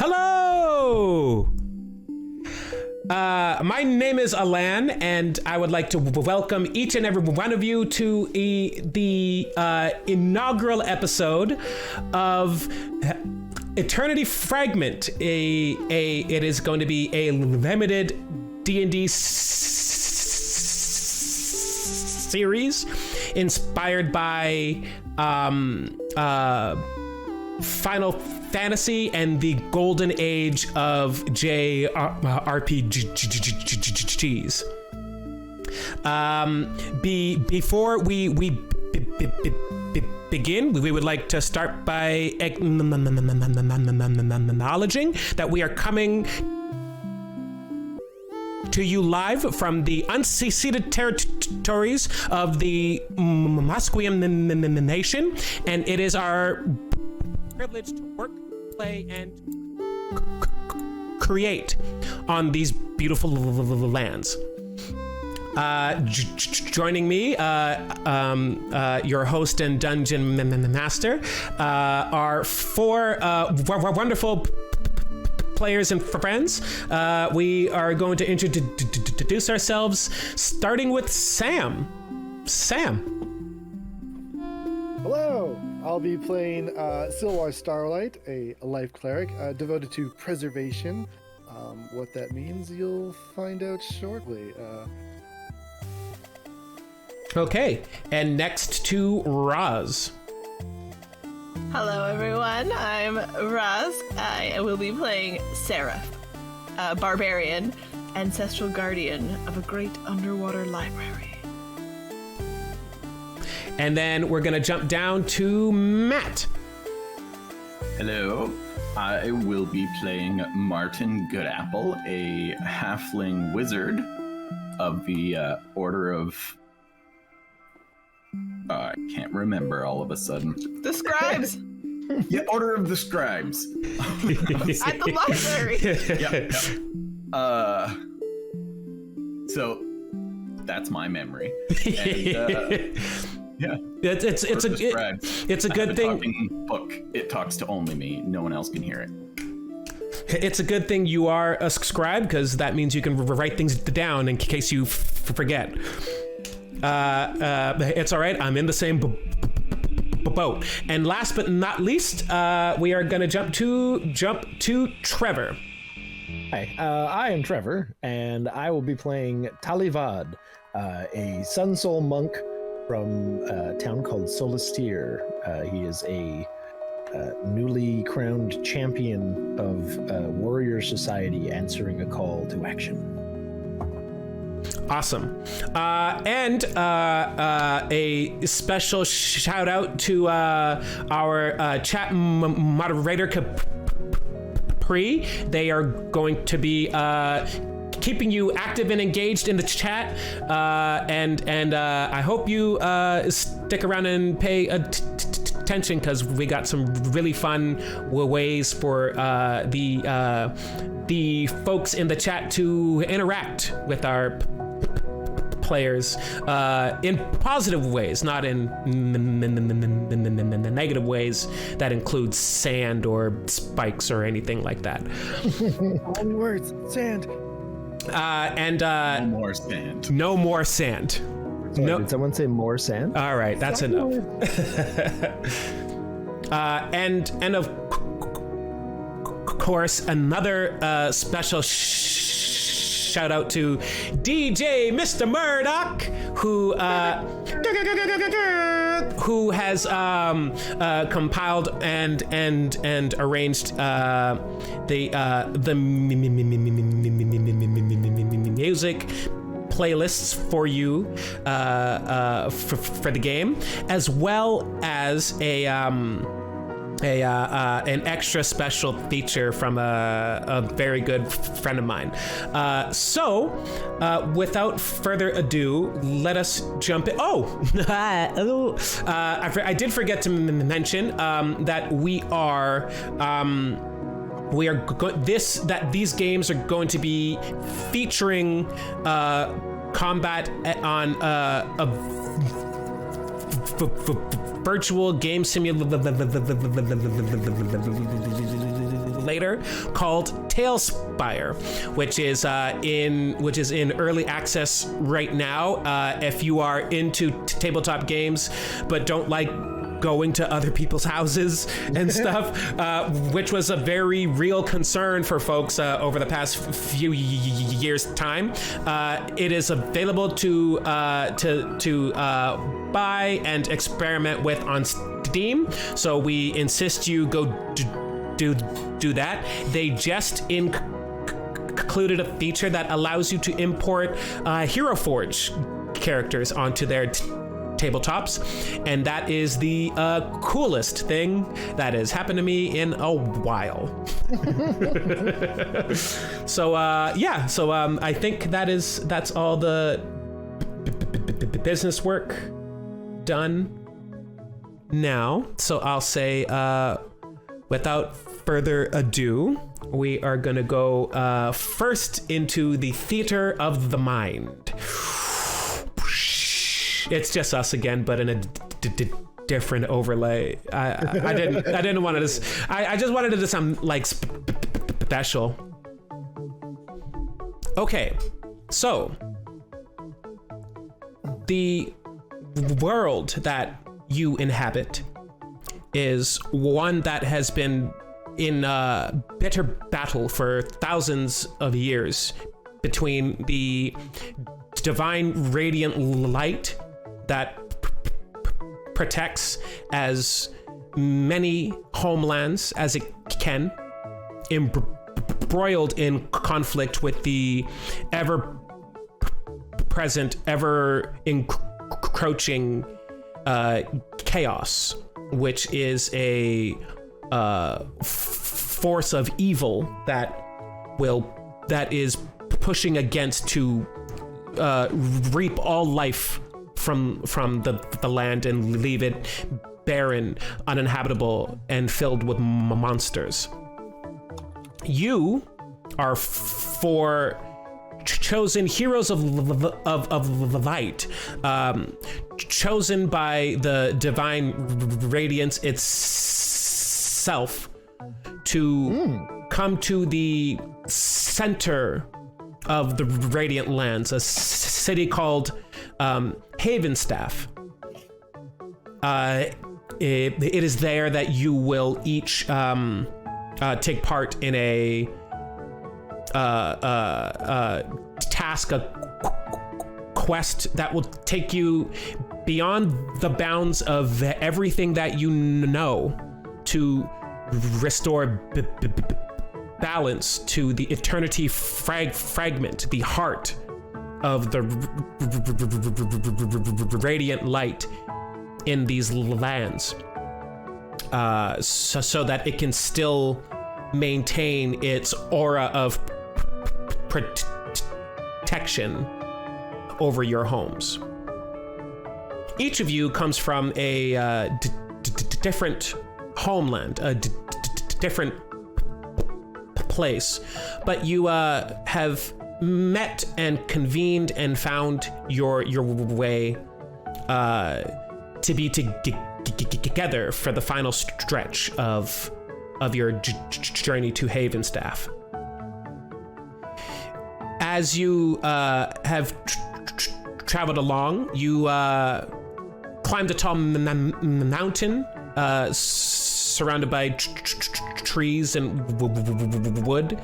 Hello! My name is Alain, and I would like to welcome each and every one of you to the inaugural episode of Eternity Fragment. It is going to be a limited D&D series inspired by Final Fantasy and the Golden Age of JRPGs. Before we begin, we would like to start by acknowledging that we are coming to you live from the unceded territories of the Musqueam Nation, and it is our privilege to work, play, and create on these beautiful lands. Joining me, your host and dungeon master, are four wonderful players and friends. We are going to introduce ourselves, starting with Sam. Sam. Hello. I'll be playing Silwar Starlight, a life cleric devoted to preservation. What that means, you'll find out shortly. Okay, and next to Roz. Hello everyone, I'm Roz. I will be playing Serif, a barbarian, ancestral guardian of a great underwater library. And then we're gonna jump down to Matt. Hello, I will be playing Martin Goodapple, a halfling wizard of the Order of... I can't remember all of a sudden. The Scribes! Yeah, Order of the Scribes. At the library! Yep. So, that's my memory. And, yeah, it's a good thing. Book. It talks to only me. No one else can hear it. It's a good thing you are a scribe, because that means you can write things down in case you forget. It's all right. I'm in the same boat. And last but not least, we are gonna jump to Trevor. Hi, I am Trevor, and I will be playing Taalivad, a Sun Soul monk from a town called Solstier. He is a newly crowned champion of warrior society answering a call to action. Awesome. And a special shout out to our chat moderator, Capri. They are going to be keeping you active and engaged in the chat, and I hope you stick around and pay attention, because we got some really fun ways for the folks in the chat to interact with our players in positive ways, not in negative ways that include sand or spikes or anything like that. Only words, sand. No more sand. No more sand. Sorry, no. Did someone say more sand? All right, that's enough. And of course, another special shout out to DJ Mr. Myrdoch, who has compiled and arranged the music playlists for you for the game, as well as an extra special feature from a very good friend of mine. So without further ado, let us jump in. I did forget to mention that these games are going to be featuring combat on a virtual game simulator later, called Talespire, which is in early access right now. If you are into tabletop games but don't like going to other people's houses and stuff, which was a very real concern for folks over the past few years' time. It is available to buy and experiment with on Steam. So we insist you go do that. They just included a feature that allows you to import Hero Forge characters onto their tabletops, and that is the coolest thing that has happened to me in a while. So I think that's all the business work done now. So I'll say, without further ado, we are gonna go first into the theater of the mind. It's just us again, but in a different overlay. I didn't want it to. I just wanted it to sound like special. Okay, so the world that you inhabit is one that has been in a bitter battle for thousands of years between the divine radiant light that protects as many homelands as it can, embroiled in conflict with the ever-present, ever-encroaching chaos, which is a force of evil that is pushing against to reap all life from the land and leave it barren, uninhabitable, and filled with monsters. You are four chosen heroes of light, chosen by the divine radiance itself to come to the center of the Radiant Lands, a city called Havenstaff. It is there that you will each take part in a task, a quest that will take you beyond the bounds of everything that you know to restore balance to the Eternity Fragment, the heart of the radiant light in these lands, so that it can still maintain its aura of protection over your homes. Each of you comes from a different homeland, a different place, but you have met and convened and found your way to be together for the final stretch of your journey to Havenstaff. As you have traveled along, you climbed a tall mountain surrounded by trees and wood,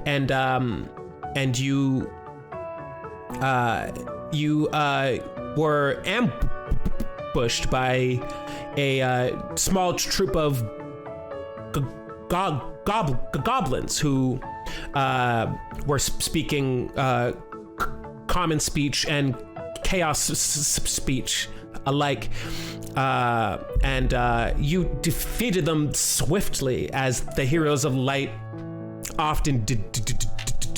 and you were ambushed by a small troop of goblins who were speaking common speech and chaos speech alike, and you defeated them swiftly, as the heroes of light often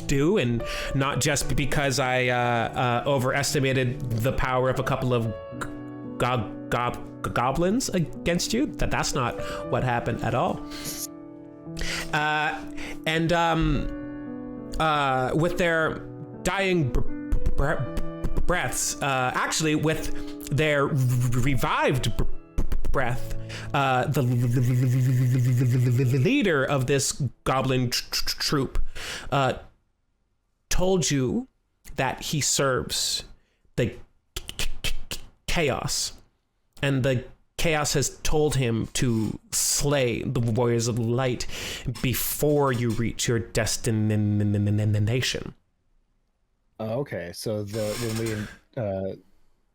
do, and not just because I overestimated the power of a couple of goblins against you. That's not what happened at all. And with their dying breaths, actually with their revived breath, the leader of this goblin troop told you that he serves the chaos, and the chaos has told him to slay the warriors of light before you reach your destination. Okay, so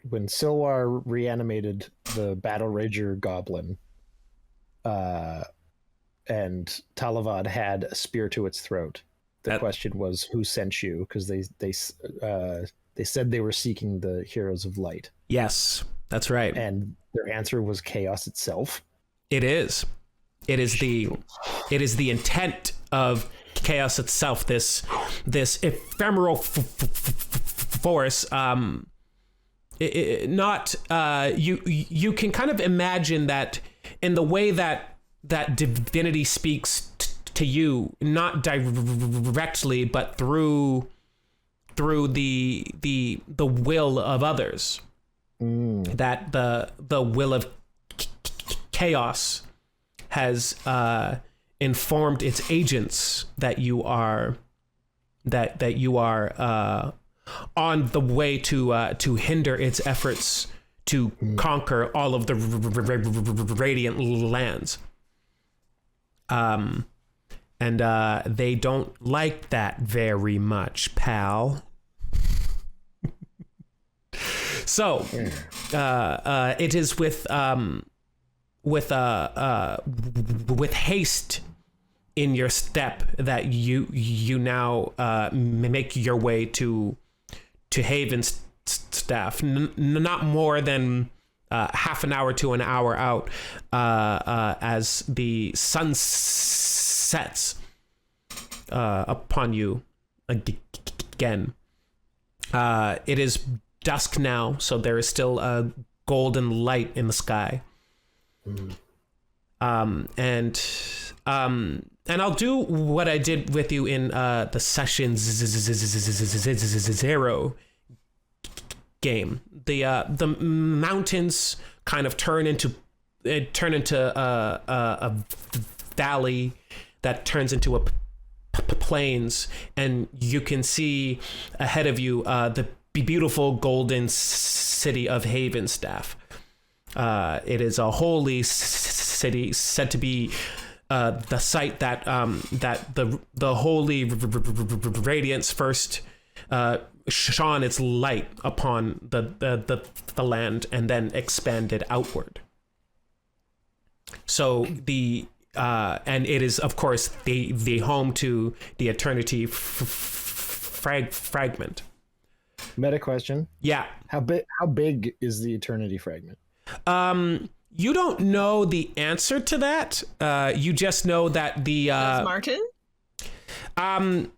when Silwar reanimated the Battle Rager goblin, and Taalivad had a spear to its throat, the question was, who sent you? Because they said they were seeking the heroes of light. Yes, that's right. And their answer was chaos itself. It is. It is the intent of chaos itself. This ephemeral force. You can kind of imagine that in the way that divinity speaks to you, not directly, but through the will of others. That the will of chaos has informed its agents that you are on the way to hinder its efforts to conquer all of the radiant lands. And they don't like that very much, pal. So, it is with haste in your step that you now make your way to Havenstaff. Not more than half an hour to an hour out, as the sun sets upon you again. It is dusk now, so there is still a golden light in the sky. And I'll do what I did with you in the session 0 game. The mountains kind of turn into a valley that turns into a plains, and you can see ahead of you the beautiful golden city of Havenstaff. It is a holy city, said to be the site that the holy radiance first shone its light upon the land and then expanded outward. So and it is, of course, the home to the Eternity Fragment. Meta question. Yeah. How big is the Eternity Fragment? You don't know the answer to that. You just know that the Martin? Can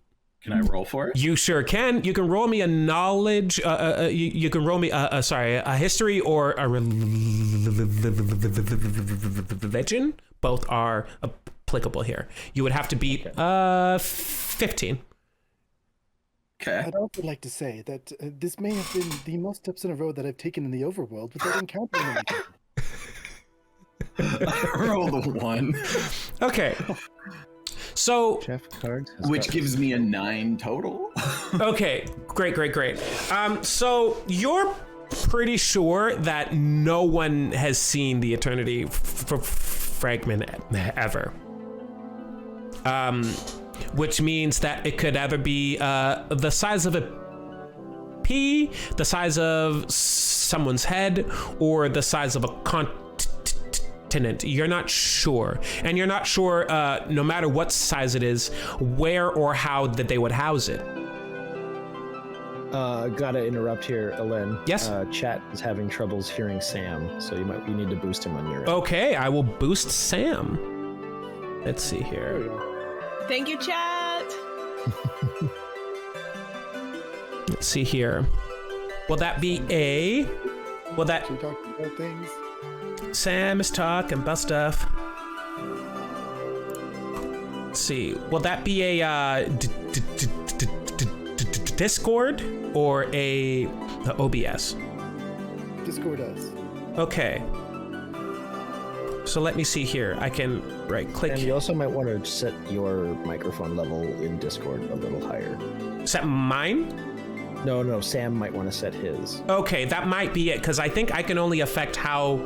I roll for it? You sure can. You can roll me a knowledge. You can roll me a history or a religion. Both are applicable here. You would have to beat 15. Okay. I'd also like to say that this may have been the most steps in a row that I've taken in the overworld without encountering anything. I rolled a 1. Okay. So, Jeff cards, which gives me a 9 total. Okay, great. So you're pretty sure that no one has seen the Eternity Fragment ever. Which means that it could either be the size of a pea, the size of someone's head, or the size of a continent. You're not sure. And you're not sure, no matter what size it is, where or how that they would house it. Gotta interrupt here, Alain. Yes? Chat is having troubles hearing Sam, so you need to boost him on your end. Okay, I will boost Sam. Let's see here. Thank you, chat. Let's see here. Will that be a... Will that... Should we talk about things? Sam is talking about stuff. Let's see. Will that be a Discord or a OBS? Discord us. Okay. So let me see here. I can right-click. And you also might want to set your microphone level in Discord a little higher. Set mine? No, Sam might want to set his. Okay, that might be it, because I think I can only affect how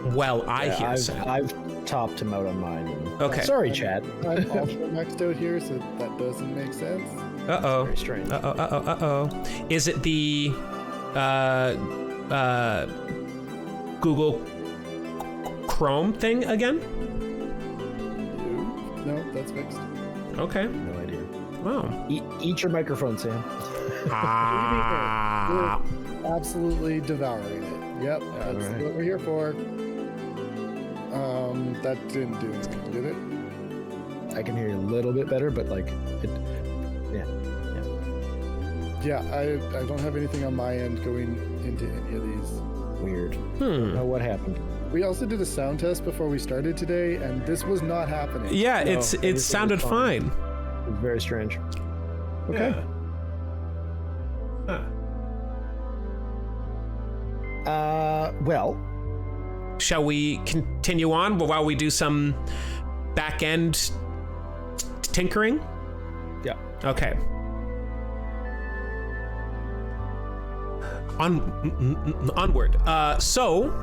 well I hear Sam. I've topped him out on mine. And... Okay. Sorry, Chad. I'm also maxed out here, so that doesn't make sense. Uh-oh. Very strange. Uh-oh. Is it the Google Chrome thing again? No, that's fixed. Okay. No idea. Wow. Eat your microphone, Sam. Ah. We're absolutely devouring it. Yep, that's right. what we're here for. That didn't do anything, did it? I can hear you a little bit better, but like, Yeah, I don't have anything on my end going into any of these. weird. I don't know what happened. We also did a sound test before we started today, and this was not happening. Yeah, No, it everything sounded was fine. It was very strange. Okay. Yeah. Well, Shall we continue on while we do some back-end tinkering? yeah. Okay. Onward. So,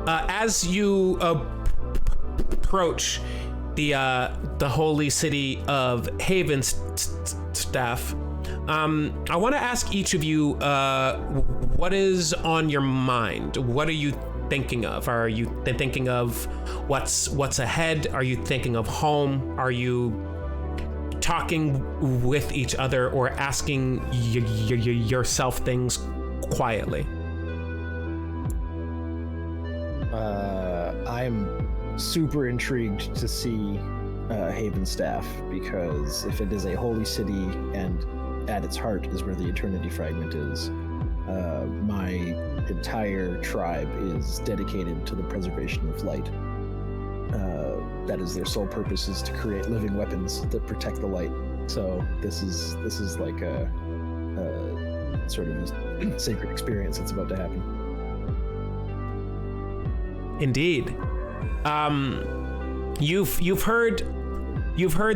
as you approach the holy city of Havenstaff, I want to ask each of you, what is on your mind? What are you thinking of? Are you thinking of what's ahead? Are you thinking of home? Are you talking with each other or asking yourself things quietly? I'm super intrigued to see Havenstaff, because if it is a holy city and at its heart is where the Eternity Fragment is, my entire tribe is dedicated to the preservation of light. That is their sole purpose, is to create living weapons that protect the light. So this is like a sort of a sacred experience that's about to happen. Indeed. You've heard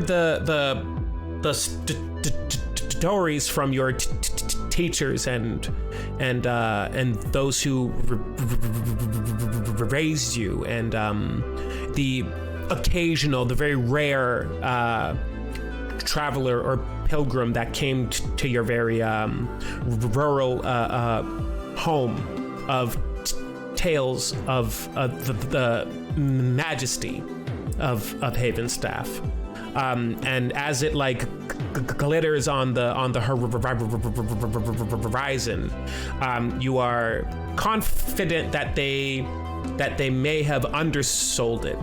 the stories from your teachers and those who raised you, and the occasional, the very rare traveler or pilgrim that came to your very rural home of tales of the majesty of Havenstaff, and as it like glitters on the horizon, you are confident that they may have undersold it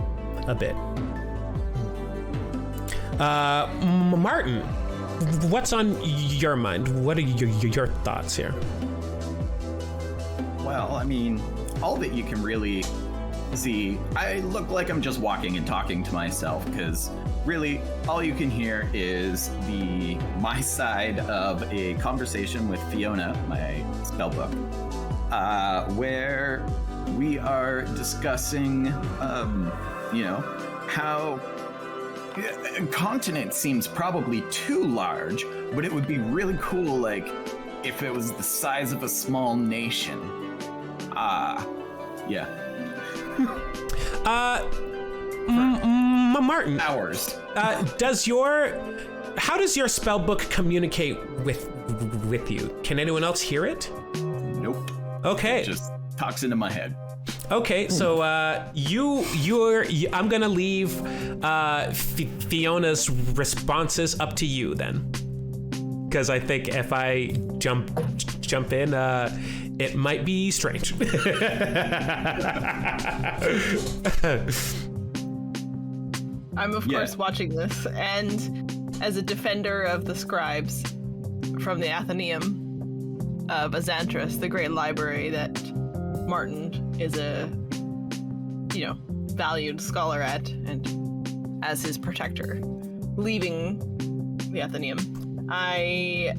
a bit. Martin, what's on your mind? What are your thoughts here? Well, I mean, all that you can really see, I look like I'm just walking and talking to myself, because really all you can hear is my side of a conversation with Fiona, my spellbook, where we are discussing, how a continent seems probably too large, but it would be really cool, like, if it was the size of a small nation. Yeah. Martin. Hours. How does your spellbook communicate with you? Can anyone else hear it? Nope. Okay. It just talks into my head. Okay, so I'm gonna leave Fiona's responses up to you then, because I think if I jump in, it might be strange. I'm of course watching this, and as a defender of the scribes from the Athenaeum of Azantris, the great library that Martin is a, valued scholar at, and as his protector, leaving the Athenaeum, I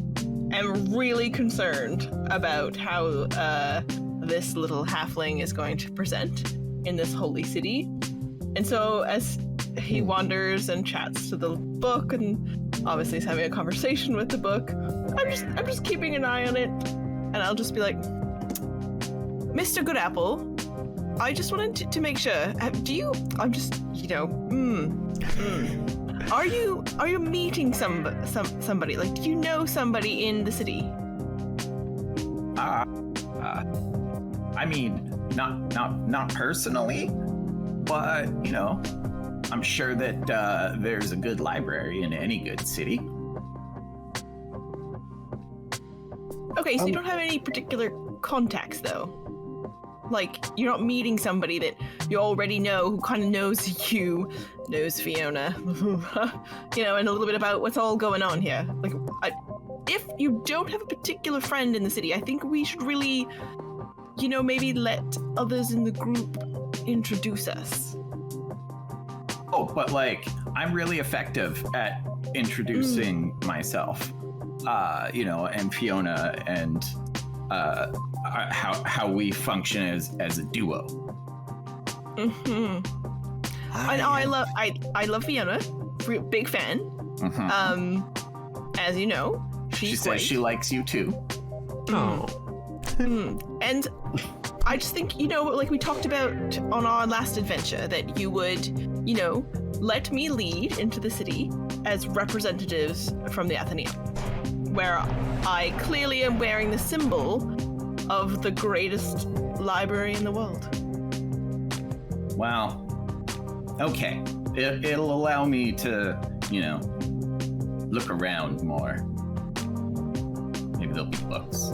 am really concerned about how this little halfling is going to present in this holy city. And so as he wanders and chats to the book, and obviously is having a conversation with the book, I'm just keeping an eye on it, and I'll just be like, Mr. Goodapple, I just wanted to make sure. Are you meeting somebody? Like, do you know somebody in the city? I mean, not personally, but I'm sure that there's a good library in any good city. Okay, so you don't have any particular contacts, though? Like, you're not meeting somebody that you already know who kind of knows you, knows Fiona, and a little bit about what's all going on here. Like, if you don't have a particular friend in the city, I think we should really, maybe let others in the group introduce us. Oh, but I'm really effective at introducing myself, and Fiona, and how we function as a duo. Mm-hmm. I love Fiona, big fan. Mm-hmm. As you know, she says she likes you too. Oh. And I just think, like we talked about on our last adventure, that you would, let me lead into the city as representatives from the Athenaeum, where I clearly am wearing the symbol of the greatest library in the world. Wow. Okay. It'll allow me to, look around more. Maybe there'll be books.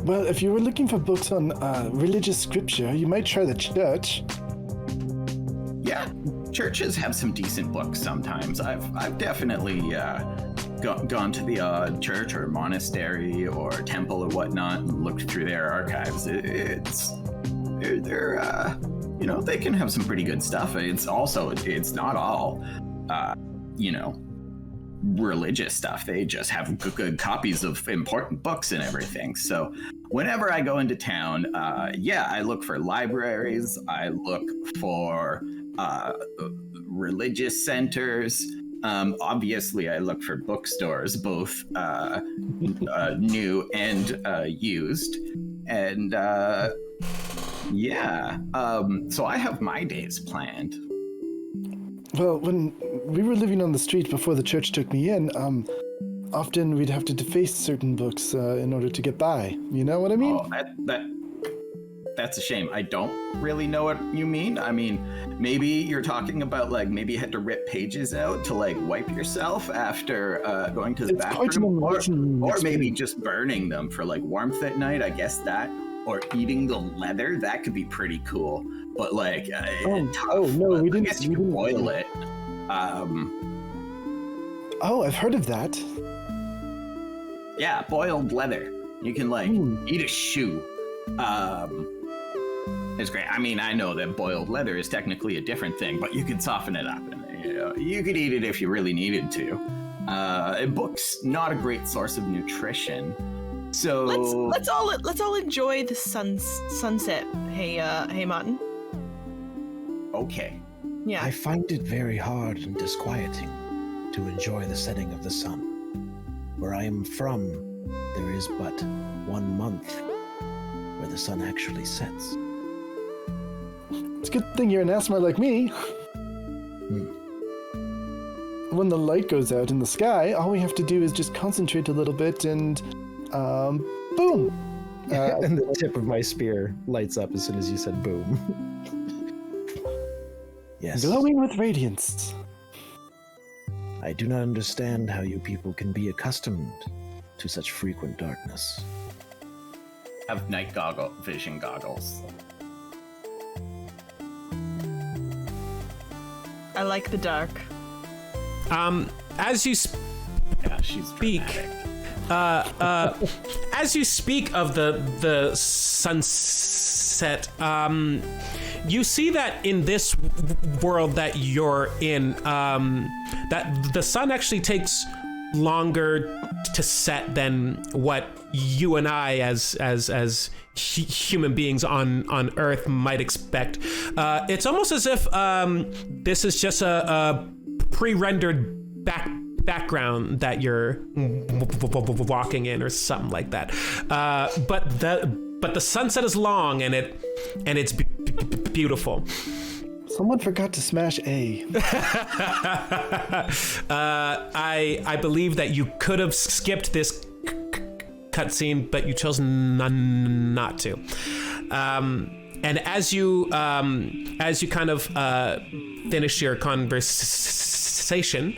Well, if you were looking for books on religious scripture, you might try the church. Yeah, churches have some decent books sometimes. I've definitely gone to the odd church or monastery or temple or whatnot and looked through their archives. They're they can have some pretty good stuff. It's not all religious stuff. They just have good copies of important books and everything. So whenever I go into town, I look for libraries. I look for religious centers. Obviously, I look for bookstores, both new and used. And so I have my days planned. Well, when we were living on the street before the church took me in, often we'd have to deface certain books in order to get by. You know what I mean? Oh, that's a shame. I don't really know what you mean. I mean, maybe you're talking about maybe you had to rip pages out to wipe yourself after going to the bathroom, or maybe just burning them for warmth at night. I guess that, or eating the leather. That could be pretty cool. But no, we didn't. I guess you can boil it. I've heard of that. Yeah, boiled leather. You can eat a shoe. It's great. I mean, I know that boiled leather is technically a different thing, but you can soften it up, and you could eat it if you really needed to. A book's not a great source of nutrition, so let's all enjoy the sunset. Hey, Martin. Okay. Yeah. I find it very hard and disquieting to enjoy the setting of the sun. Where I am from, there is but 1 month where the sun actually sets. It's a good thing you're an asthma like me. When the light goes out in the sky, all we have to do is just concentrate a little bit and, boom! And the tip of my spear lights up as soon as you said boom. Yes. Glowing with radiance. I do not understand how you people can be accustomed to such frequent darkness. Have night vision goggles. I like the dark. As you she's speak, as you speak of the sunset, you see that in this world that you're in, that the sun actually takes longer to set than what you and I, as human beings on Earth, might expect. It's almost as if this is just a pre-rendered background that you're walking in, or something like that. But the sunset is long, and it's beautiful. Someone forgot to smash A. I believe that you could have skipped this cutscene, but you chose not to. And as you kind of finish your conversation,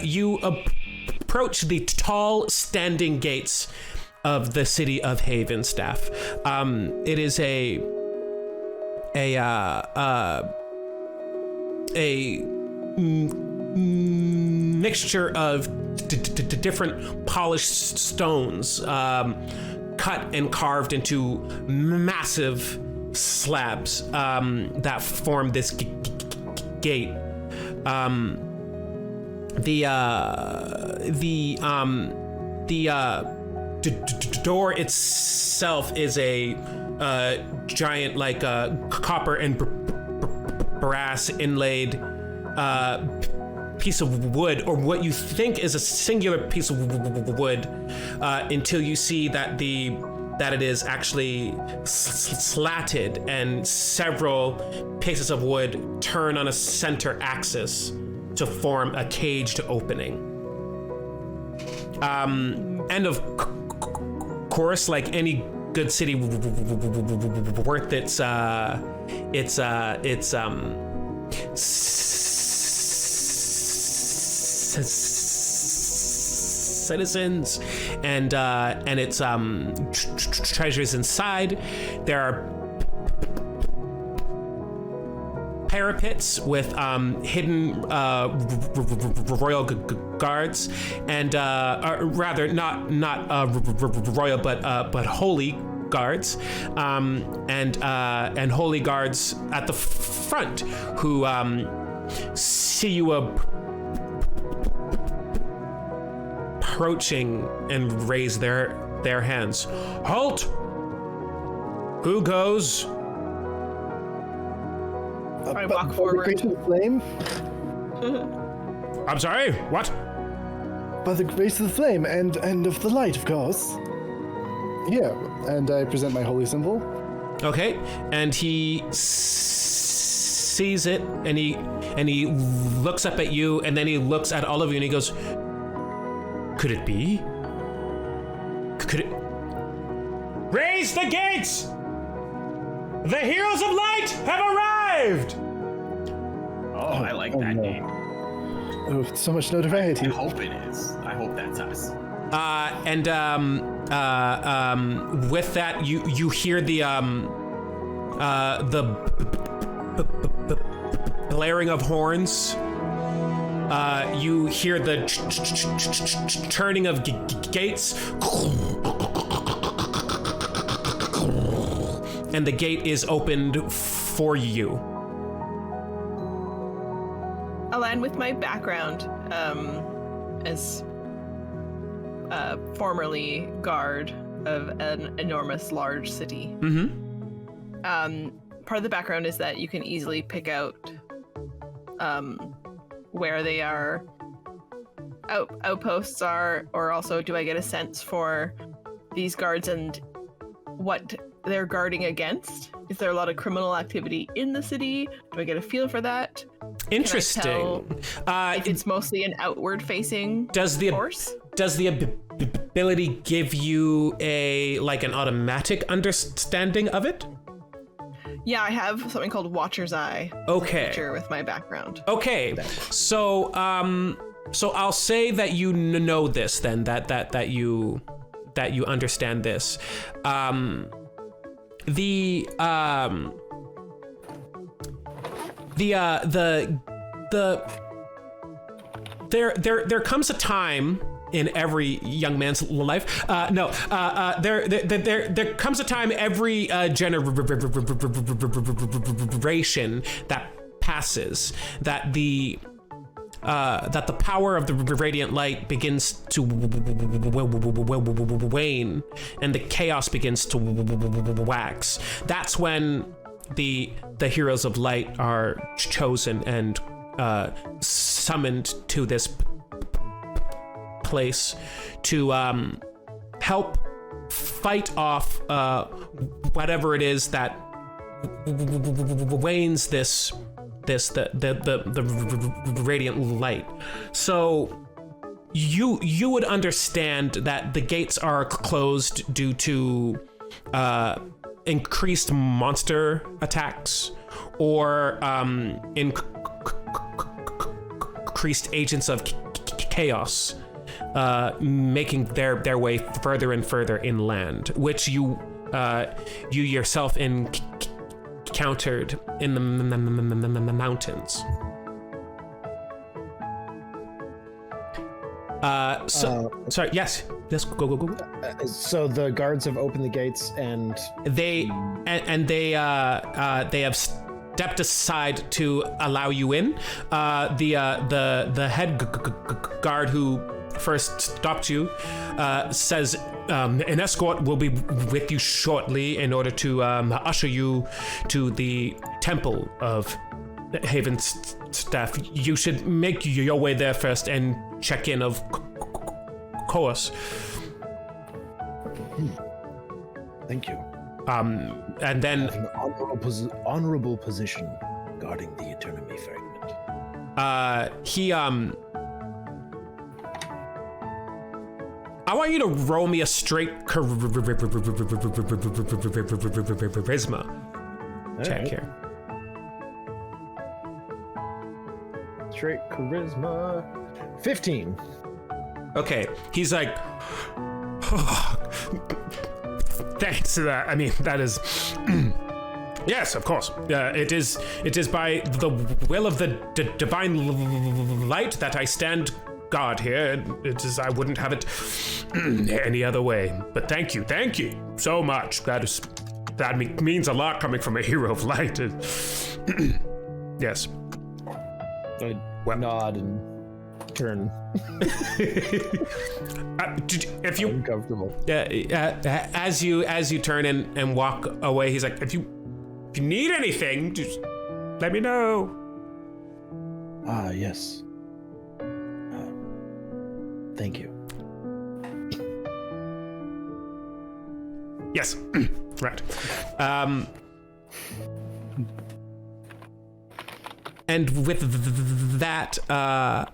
you approach the tall standing gates of the city of Havenstaff. It is a mixture of different polished stones, cut and carved into massive slabs that form this gate. The door itself is a giant, like copper and brass inlaid piece of wood, or what you think is a singular piece of wood, until you see that it is actually slatted, and several pieces of wood turn on a center axis to form a caged opening. And of course, like any good city worth its citizens and its treasures inside, there are parapets with hidden royal guards, and rather not royal but holy guards, and holy guards at the front who see you approaching and raise their hands. Halt! Who goes? I walk forward. By the grace of the flame? I'm sorry, what? By the grace of the flame and of the light, of course. Here, and I present my holy symbol. Okay, and he sees it, and he looks up at you, and then he looks at all of you, and he goes, "Could it be? Could it? Raise the gates! The heroes of light have arrived!" Oh, I like that name. Oh, so much notoriety. I hope it is. I hope that's us. With that, you hear the blaring of horns. You hear the turning of gates, and the gate is opened for you. Alain, with my background as formerly guard of an enormous large city, part of the background is that you can easily pick out where they are outposts are, or also do I get a sense for these guards and what they're guarding against? Is there a lot of criminal activity in the city? Do I get a feel for that? Interesting. If it's mostly an outward facing force? Does the ability give you an automatic understanding of it? Yeah, I have something called Watcher's Eye. Okay. Feature with my background. Okay. So I'll say that you know this then, that you understand this. There comes a time in every young man's life. There comes a time every generation that passes that the that the power of the radiant light begins to wane, and the chaos begins to wax. That's when the heroes of light are chosen and summoned to this place to help fight off whatever it is that wanes the radiant light. So you would understand that the gates are closed due to increased monster attacks or increased agents of chaos making their way further and further inland, which you yourself encountered in the mountains. Sorry, yes, go. So the guards have opened the gates, and they have stepped aside to allow you in. The head guard who first stopped you says an escort will be with you shortly in order to usher you to the Temple of Havenstaff. You should make your way there first and check in, of course. Thank you. And then an honorable position guarding the Eternity Fragment. I want you to roll me a straight charisma check here. Straight charisma. 15. Okay, he's like, oh, thanks to that. I mean, that is. Yes, of course. It is by the will of the divine light that I stand guard here. It is. I wouldn't have it any other way. But thank you so much. That means a lot coming from a hero of light. Yes. I nod and turn. If you uncomfortable. As you turn and walk away, he's like, if you need anything, just let me know. Ah, yes. Thank you. Yes. Right. And with that, a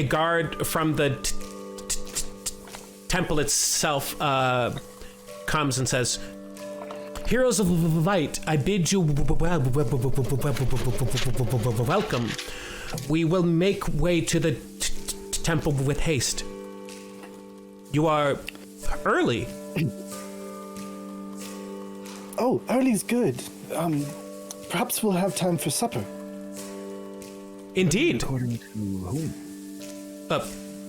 guard from the temple itself comes and says, "Heroes of Light, I bid you welcome. We will make way to the temple with haste. You are early." Oh, early's good. Perhaps we'll have time for supper. Indeed. According to whom?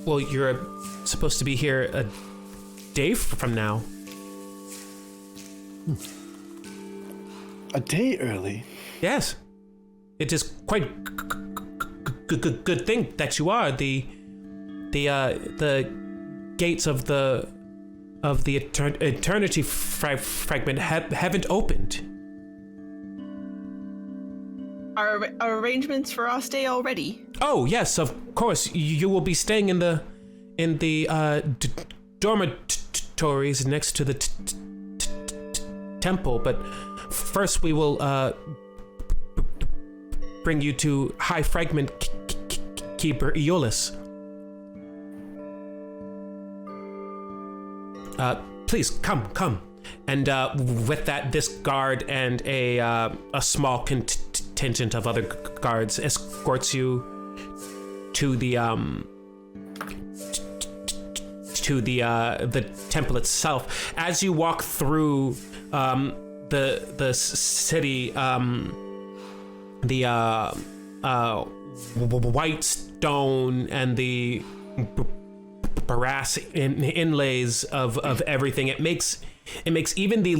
Well, you're supposed to be here a day from now. A day early? Yes. It is quite good thing that you are. The gates of the Eternity Fragment haven't opened. Are arrangements for our stay already? Oh yes, of course. You will be staying in the dormitories next to the temple, but first we will bring you to High Fragment Keeper Aeolus. Please come. And with that, this guard and a small contingent of other guards escorts you to the temple itself. As you walk through the city, the white stone and the brass inlays of everything, it makes even the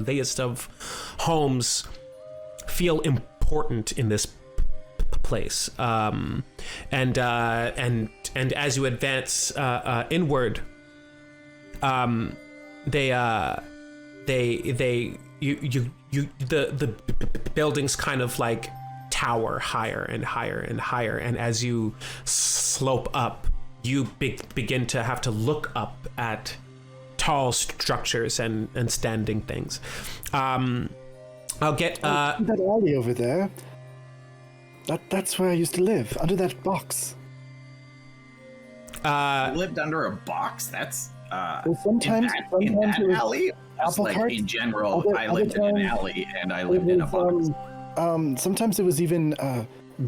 lowliest of homes feel important in this place. And as you advance inward, the buildings kind of like tower higher and higher and higher, and as you slope up, you begin to have to look up at tall structures and standing things. I'll get that alley over there. That's where I used to live, under that box. Lived under a box? That's Well, sometimes in that it was alley? Just apple like cart. in general, Other I lived in an times alley and I it lived in a was, box. Sometimes it was even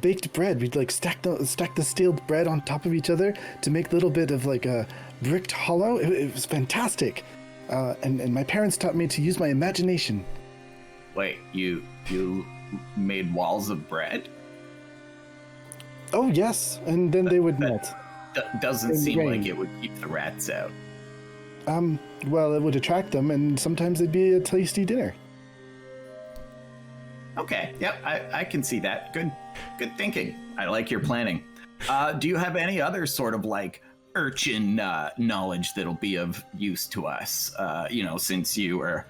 baked bread. We'd like stack the stale bread on top of each other to make a little bit of like a bricked hollow. It was fantastic. And my parents taught me to use my imagination. Wait, you made walls of bread? Oh yes, and then they would melt. Doesn't In the seem rain. like it would keep the rats out. Well, it would attract them, and sometimes it'd be a tasty dinner. Okay, yep, I can see that. Good thinking. I like your planning. Do you have any other sort of like urchin knowledge that'll be of use to us? Since you were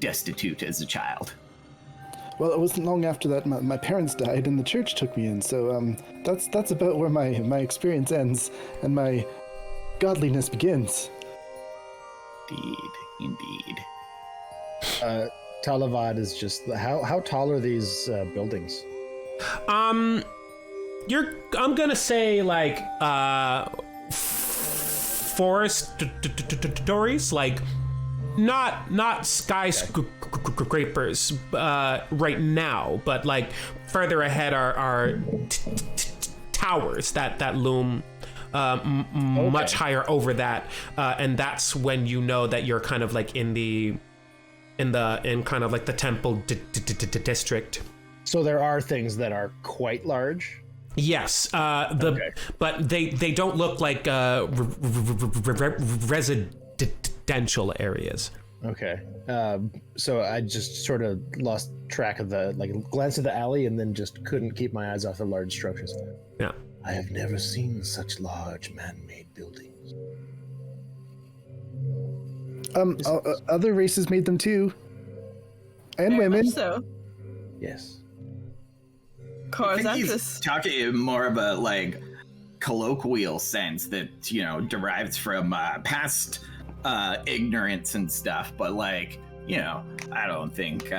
destitute as a child. Well, it wasn't long after that my parents died, and the church took me in. So that's about where my experience ends, and my godliness begins. Indeed. Taalivad is just how tall are these buildings? I'm gonna say like 4 stories, like not skyscrapers right now, but like further ahead are towers that loom much higher over that, and that's when you know that you're kind of like in kind of like the temple district. So there are things that are quite large. Yes, but they don't look like residential areas. Okay. So I just sort of lost track of glanced at the alley and then just couldn't keep my eyes off the large structures. Yeah. I have never seen such large man-made buildings. Other races made them too, and Very women. much so. Yes. I think he's Corsaxis. talking in more of a like colloquial sense that derives from past ignorance and stuff, but like I don't think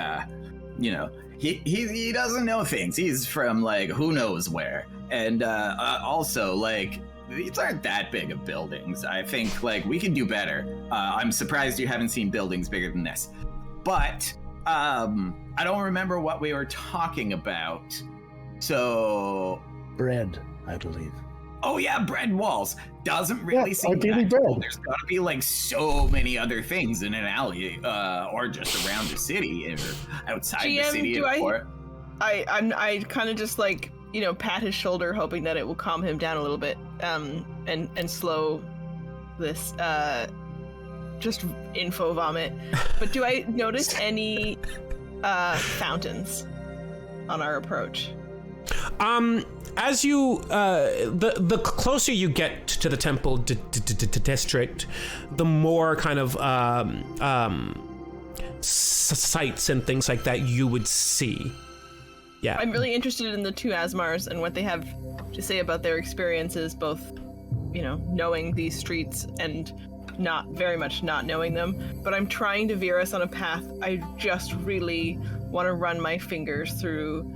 he doesn't know things. He's from like who knows where, and also like these aren't that big of buildings. I think like we can do better. I'm surprised you haven't seen buildings bigger than this, but I don't remember what we were talking about. So Bread, I believe. oh yeah, bread walls doesn't really Yeah, seem our daily that bread. cool. There's gotta be like so many other things in an alley, or just around the city, or outside the GM, city. do or I kind of just like pat his shoulder, hoping that it will calm him down a little bit, and slow this just info vomit. But do I notice any fountains on our approach? As you the closer you get to the temple district, the more kind of sights and things like that you would see. Yeah. I'm really interested in the two Asmars and what they have to say about their experiences, both, knowing these streets and not very much not knowing them. But I'm trying to veer us on a path. I just really want to run my fingers through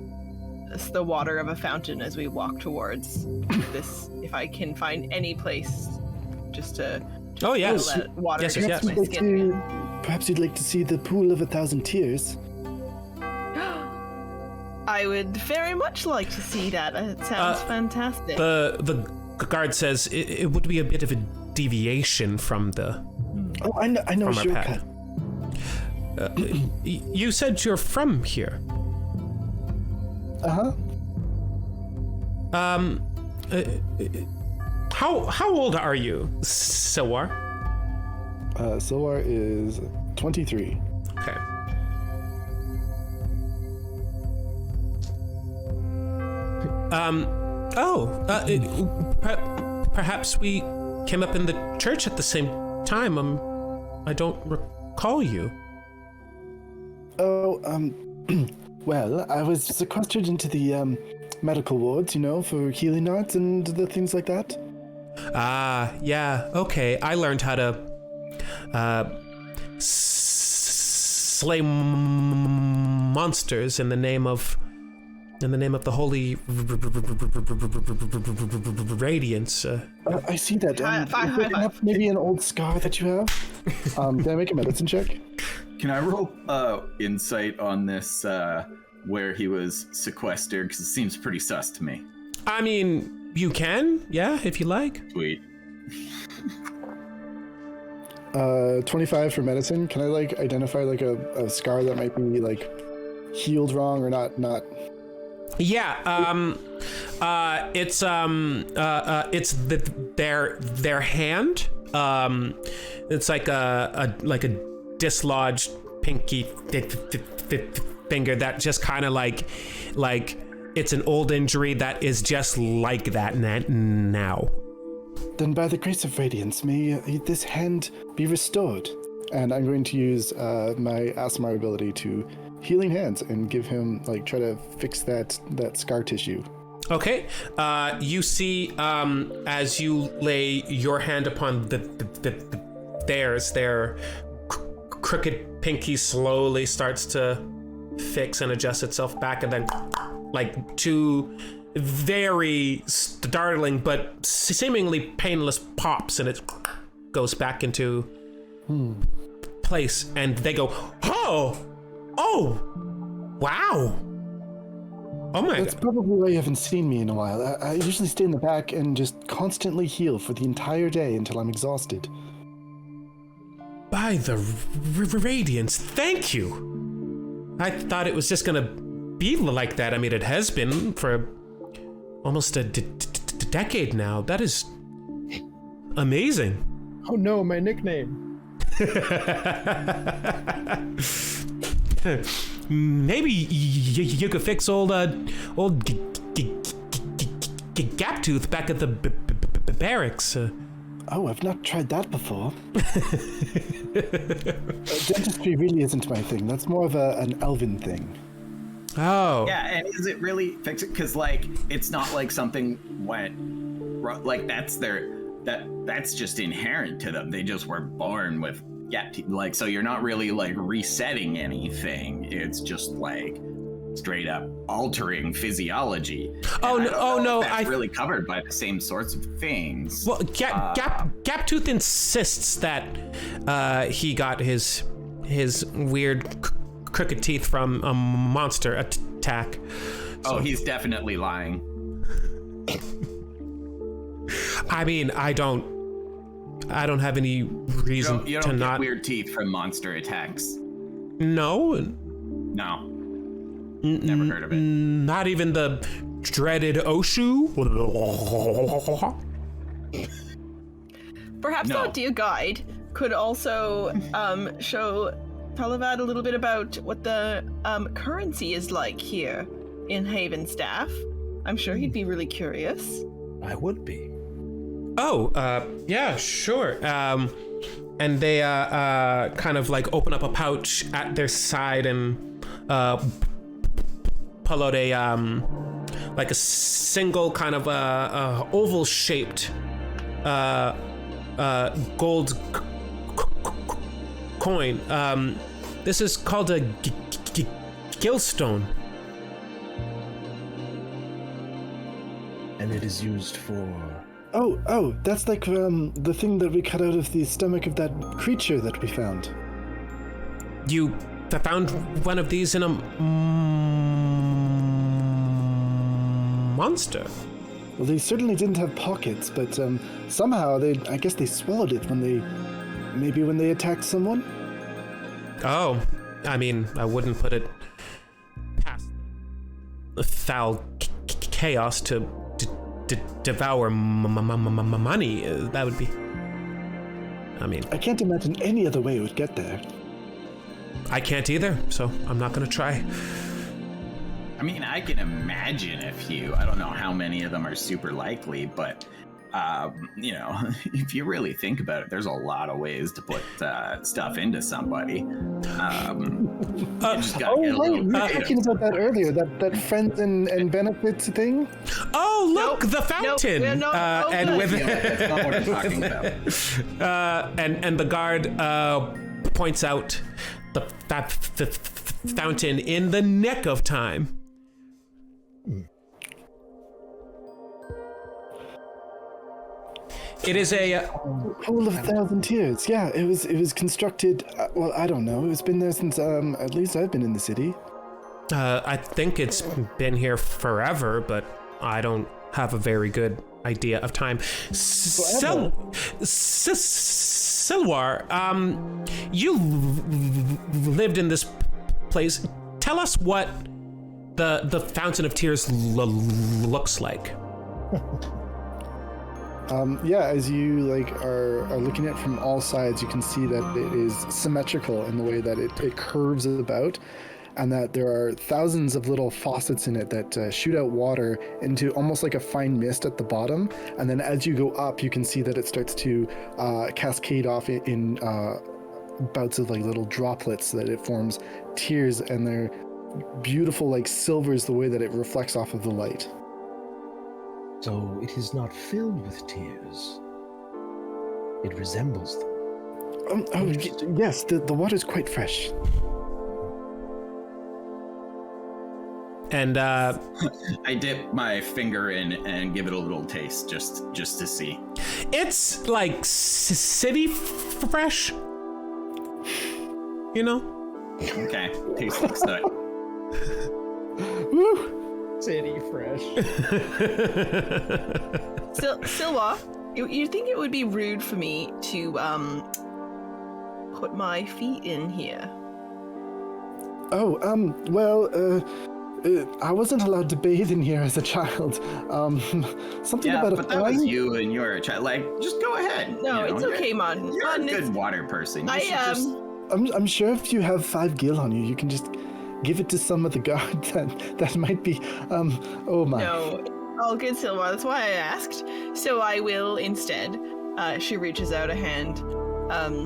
the water of a fountain as we walk towards this. If I can find any place just to Oh yes. let water Yes, get yes, to yes. my skin. Perhaps you'd like to see the pool of 1,000 tears. I would very much like to see that. It sounds fantastic. The guard says it would be a bit of a deviation from the Oh, I know a from our shortcut. path. You said you're from here. Uh-huh. How old are you, Silwar? Silwar is 23. Okay. Perhaps we came up in the church at the same time. I don't recall you. Oh, well, I was sequestered into the medical wards, for healing arts and the things like that. Ah, yeah, okay. I learned how to slay monsters in the name of the holy radiance. I see that. That's maybe an old scar that you have. Can I make a medicine check? Can I roll insight on this where he was sequestered? Because it seems pretty sus to me. I mean, you can, yeah, if you like. Sweet. 25 for medicine. Can I identify a scar that might be healed wrong or not? Yeah, it's their hand. It's like a dislodged pinky finger that just kind of like it's an old injury that is just like that now. Then by the grace of radiance, may this hand be restored. And I'm going to use my Asmar ability to healing hands and give him try to fix that scar tissue. Okay. You see, as you lay your hand upon theirs, their crooked pinky slowly starts to fix and adjust itself back, and then two very startling but seemingly painless pops, and it goes back into place, and they go, oh, wow. Oh my That's God. probably why you haven't seen me in a while. I usually stay in the back and just constantly heal for the entire day until I'm exhausted. By the radiance, thank you. I thought it was just gonna be like that. I mean, it has been for almost a decade now. That is amazing. Oh no, my nickname. Maybe you could fix old Gaptooth back at the barracks. Oh, I've not tried that before. Dentistry really isn't my thing. That's more of an elven thing. Oh. Yeah, and is it really fix it? Because it's not like something went that's just inherent to them. They just were born with so you're not really resetting anything. It's just straight up altering physiology. That's really covered by the same sorts of things. Well, Gaptooth insists that he got his weird crooked teeth from a monster attack. So he's definitely lying. I mean, I don't have any reason you don't to get not weird teeth from monster attacks. No. Never heard of it. Not even the dreaded Oshu. Perhaps our dear guide could also show Taalivad a little bit about what the currency is like here in Havenstaff. I'm sure he'd be really curious. I would be. Oh, yeah, sure. And they kind of open up a pouch at their side and pull out a a single kind of oval shaped gold coin. This is called a gillstone. And it is used for... Oh, that's the thing that we cut out of the stomach of that creature that we found. You found one of these in a monster? Well, they certainly didn't have pockets, but somehow I guess they swallowed it when they attacked someone. Oh, I mean, I wouldn't put it past the foul chaos to devour money. That would be... I mean... I can't imagine any other way it would get there. I can't either, so I'm not gonna try. I mean, I can imagine a few. I don't know how many of them are super likely, but you know, if you really think about it, there's a lot of ways to put stuff into somebody. You just gotta get a little We were talking about that earlier, that friends and benefits thing. Oh, look, the fountain! and with that's not what I'm talking about. and the guard points out the fountain in the nick of time. It is a Pool of Thousand Tears. Yeah, it was constructed. Well, I don't know. It's been there since at least I've been in the city. I think it's been here forever, but I don't have a very good idea of time. Silwar, you lived in this place. Tell us what the Fountain of Tears looks like. Yeah, as you are looking at it from all sides, you can see that it is symmetrical in the way that it curves about, and that there are thousands of little faucets in it that shoot out water into almost like a fine mist at the bottom. And then as you go up, you can see that it starts to cascade off in bouts of little droplets, that it forms tears, and they're beautiful like silvers the way that it reflects off of the light. So it is not filled with tears. It resembles them. Yes, the water's quite fresh. And I dip my finger in and give it a little taste just to see. It's like city fresh, you know? Okay, tastes like soot. Woo! City fresh. Silwar, you think it would be rude for me to put my feet in here? Oh, well, I wasn't allowed to bathe in here as a child. Something Yeah, about but a that was fine. you and you're a child. Just go ahead. No, it's okay, Mon. You're a Mon, good water person. You should I just... I'm sure if you have 5 gil on you, you can just give it to some of the guards. That might be. Oh my. No, all good, Silwar. That's why I asked. So I will instead. She reaches out a hand.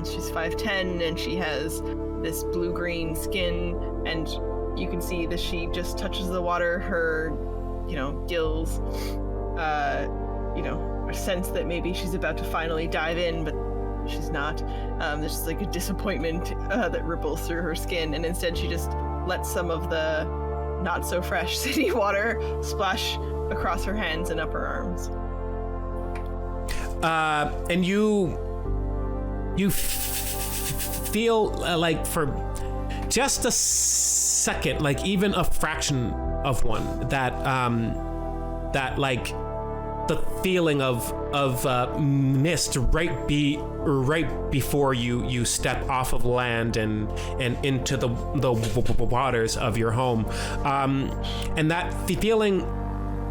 She's 5'10", and she has this blue-green skin, and you can see that she just touches the water. Her, gills, a sense that maybe she's about to finally dive in, but she's not. There's just a disappointment that ripples through her skin, and instead she just lets some of the not so fresh city water splash across her hands and up her arms. And you feel like for just a second, even a fraction of one, that the feeling of mist right before you step off of land and into the waters of your home, and that feeling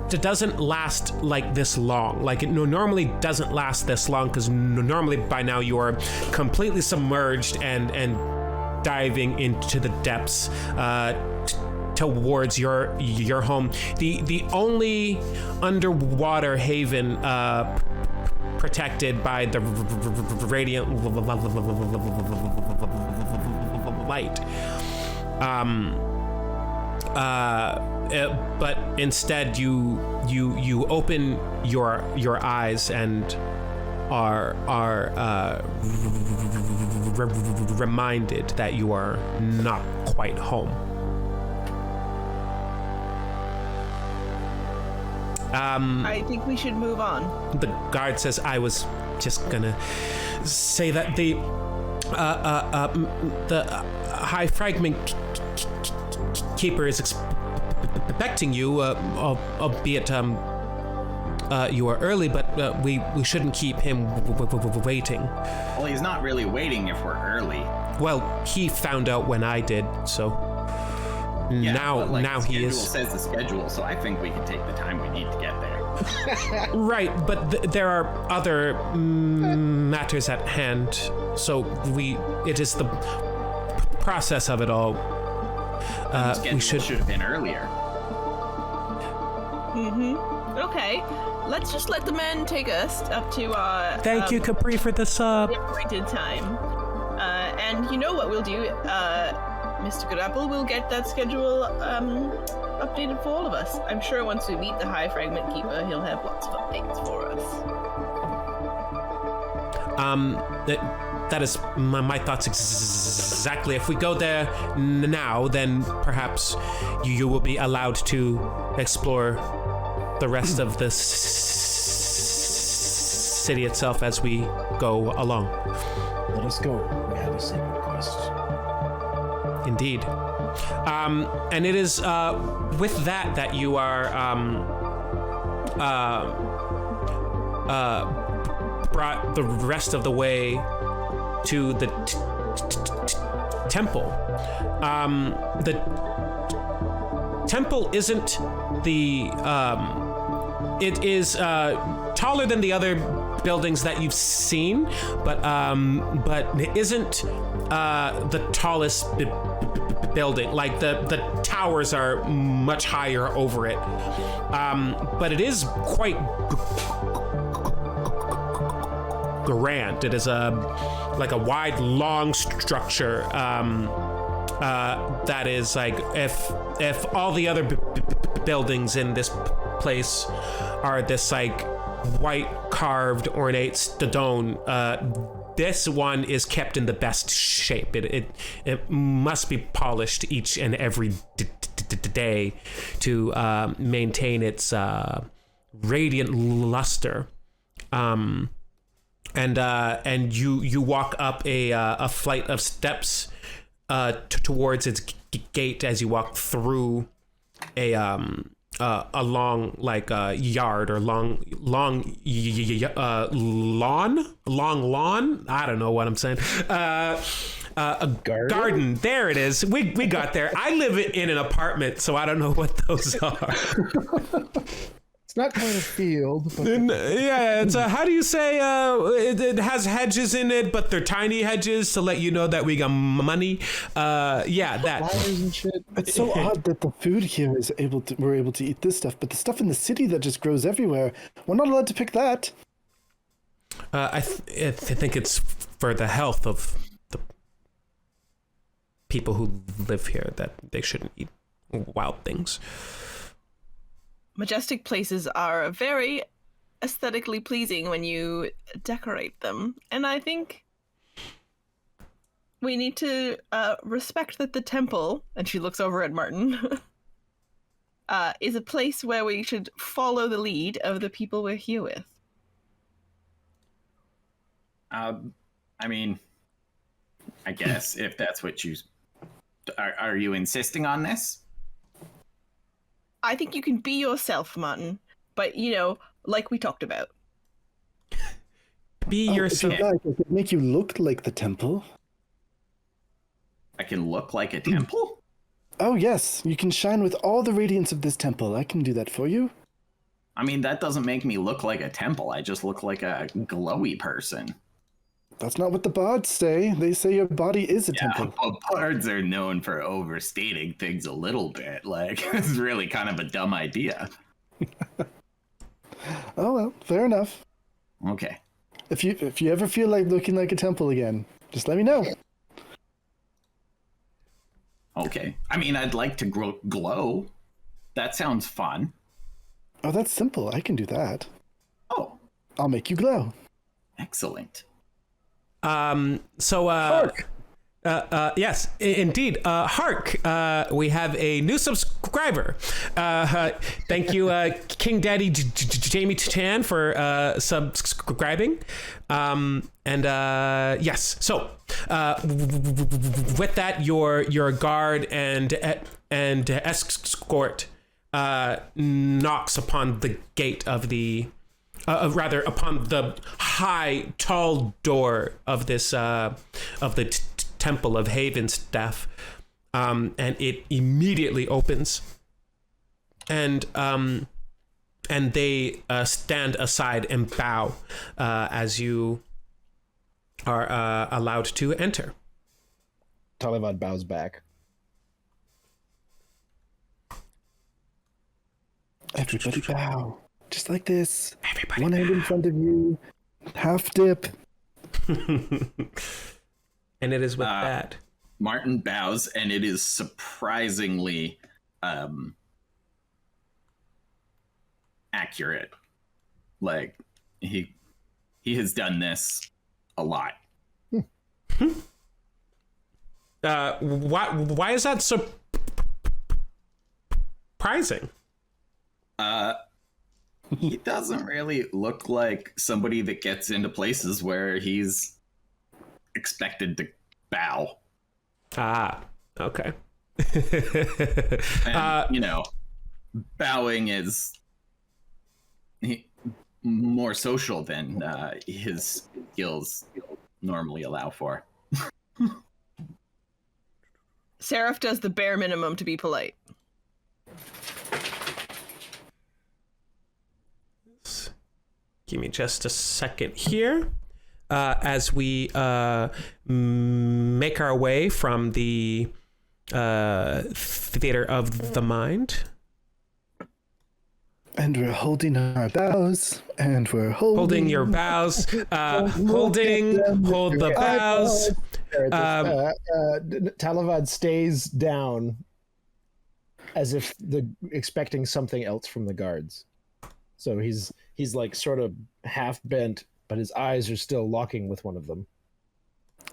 doesn't last this long. It normally doesn't last this long, because normally by now you are completely submerged and diving into the depths towards your home. The only underwater haven protected by the radiant light. But instead you open your eyes and are reminded that you are not quite home. I think we should move on. The guard says, I was just gonna say that the High Fragment Keeper is expecting you, albeit you are early, but we shouldn't keep him waiting. Well, he's not really waiting if we're early. Well, he found out when I did, so Yeah, now he is. The schedule says the schedule, so I think we can take the time we need to get there. Right, but there are other matters at hand, so it is the process of it all. The schedule should have been earlier. Okay, let's just let the men take us up to our... Thank you, Capri, for the sub. appointed time. And you know what we'll do, Mr. Goodapple, we'll get that schedule updated for all of us. I'm sure once we meet the High Fragment Keeper, he'll have lots of updates for us. That is my thoughts exactly. If we go there now, then perhaps you will be allowed to explore the rest of the city itself as we go along. Let us go. We have a secret quest. Indeed. And it is with that you are brought the rest of the way to the temple. The temple isn't the... it is taller than the other buildings that you've seen, but it isn't the tallest building. Like the towers are much higher over it, but it is quite grand. It is like a wide, long structure that is like if all the other buildings in this place are this like white carved ornate stone, this one is kept in the best shape. It must be polished each and every day to maintain its radiant luster. And you walk up a flight of steps towards its gate as you walk through a long yard or long lawn. I don't know what I'm saying. A garden. There it is. We got there. I live in an apartment, so I don't know what those are. It's not quite a field, but... Yeah, it's how do you say it has hedges in it, but they're tiny hedges to let you know that we got money. Yeah, that. Flowers and shit. It's so odd that the food here is we're able to eat this stuff, but the stuff in the city that just grows everywhere, we're not allowed to pick that. I think it's for the health of the people who live here that they shouldn't eat wild things. Majestic places are very aesthetically pleasing when you decorate them, and I think we need to respect that the temple, and she looks over at Martin, is a place where we should follow the lead of the people we're here with. I mean, I guess if that's what you... Are you insisting on this? I think you can be yourself, Martin, but, you know, like we talked about. Be yourself. If you like, I could make you look like the temple. I can look like a temple? Oh, yes. You can shine with all the radiance of this temple. I can do that for you. I mean, that doesn't make me look like a temple. I just look like a glowy person. That's not what the bards say. They say your body is a temple. Well, bards are known for overstating things a little bit. Like, it's really kind of a dumb idea. Oh, well, fair enough. Okay. If you ever feel like looking like a temple again, just let me know. Okay. I mean, I'd like to glow. That sounds fun. Oh, that's simple. I can do that. Oh. I'll make you glow. Excellent. Hark! Yes, indeed. Hark! We have a new subscriber. Thank you, King Daddy Jamie Chan, for subscribing. Yes. So, with that, your guard and escort knocks upon the gate of the. Rather, upon the high, tall door of this of the Temple of Havenstaff, and it immediately opens, and they stand aside and bow as you are allowed to enter. Taalivad bows back. Everybody bow. Just like this. Everybody One hand in front of you. Half dip. And it is with that. Martin bows, and it is surprisingly accurate. Like he has done this a lot. Why is that so surprising? He doesn't really look like somebody that gets into places where he's expected to bow. Ah, okay. And, bowing is more social than his skills normally allow for. Serif does the bare minimum to be polite. Give me just a second here. As we make our way from the theater of the mind. And we're holding our bows. And we're Holding your bows. Hold the bows. Taalivad stays down as if expecting something else from the guards. So he's like sort of half bent, but his eyes are still locking with one of them.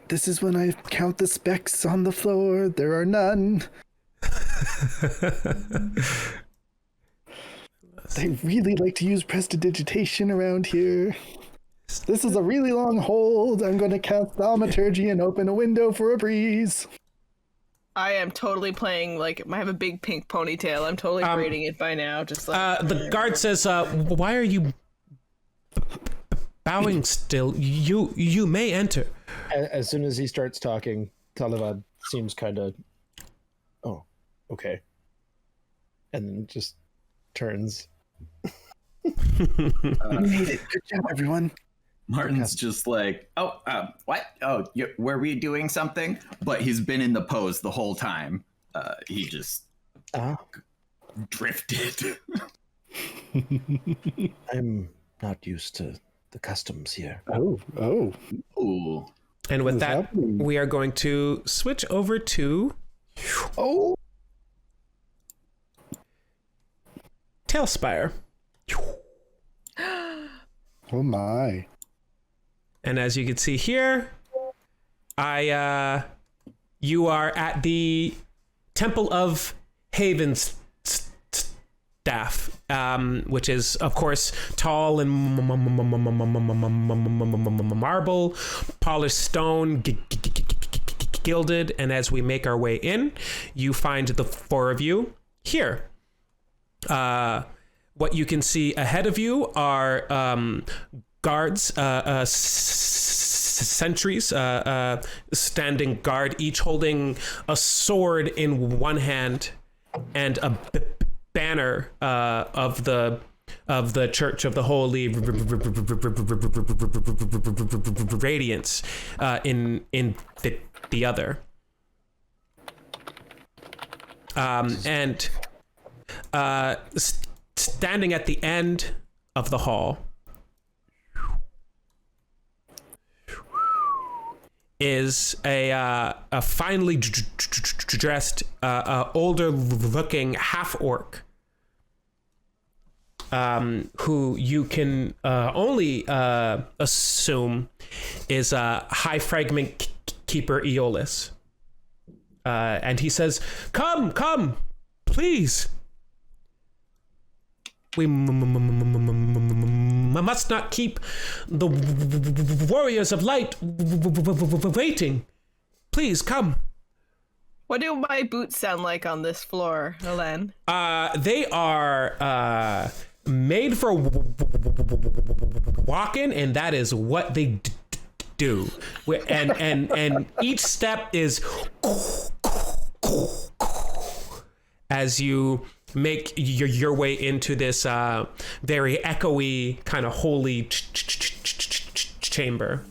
This is when I count the specks on the floor. There are none. They really like to use prestidigitation around here. This is a really long hold. I'm going to cast Thaumaturgy and open a window for a breeze. I am totally playing, I have a big pink ponytail. I'm totally braiding it by now. Just like the guard says, why are you bowing still? You may enter. As soon as he starts talking, Taalivad seems kind of, oh, okay. And then just turns. You made it. Good job, everyone. Martin's just like, what? Oh, were we doing something? But he's been in the pose the whole time. He just drifted. I'm not used to the customs here. Oh. Ooh. And with What's that, happening? we are going to switch over to Talespire. Oh my. And as you can see here, you are at the Temple of Havenstaff, which is, of course, tall and marble, polished stone, gilded. And as we make our way in, you find the four of you here. What you can see ahead of you are guards, sentries, standing guard, each holding a sword in one hand and a banner of the Church of the Holy Radiance in the other. And standing at the end of the hall is a finely dressed, older-looking half-orc, who you can only assume is a high fragment keeper Aeolus. And he says, "Come, please. We must not keep the warriors of light waiting. Please come." what do my boots sound like on this floor, Alain? They are made for walking, and that is what they do. And each step is as you make your way into this very echoey kind of holy chamber.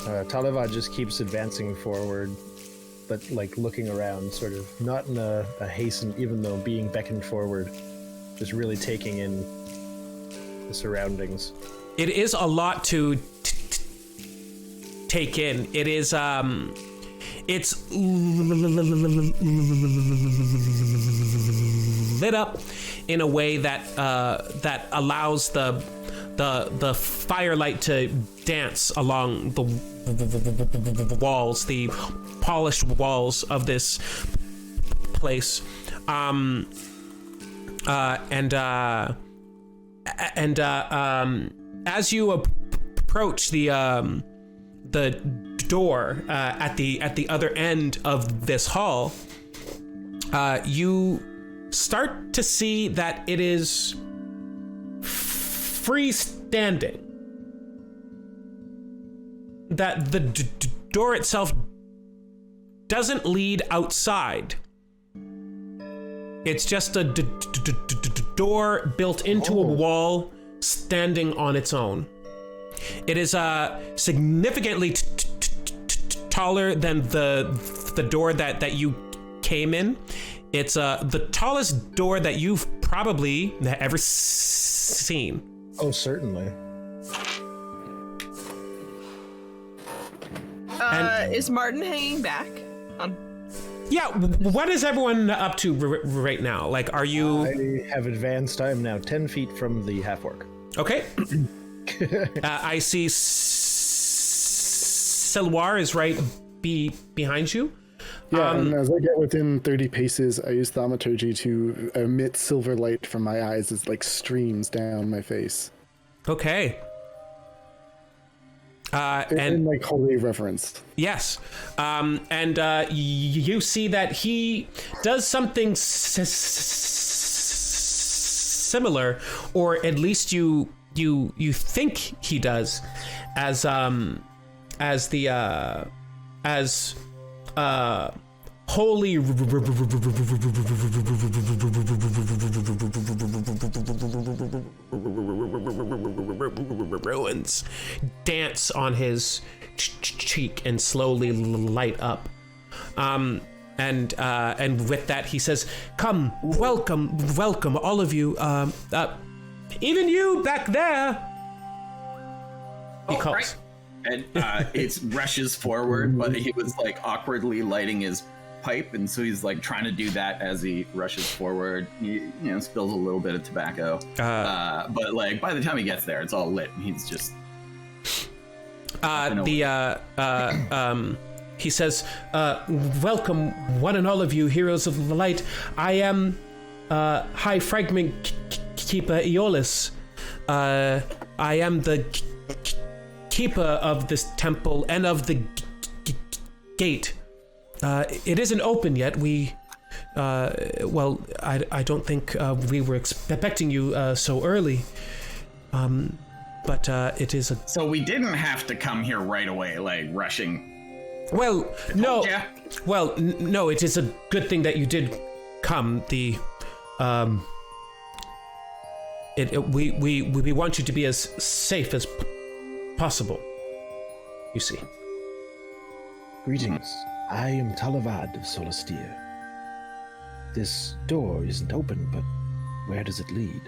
Taalivad just keeps advancing forward, but like looking around, sort of not in a hasten, even though being beckoned forward. just really taking in the surroundings. It is a lot to take in. It is it's lit up in a way that that allows the firelight to dance along the walls, the polished walls of this place, and as you approach the door at the other end of this hall, you start to see that it is freestanding. That the door itself doesn't lead outside. It's just a door built into a wall, standing on its own. It is significantly taller than the door that you came in. It's the tallest door that you've probably ever seen. Oh, certainly. Is Martin hanging back? Yeah, what is everyone up to right now? Like, are you... I have advanced. I am now 10 feet from the half-orc. Okay. I see Silwar is right behind you. Yeah, and as I get within 30 paces, I use thaumaturgy to emit silver light from my eyes as like streams down my face. Okay. In like holy reverence. Yes. And you see that he does something similar, or at least you think he does, as holy ruins dance on his cheek and slowly light up. And with that he says, "Come, welcome, all of you. Even you back there." He calls. Right. And it rushes forward, but he was like awkwardly lighting his pipe, and so he's like trying to do that as he rushes forward. He, spills a little bit of tobacco, but like by the time he gets there, it's all lit, and he's just. He says, "Welcome, one and all of you, heroes of the light. I am High Fragment Keeper Aeolus. I am the keeper of this temple and of the gate. It isn't open yet. I don't think we were expecting you so early. But it is a... So we didn't have to come here right away, like rushing. Well, no. Well, no, it is a good thing that you did come. We want you to be as safe as possible, you see. Greetings. I am Taalivad of Solstier. This door isn't open, but where does it lead?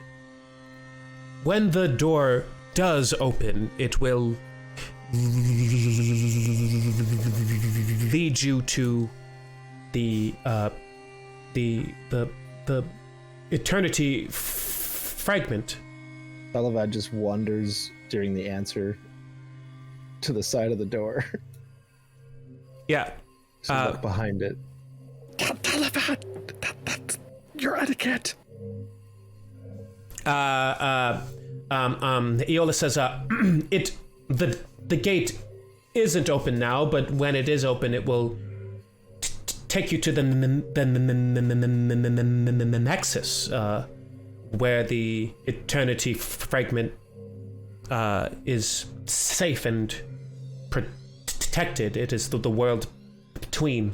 When the door does open, it will lead you to the Eternity Fragment. Taalivad just wanders during the answer to the side of the door. Yeah. So look behind it. Taalivad, that's your etiquette. Aeolus says, the gate isn't open now, but when it is open, it will take you to the nexus, where the Eternity Fragment is safe and protected. It is the world between.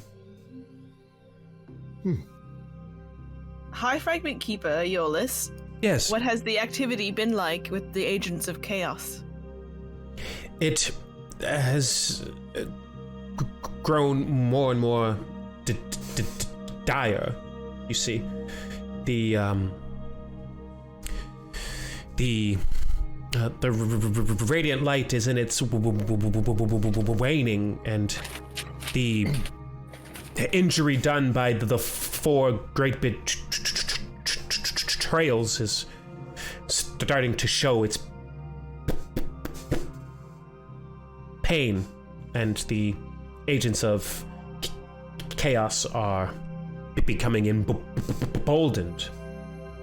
High Fragment Keeper, Aeolus. Yes. What has the activity been like with the agents of chaos? It has grown more and more dire. You see, the the radiant light is in its waning, and the injury done by the four great betrayals is starting to show its pain, and the agents of chaos are becoming emboldened.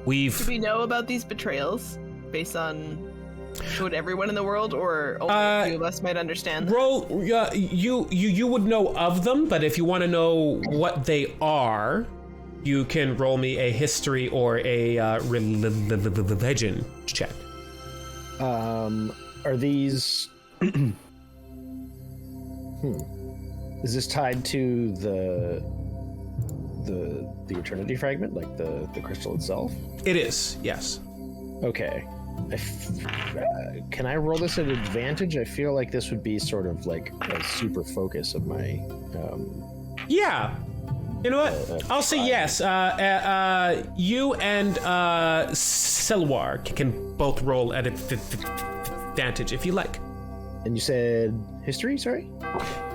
Do we know about these betrayals based on what everyone in the world, or only a few of us might understand them? Roll. You would know of them, but if you want to know what they are, you can roll me a history or a religion check. Are these? Is this tied to the Eternity Fragment, like the crystal itself? It is, yes. Okay. Can I roll this at advantage? I feel like this would be sort of like a super focus of my. Yeah. You know what? I'll say yes. You and Silwar can both roll at advantage if you like. And you said history, sorry?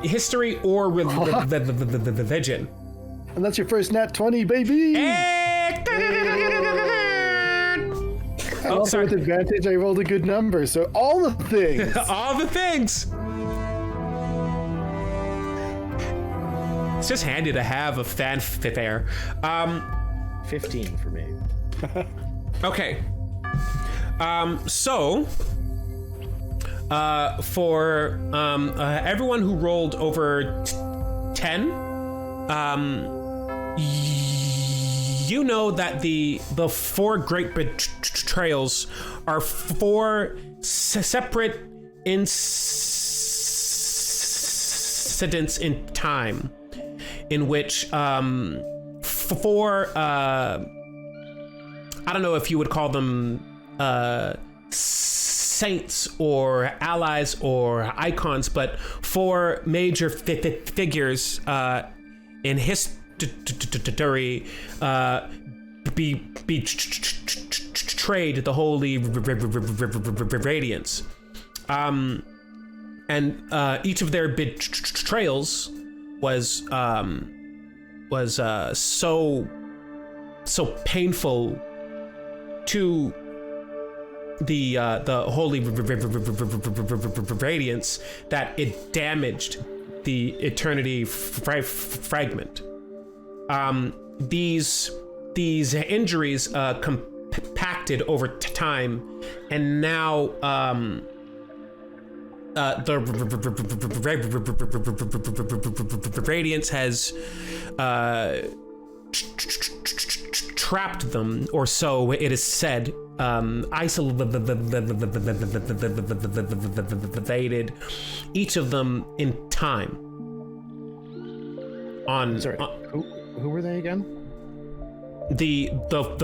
History or religion. And that's your first nat 20, baby! And Oh, also sorry. with advantage, I rolled a good number, so all the things! All the things. It's just handy to have a fanfare. 15 for me. Okay. So, for everyone who rolled over 10, you know that the four great betrayals are four separate incidents in time, in which four I don't know if you would call them saints or allies or icons, but four major figures in history betrayed the Holy Radiance. And each of their betrayals was so painful to the Holy Radiance that it damaged the Eternity Fragment. These injuries compacted over time, and now the Radiance has trapped them, or so it is said, isolated each of them in time. Sorry, who were they again? The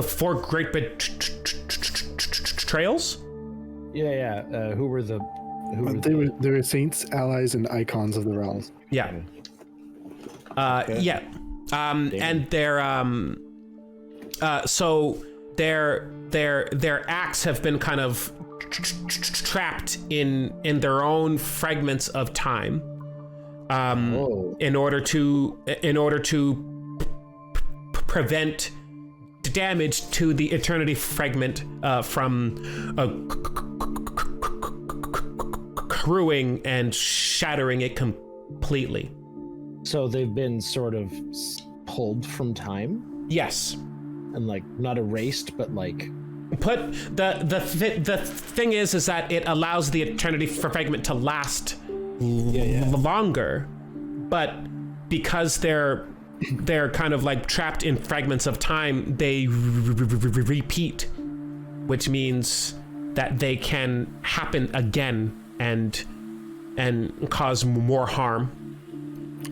four great betrayals? Yeah. Who were the? They were saints, allies, and icons of the realms. Yeah. Yeah. And their so their acts have been kind of trapped in their own fragments of time. In order to prevent damage to the Eternity Fragment from crewing and shattering it completely. So they've been sort of pulled from time? Yes. And like not erased, but like the thing is that it allows the Eternity Fragment to last longer, but because they're kind of like trapped in fragments of time, they repeat, which means that they can happen again and cause more harm.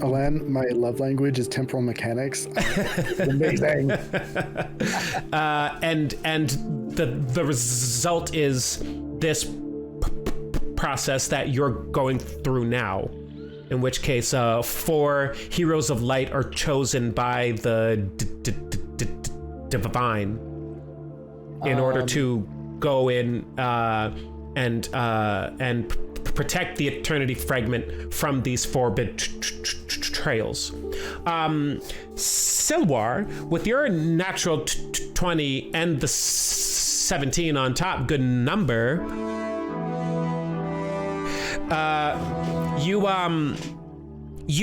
Alain, my love language is temporal mechanics. It's amazing. And the result is this process that you're going through now, in which case four heroes of light are chosen by the divine in order to go in and protect the Eternity Fragment from these forbidden trails. Silwar, with your natural 20 and the 17 on top, good number. You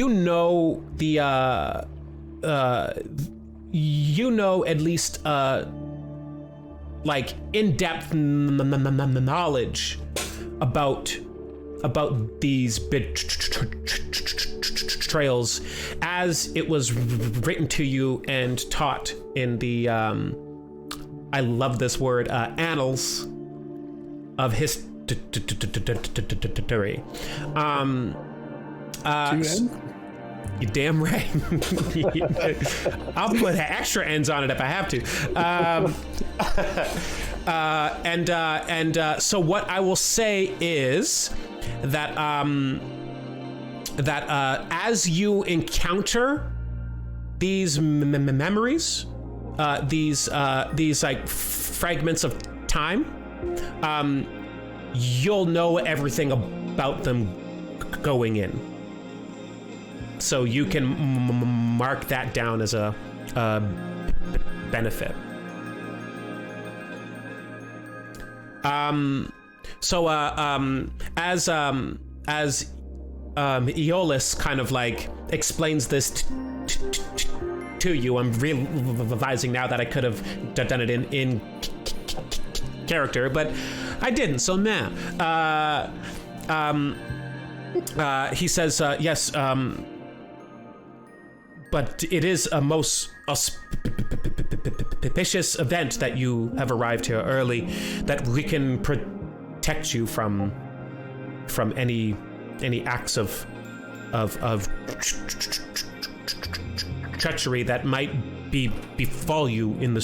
know the you know at least like in-depth knowledge about these trails as it was written to you and taught in the I love this word, annals of history. You damn right. I'll put extra ends on it if I have to. So what I will say is that as you encounter these memories, these like fragments of time, you'll know everything about them going in. So you can mark that down as a benefit. As Aeolus kind of like explains this to you, I'm realizing now that I could have done it in character, but I didn't. So nah. He says, yes. But it is a most auspicious event that you have arrived here early, that we can protect you from any acts of treachery that might befall you in the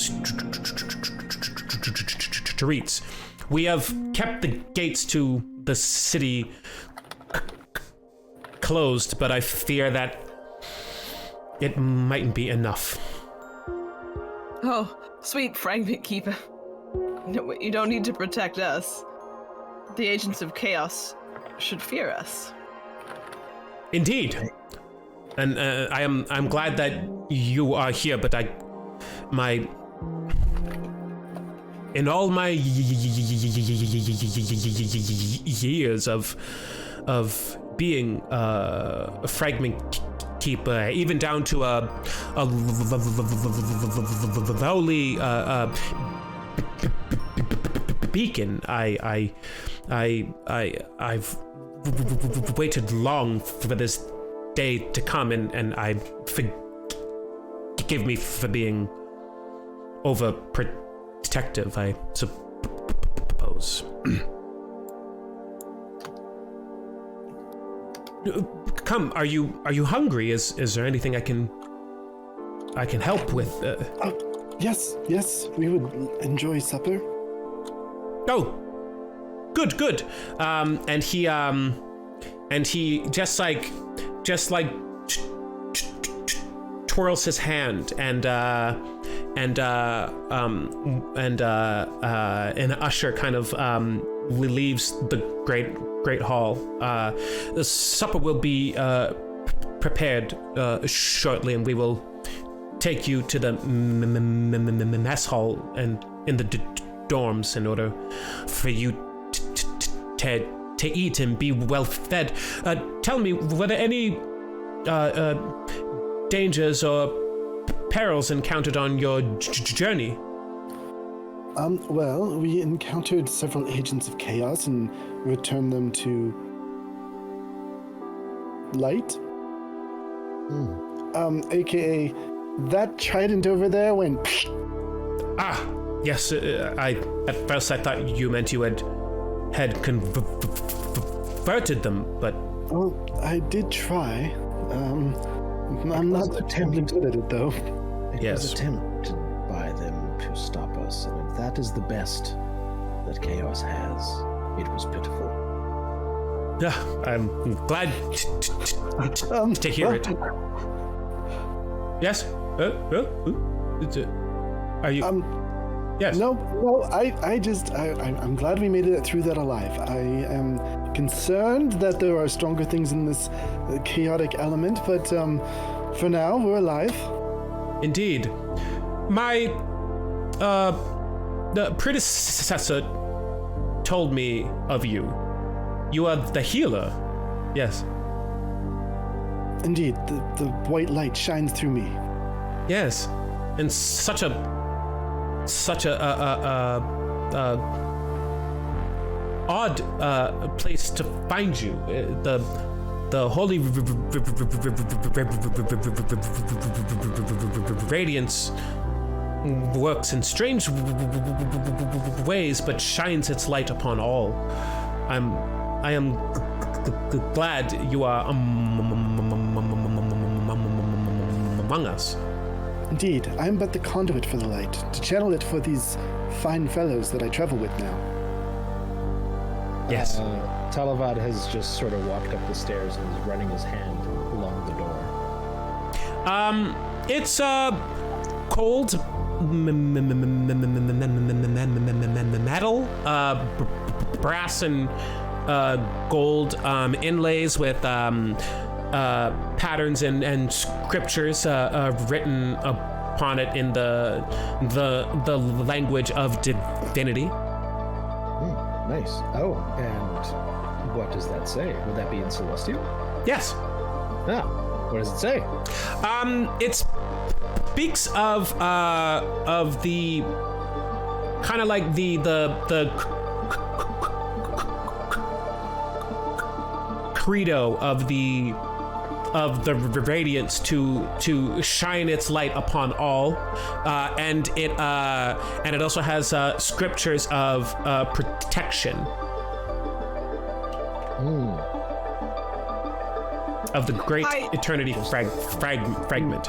streets. We have kept the gates to the city closed, but I fear that it mightn't be enough. Oh, sweet fragment keeper. No, you don't need to protect us. The agents of chaos should fear us. Indeed. And I'm glad that you are here, but in all my years of being a fragment keeper, even down to a lowly beacon, I've waited long for this day to come, and I forgive me for being overprotective, I suppose. Come, are you hungry? Is there anything I can help with? Yes, we would enjoy supper. Oh, good. And he just like twirls his hand, and an usher kind of leaves the great hall. The supper will be prepared shortly, and we will take you to the mess hall and in the dorms in order for you to eat and be well fed. Tell me, were there any dangers or perils encountered on your journey? Well, we encountered several agents of chaos and returned them to light. AKA that trident over there went. Ah, yes. At first I thought you meant you had converted them, but. Well, I did try. I'm not terribly good at it, though. It was attempted by them to stop us, and if that is the best that chaos has, it was pitiful. Yeah, I'm glad to hear it. Yes? Are you? Yes. No, I'm glad we made it through that alive. I am concerned that there are stronger things in this chaotic element, but for now, we're alive. Indeed. My the predecessor told me of you. You are the healer. Yes. Indeed, the white light shines through me. Yes. And such a odd place to find you. The holy radiance works in strange ways, but shines its light upon all. I am glad you are among us. Indeed, I am but the conduit for the light, to channel it for these fine fellows that I travel with now. Yes. Taalivad has just sort of walked up the stairs and is running his hand along the door. It's cold metal, brass and gold inlays with patterns and scriptures written upon it in the language of divinity. Nice. Oh, and what does that say? Would that be in Celestial? Yes. Ah, what does it say? It speaks of the kind of like the credo of the radiance to shine its light upon all, and it also has scriptures of protection. Of the great Eternity Fragment.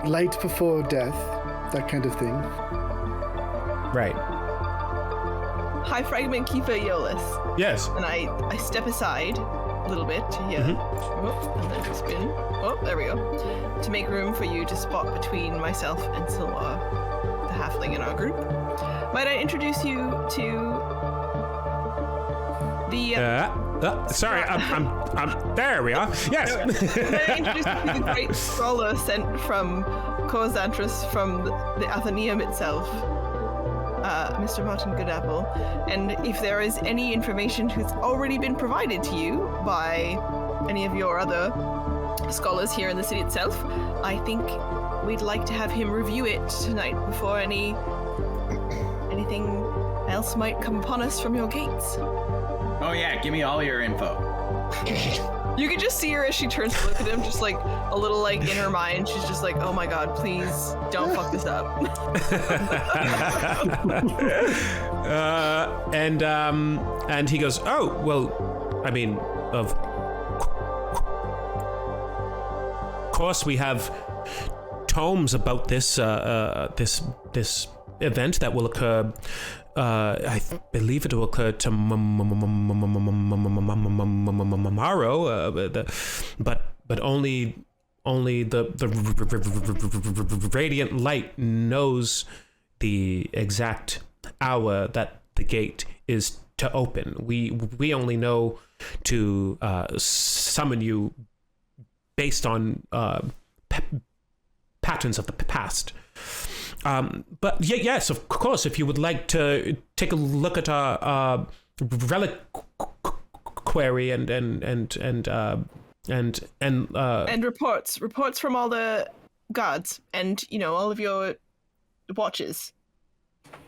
Light before death, that kind of thing. Right. Hi, Fragment Keeper Eolus. Yes. And I step aside a little bit to here. Oh, and then spin. Oh, there we go. To make room for you to spot between myself and Silwar, the halfling in our group. Might I introduce you to the... sorry, I'm there we are. Yes. Might I introduce you to the great scholar sent from Corzantris from the Athenaeum itself, Mr. Martin Goodapple, and if there is any information who's already been provided to you by any of your other scholars here in the city itself, I think we'd like to have him review it tonight before anything else might come upon us from your gates. Oh yeah, give me all your info. You can just see her as she turns to look at him, just like a little like in her mind. She's just like, "Oh my god, please don't fuck this up." And he goes, "Oh well, I mean, of course we have tomes about this this event that will occur. I believe it will occur tomorrow, but only the radiant light knows the exact hour that the gate is to open. We only know to summon you based on patterns of the past. But yes, of course, if you would like to take a look at our reliquary and reports from all the gods and all of your watches.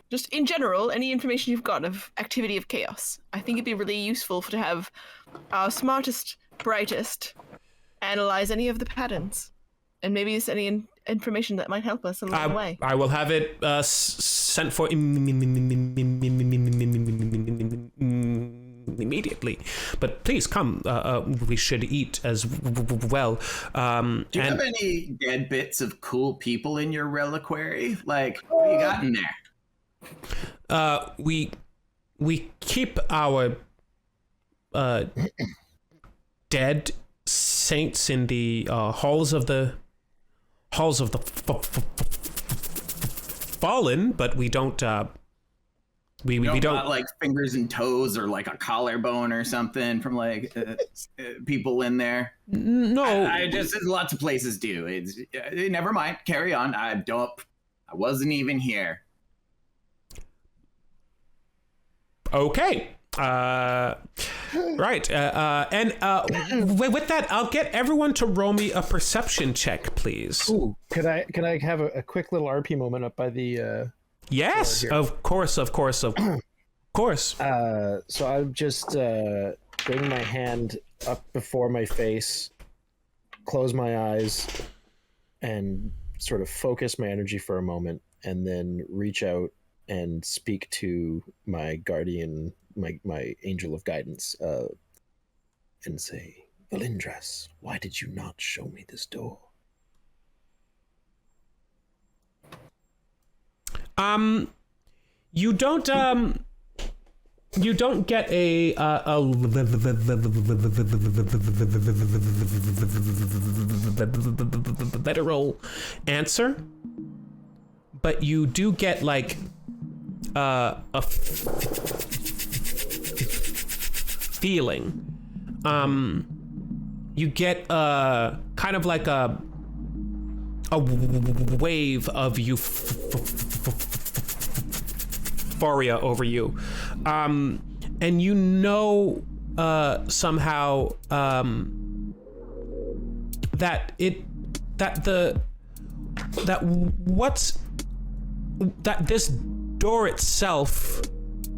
Just in general, any information you've got of activity of chaos. I think it'd be really useful to have our smartest, brightest analyze any of the patterns. And maybe there's any information that might help us along the way. I will have it sent for immediately. But please come. We should eat as well. Do you have any dead bits of cool people in your reliquary? Like, what do you got in there? We keep our dead saints in the halls of the fallen, but we don't. We don't got, like fingers and toes or like a collarbone or something from like people in there. No, I just lots of places do. It's never mind. Carry on. I wasn't even here. Okay. Right. And with that, I'll get everyone to roll me a perception check, please. Ooh, could I have a quick little RP moment up by the? Yes, of course. So I'll just bring my hand up before my face, close my eyes, and sort of focus my energy for a moment, and then reach out and speak to my guardian, my angel of guidance, and say, "Valindras, why did you not show me this door?" You don't get a literal answer, but you do get like a feeling. You get kind of like a wave of euphoria over you, and you know somehow that this door itself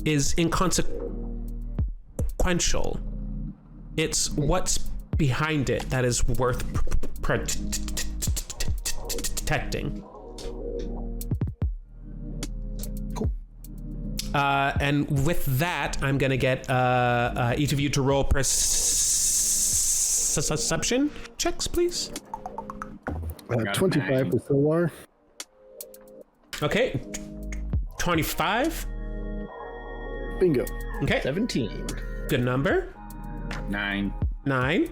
is inconsequential. It's what's behind it that is worth protecting. And with that, I'm gonna get each of you to roll perception checks, please. 25 for Silwar. Okay. 25. Bingo. Okay. 17. Good number. 9. I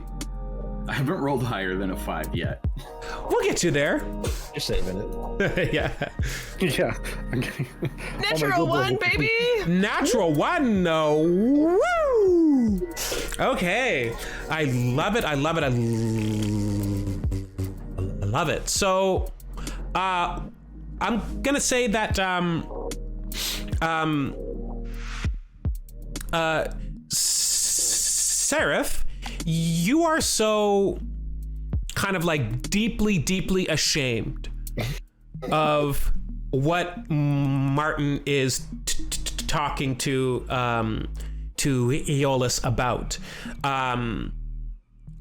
haven't rolled higher than a 5 yet. We'll get you there. You're saving it. Yeah. Yeah. Okay. Natural 1, baby. Natural 1. No. Woo. Okay. I love it. I love it. So, I'm gonna say that Serif, you are so kind of like deeply ashamed of what Martin is talking to Aeolus about.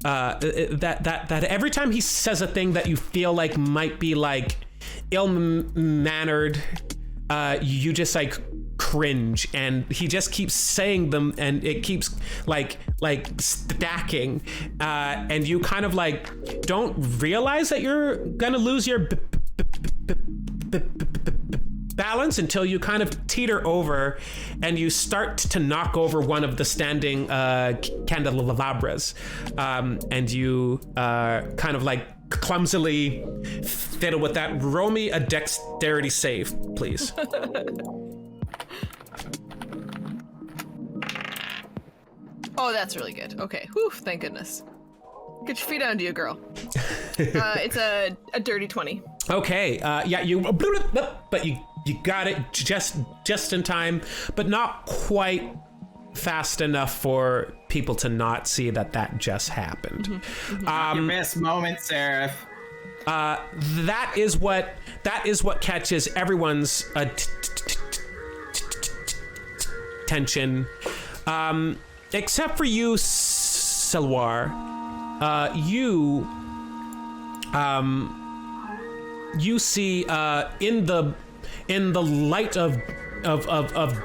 That every time he says a thing that you feel like might be like ill-mannered, you just like cringe, and he just keeps saying them, and it keeps like stacking, and you kind of like don't realize that you're gonna lose your balance until you kind of teeter over and you start to knock over one of the standing candelabras, and you kind of like clumsily fiddle with that. Roll me a dexterity save, please. Oh, that's really good. Okay. Whew, thank goodness. Get your feet under you, girl. It's a dirty 20. Okay. Yeah, but you got it just in time, but not quite fast enough for people to not see that just happened. Your best moment, Serif. That is what catches everyone's attention, except for you, Silwar. You see in the light of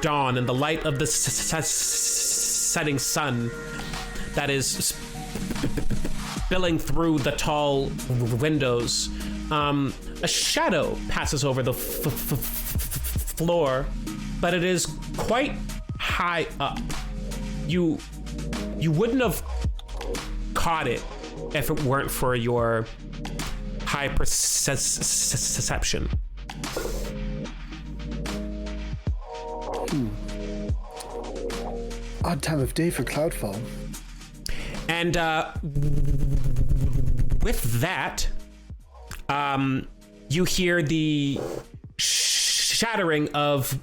dawn, in the light of the setting sun that is spilling through the tall windows, a shadow passes over the floor, but it is quite high up. You wouldn't have caught it if it weren't for your high perception. Odd time of day for cloudfall. And with that, you hear the shattering of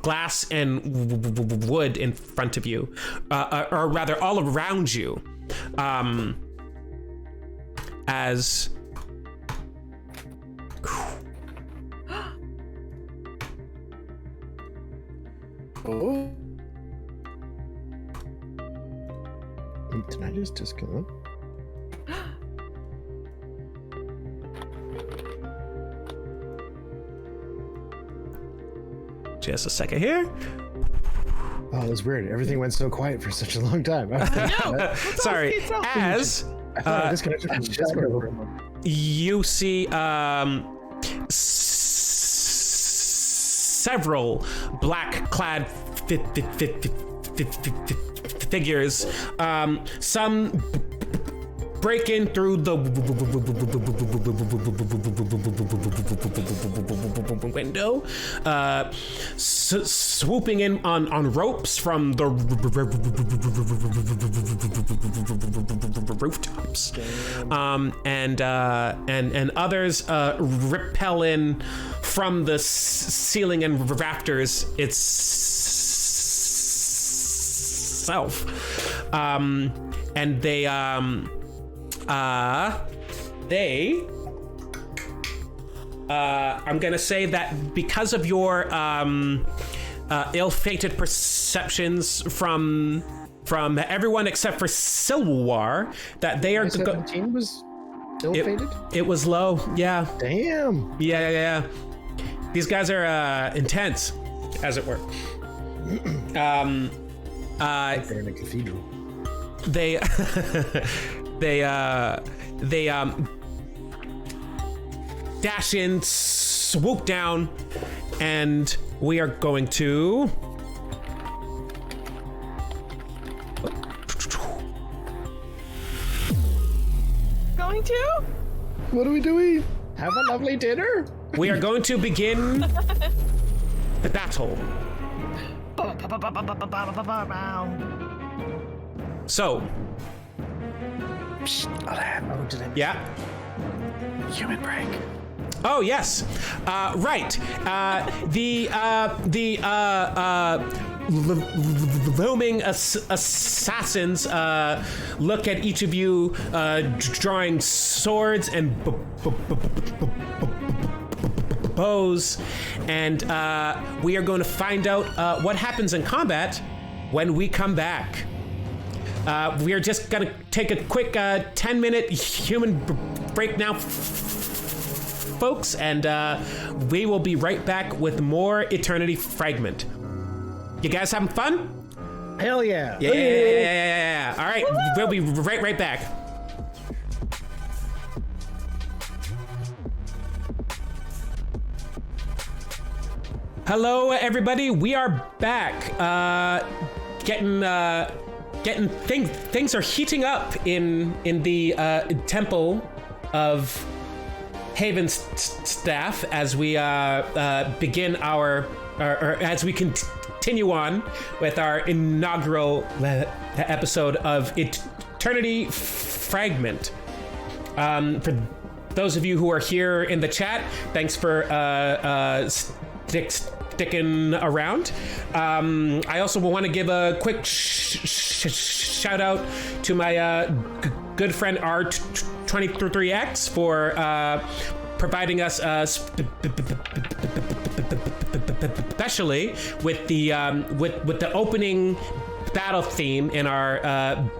glass and wood in front of you, or rather all around you, as Oh. Did I just disconnect? just a second here. Oh, it was weird. Everything went so quiet for such a long time. Sorry. As I thought I disconnected from Discord. you see several black-clad figures, some break in through the window, swooping in on ropes from the rooftops, and others repel in from the ceiling and rafters itself, and they I'm gonna say that because of your ill-fated perceptions from everyone except for Silwar, that they are 17 was ill-fated? It was low, yeah. Damn. Yeah. These guys are intense, as it were. Like they're in a cathedral. They dash in, swoop down, and we are going to What are we doing? Have a lovely dinner. we are going to begin the battle. So, Alain, yeah. human break. Oh yes, right. The looming assassins look at each of you drawing swords and bows, and we are going to find out what happens in combat when we come back. We are just gonna take a quick 10-minute human break now, folks, and we will be right back with more Eternity Fragment. You guys having fun? Hell yeah. Yeah. All right, we'll be right back. Hello, everybody. We are back. Getting things are heating up in the Temple of Havenstaff as we begin our or as we continue on with our inaugural episode of Eternity Fragment. For those of you who are here in the chat, thanks for sticking around. I also want to give a quick shout out to my good friend R23X for providing us especially with the opening battle theme in our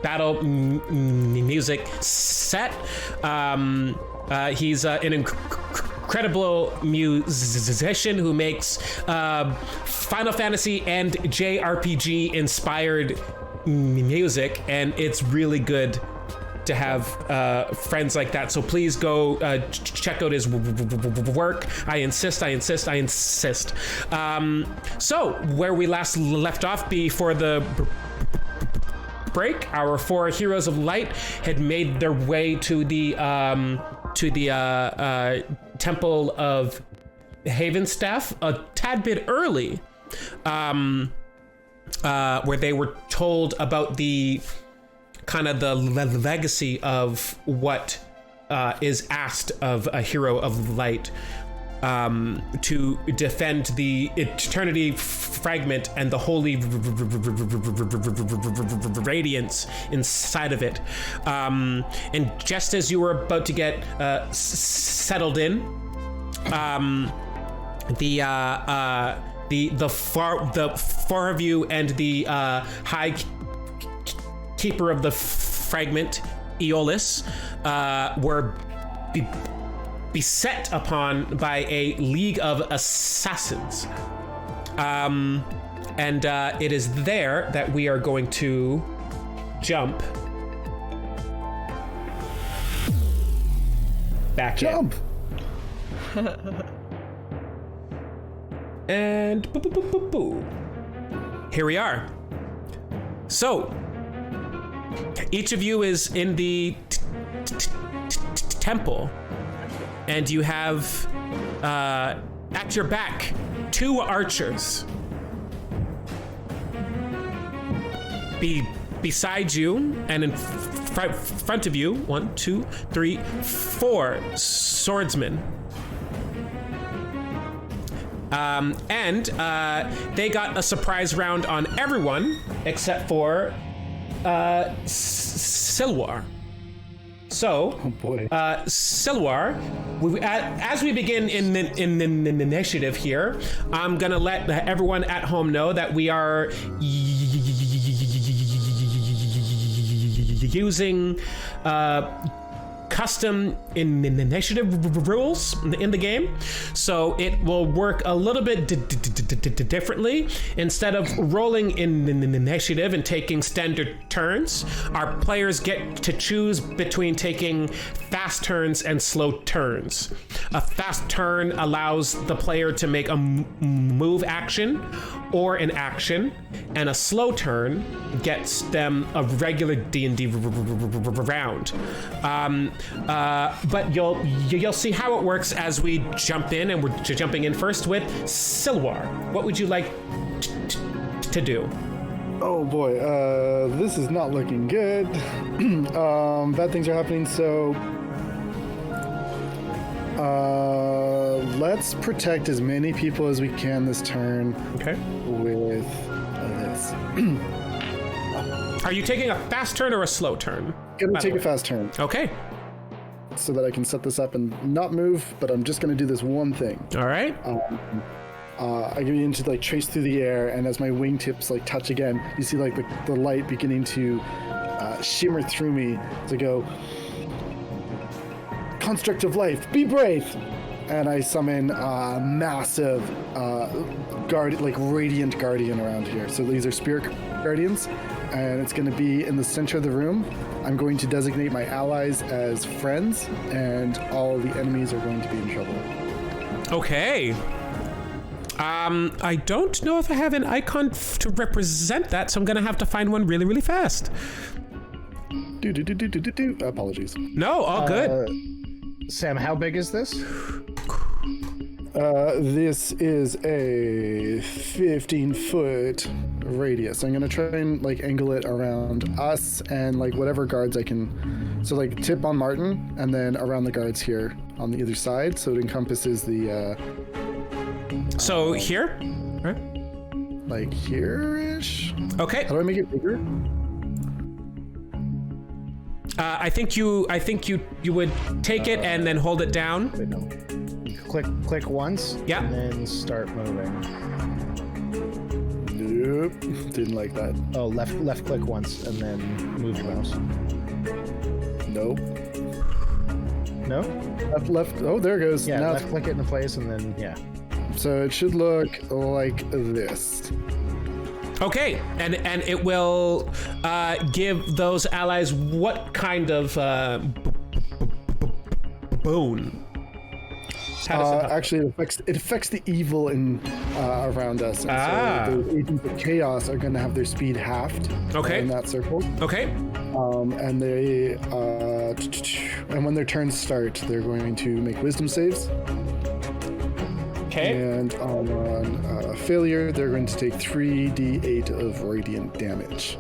battle music set. He's an incredible musician who makes Final Fantasy and JRPG inspired music, and it's really good to have friends like that. So please go check out his work. I insist. So where we last left off before the break, our four heroes of light had made their way to the Temple of Havenstaff a tad bit early, where they were told about the kind of the legacy of what is asked of a hero of light, to defend the Eternity Fragment and the holy radiance inside of it. And just as you were about to get settled in, the four of you and the high keeper of the fragment, Aeolus, were beset upon by a league of assassins. And it is there that we are going to jump back in. And boo, boo, boo, boo, boo. Here we are. So, each of you is in the temple, and you have at your back 2 archers. Beside you and in front of you, 1, 2, 3, 4 swordsmen. And they got a surprise round on everyone except for Silwar. So, oh boy. Silwar, as we begin in the initiative here, I'm gonna let everyone at home know that we are using custom initiative rules in the game, so it will work a little bit differently. Instead of rolling in initiative and taking standard turns, our players get to choose between taking fast turns and slow turns. A fast turn allows the player to make a move action or an action, and a slow turn gets them a regular D&D round. But you'll see how it works as we jump in, and we're jumping in first with Silwar. What would you like to do? Oh boy, this is not looking good. Bad things are happening, so let's protect as many people as we can this turn. Okay. With this. Are you taking a fast turn or a slow turn? Gonna take a fast turn. Okay. So that I can set this up and not move, but I'm just gonna do this one thing. All right. I begin to like trace through the air, and as my wingtips like touch again, you see like the light beginning to shimmer through me as I go, construct of life, be brave! And I summon a massive radiant guardian around here. So these are spirit guardians, and it's going to be in the center of the room. I'm going to designate my allies as friends, and all the enemies are going to be in trouble. Okay. I don't know if I have an icon to represent that, so I'm going to have to find one really, really fast. Apologies. No, all good. Sam, how big is this? This is a 15-foot radius. I'm gonna try and like angle it around us and like whatever guards I can. So like tip on Martin and then around the guards here on the either side, so it encompasses the. So here, right? Like here-ish. Okay. How do I make it bigger? I think you would take it and then hold it down. Wait, no. Click once. Yeah. And then start moving. Nope. Didn't like that. Oh, left click once and then move your mouse. Nope. No? Left. Oh, there it goes. Yeah, now left click it into place and then, yeah. So it should look like this. Okay, and it will give those allies what kind of boon? How does it help? Actually, it affects the evil in around us. And so the agents of chaos are going to have their speed halved. Okay. In that circle. Okay. And they and when their turns start, they're going to make wisdom saves. Okay. And on failure, they're going to take 3d8 of radiant damage.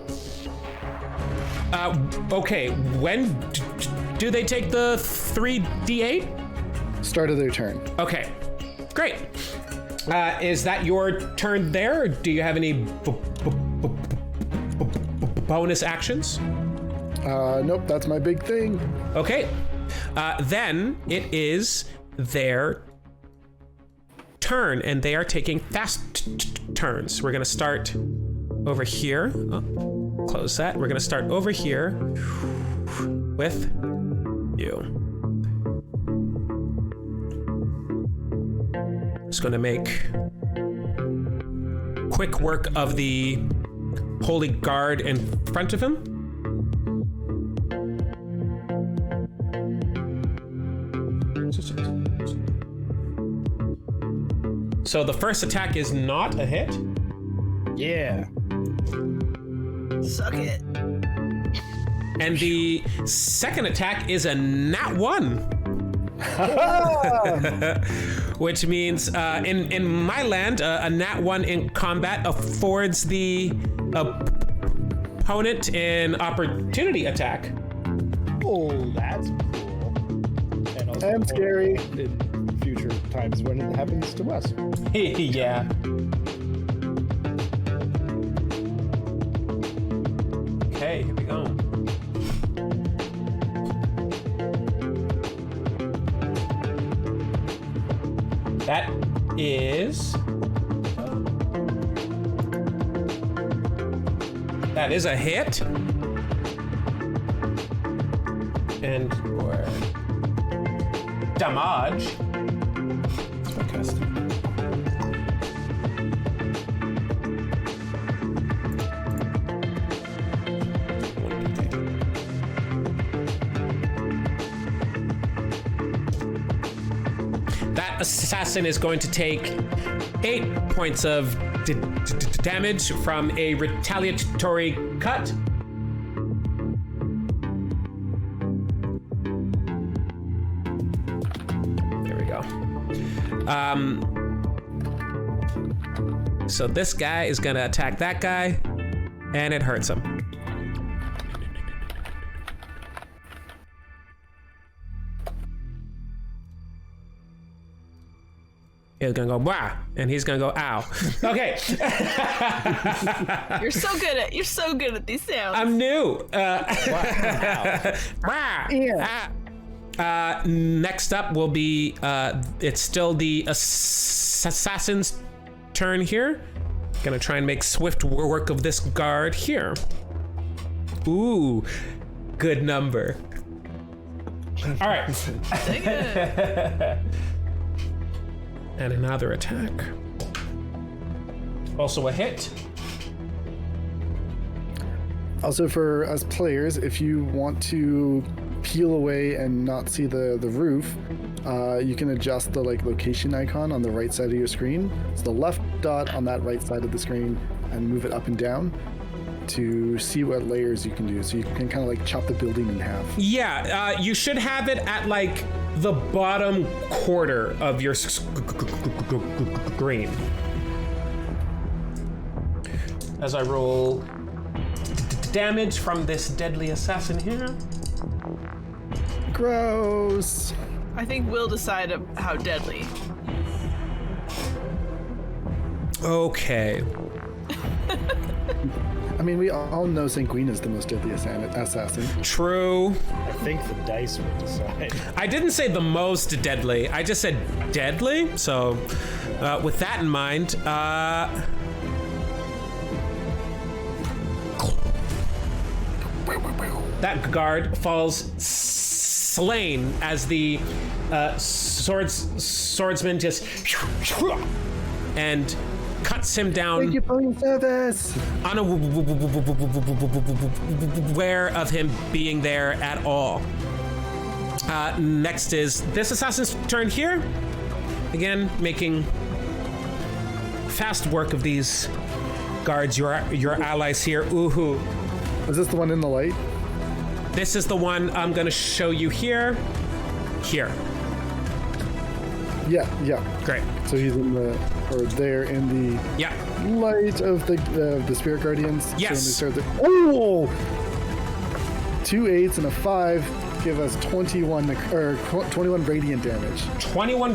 Okay. When do they take the 3d8? Start of their turn. Okay. Great. Is that your turn there, or do you have any bonus actions? Nope, that's my big thing. Okay. Then it is their turn, and they are taking fast turns. We're gonna start over here. Oh, close that. We're gonna start over here with you. Just gonna make quick work of the Holy Guard in front of him. So the first attack is not a hit. Yeah. Suck it. And the second attack is a nat 1. Which means in my land, a nat 1 in combat affords the opponent an opportunity attack. Oh, that's cool. And also And scary. in future times when it happens to us. Yeah. Okay, here we go. That is a hit. And for damage. That assassin is going to take 8 points of damage from a retaliatory cut. There we go. So this guy is gonna attack that guy, and it hurts him. He's gonna go wah, and he's gonna go ow. Okay. You're so good at these sounds. I'm new. Next up will be it's still the assassin's turn here. Gonna try and make swift work of this guard here. Ooh, good number. All right. Dang it. And another attack. Also a hit. Also, for us players, if you want to peel away and not see the roof, you can adjust the location icon on the right side of your screen. It's the left dot on that right side of the screen, and move it up and down to see what layers you can do. So you can kind of chop the building in half. Yeah, you should have it at the bottom quarter of your screen. As I roll damage from this deadly assassin here. Gross. I think we'll decide how deadly. Okay. I mean, we all know Sanguina's the most deadly assassin. True. I think the dice will decide. I didn't say the most deadly. I just said deadly. So, with that in mind, that guard falls slain as the swordsman just and cuts him down. Thank you for your service. Unaware of him being there at all. Next is this assassin's turn here. Again, making fast work of these guards, your allies here. Ooh. Is this the one in the light? This is the one I'm gonna show you here. Here. Yeah. Great. So he's in the, or there in the Yeah. light of the Spirit Guardians. Yes. So when they start oh! 2 8s and a 5 give us 21 radiant damage. 21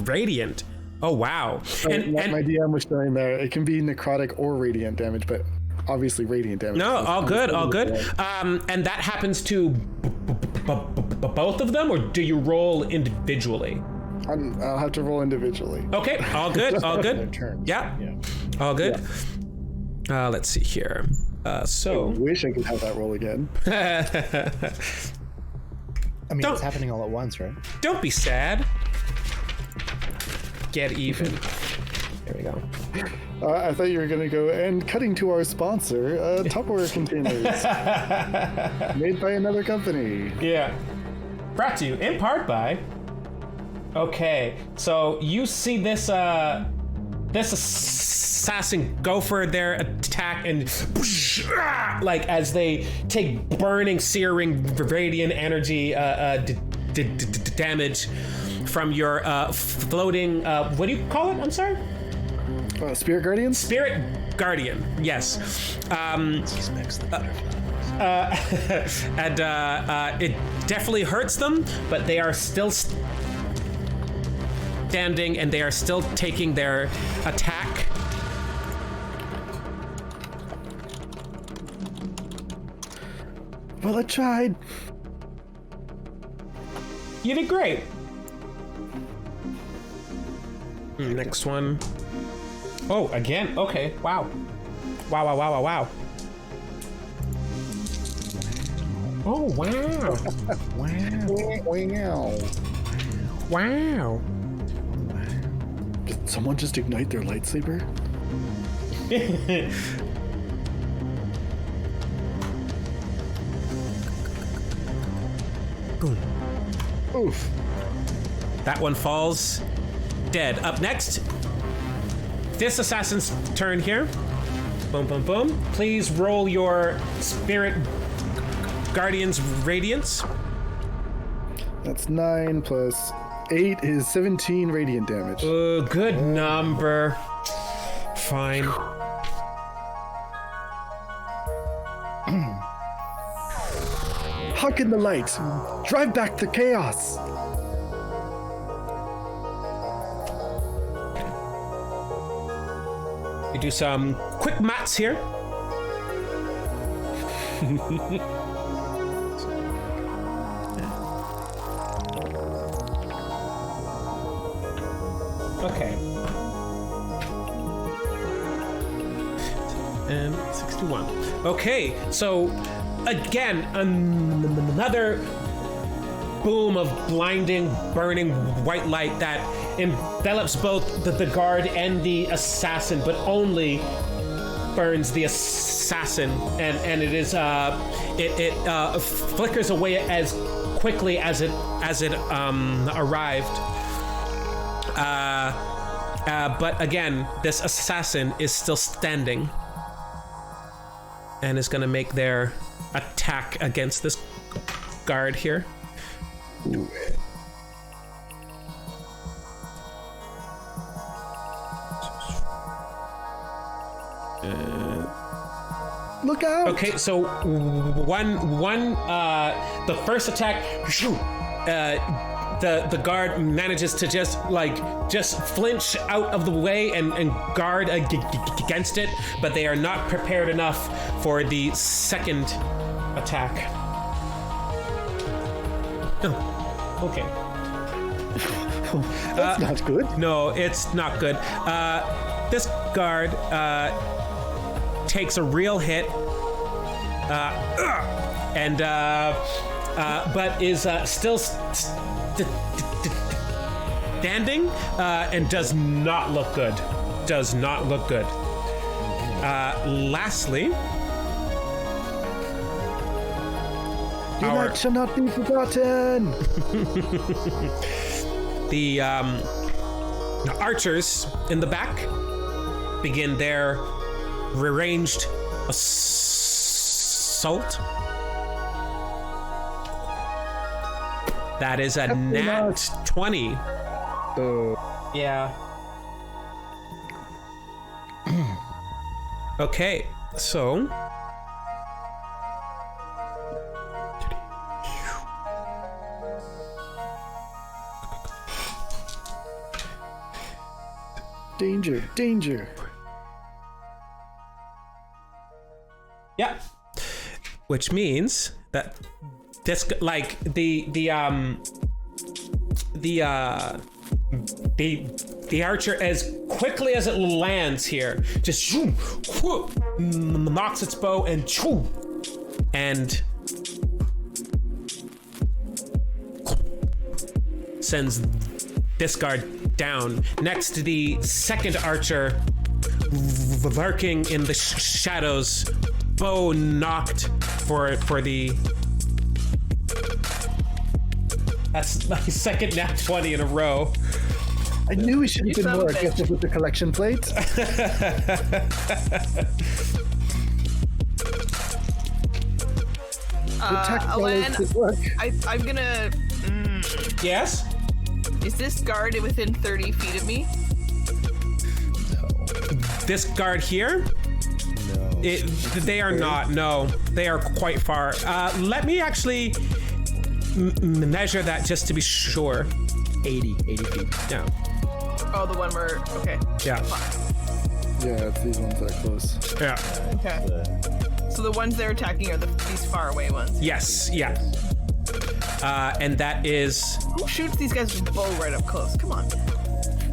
radiant. Oh wow. And My DM was showing there. It can be necrotic or radiant damage, but obviously radiant damage. no, all good. And that happens to both of them, or do you roll individually? I'll have to roll individually. Okay, all good. Their turns. Yeah. All good. Let's see here. I So wish I could have that roll again. I mean, Don't- it's happening all at once, right? don't be sad. Get even. There we go. I thought you were going to go, and cutting to our sponsor, Tupperware containers. Made by another company. Yeah. Brought to you in part by. Okay, so you see this this assassin go for their attack, and like as they take burning, searing, radiant energy damage from your floating. What do you call it? I'm sorry. Spirit Guardians? Spirit Guardian. Yes. And it definitely hurts them, but they are still standing, and they are still taking their attack. Well, I tried. You did great. Next one. Oh, again. Okay. Wow. Wow. Oh, wow. Wow. Did someone just ignite their lightsaber? Oof. That one falls dead. Up next, this assassin's turn here. Boom, boom, boom. Please roll your Spirit Guardian's Radiance. That's 9 plus 8 is 17 radiant damage. Good number. Fine. Huck in the light. Drive back the chaos. We do some quick maths here. Okay. And 61. Okay, so again, another boom of blinding, burning white light that envelops both the guard and the assassin, but only burns the assassin, and it is it flickers away as quickly as it arrived. But again, this assassin is still standing and is going to make their attack against this guard here. Look out! Okay, so the first attack, the guard manages to just flinch out of the way and guard against it, but they are not prepared enough for the second attack. Oh, okay. That's not good. No, it's not good. This guard takes a real hit, but is still standing and does not look good. Does not look good. Lastly, Your night shall not be forgotten. the archers in the back begin their ranged assault. That is a nat 20. Yeah. Okay, so Danger. yeah, which means that this, like the archer, as quickly as it lands here, just shoom, whoop, knocks its bow and shoom, and sends this guard down. Next to the second archer, lurking in the shadows, bow knocked for the. That's my second nat 20 in a row. I knew we should have been son more of a bitch. aggressive with the collection plates. Alain, Look. I'm gonna. Yes? Is this guard within 30 feet of me? This guard here? No. They are not. No, they are quite far. Let me actually measure that just to be sure. 80 feet. Yeah. Oh, the one where. Okay. Yeah. Yeah, it's these ones that close. Yeah. Okay. So the ones they're attacking are these far away ones. Yes. Yeah. And that is. Who shoots these guys with a bow right up close? Come on.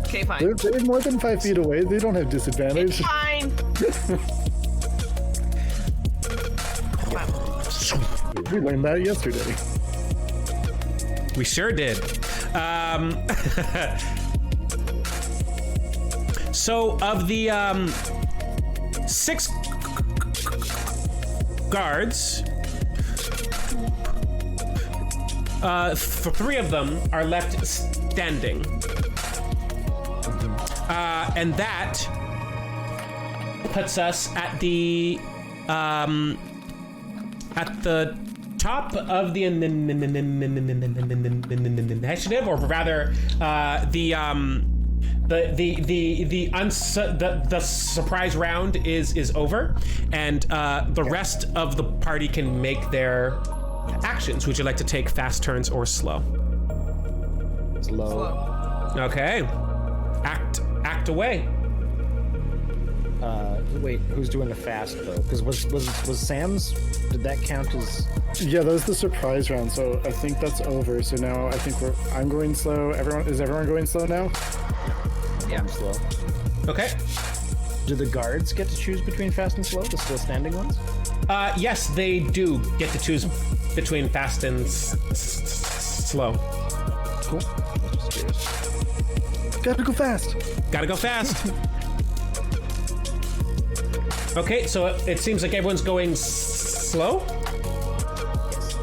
Okay, fine. They're more than 5 feet away. They don't have It's disadvantage. fine. We learned that yesterday. We sure did. So of the 6 guards, 3 of them are left standing, and that puts us at the top of the initiative, or rather, the surprise round is over, and the rest of the party can make their actions. Would you like to take fast turns or slow? Slow. Okay. Act away. Wait, who's doing the fast though? Because was Sam's? Did that count as? Yeah, that was the surprise round, so I think that's over. So now I think I'm going slow. Is everyone going slow now? Yeah, I'm slow. Okay. Do the guards get to choose between fast and slow? The still standing ones? Yes, they do get to choose between fast and slow. Cool. Just curious. Gotta go fast. Gotta go fast. Okay, so it seems like everyone's going slow.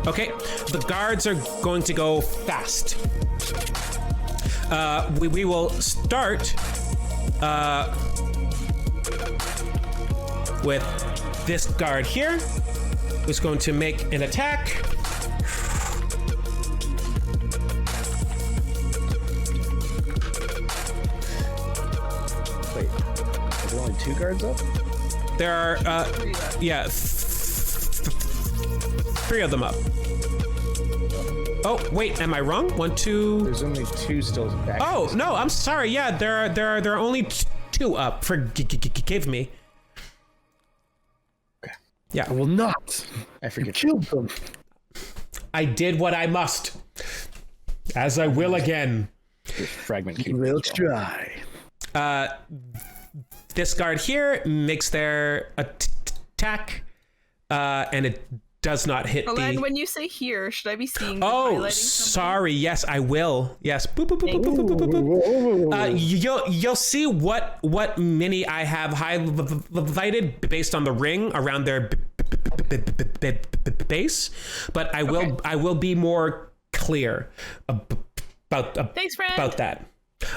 Okay, the guards are going to go fast. We will start with this guard here, who's going to make an attack. Wait, are there only 2 guards up? There are, yeah, 3 of them up. Oh, wait, am I wrong? 1, 2. There's only 2 still back. Oh, no, I'm sorry. Yeah, there are only 2 up. Forgive me. Okay. Yeah. I will not. I You forget. killed them. I did what I must. As I will again. Fragment keep. We'll try. This guard here makes their attack, and it does not hit Alain, the... when you say here, should I be seeing the Oh, highlighting sorry. Yes, I will. Yes. Boop, boop, boop, boop, boop, boop, boop, boop. You'll see what mini I have highlighted based on the ring around their base, but I will be more clear about Thanks, friend. about that.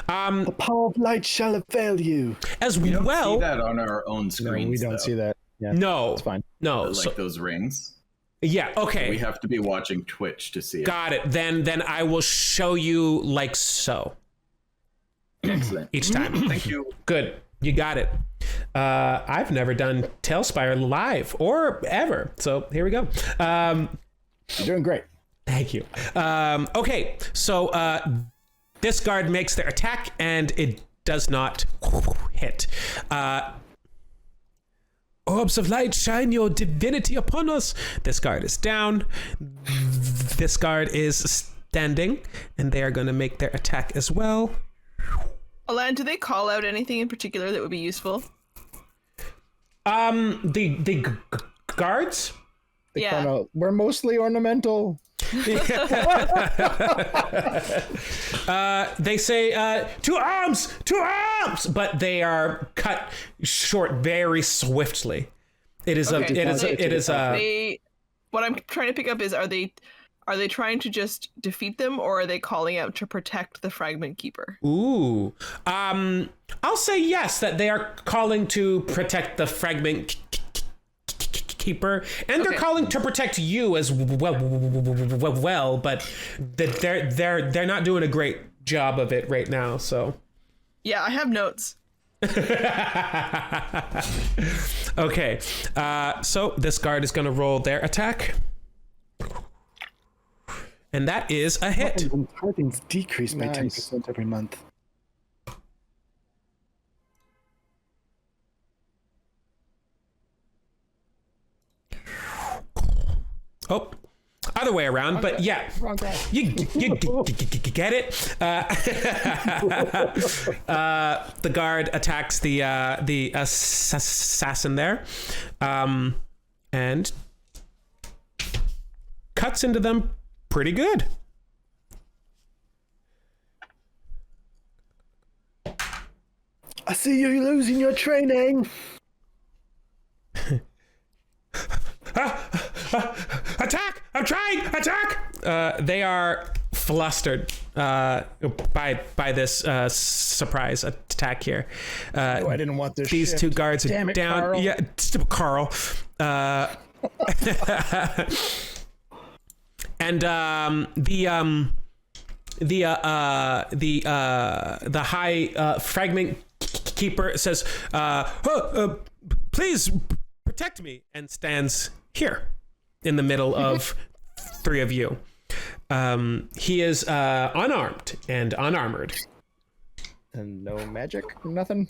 The power of light shall avail you. As We don't well. see that on our own No, screens. we don't though. see that. Yeah, No, it's fine. no. Like So, those rings. Yeah, okay. We have to be watching Twitch to see it. Got it. Then I will show you like so. Excellent. Each time. Thank you. Good. You got it. I've never done Talespire live or ever. So here we go. You're doing great. Thank you. Okay, so this guard makes their attack and it does not hit. Orbs of light, shine your divinity upon us. This guard is down. This guard is standing, and they are going to make their attack as well. Alain, do they call out anything in particular that would be useful? The guards? Yeah. We're mostly ornamental. They say two arms, but they are cut short very swiftly. It is What I'm trying to pick up is are they trying to just defeat them, or are they calling out to protect the fragment keeper? Ooh. I'll say yes, that they are calling to protect the fragment keeper, and they're calling to protect you as well, but they're not doing a great job of it right now, so. Yeah, I have notes. Okay, so this guard is going to roll their attack. And that is a hit. Intelligence decreased by Nice. 10% every month. Oh, other way around, but yeah, Wrong guy. you get it. The guard attacks the assassin there, and cuts into them pretty good. I see you're losing your training. Attack! I'm trying! Attack! They are flustered by this surprise attack here. Oh, I didn't want this. These shift. two guards are Damn it, down. Carl. Yeah, Carl. And the high fragment keeper says, "Please protect me," and stands here in the middle of three of you. He is unarmed and unarmored. And no magic, nothing.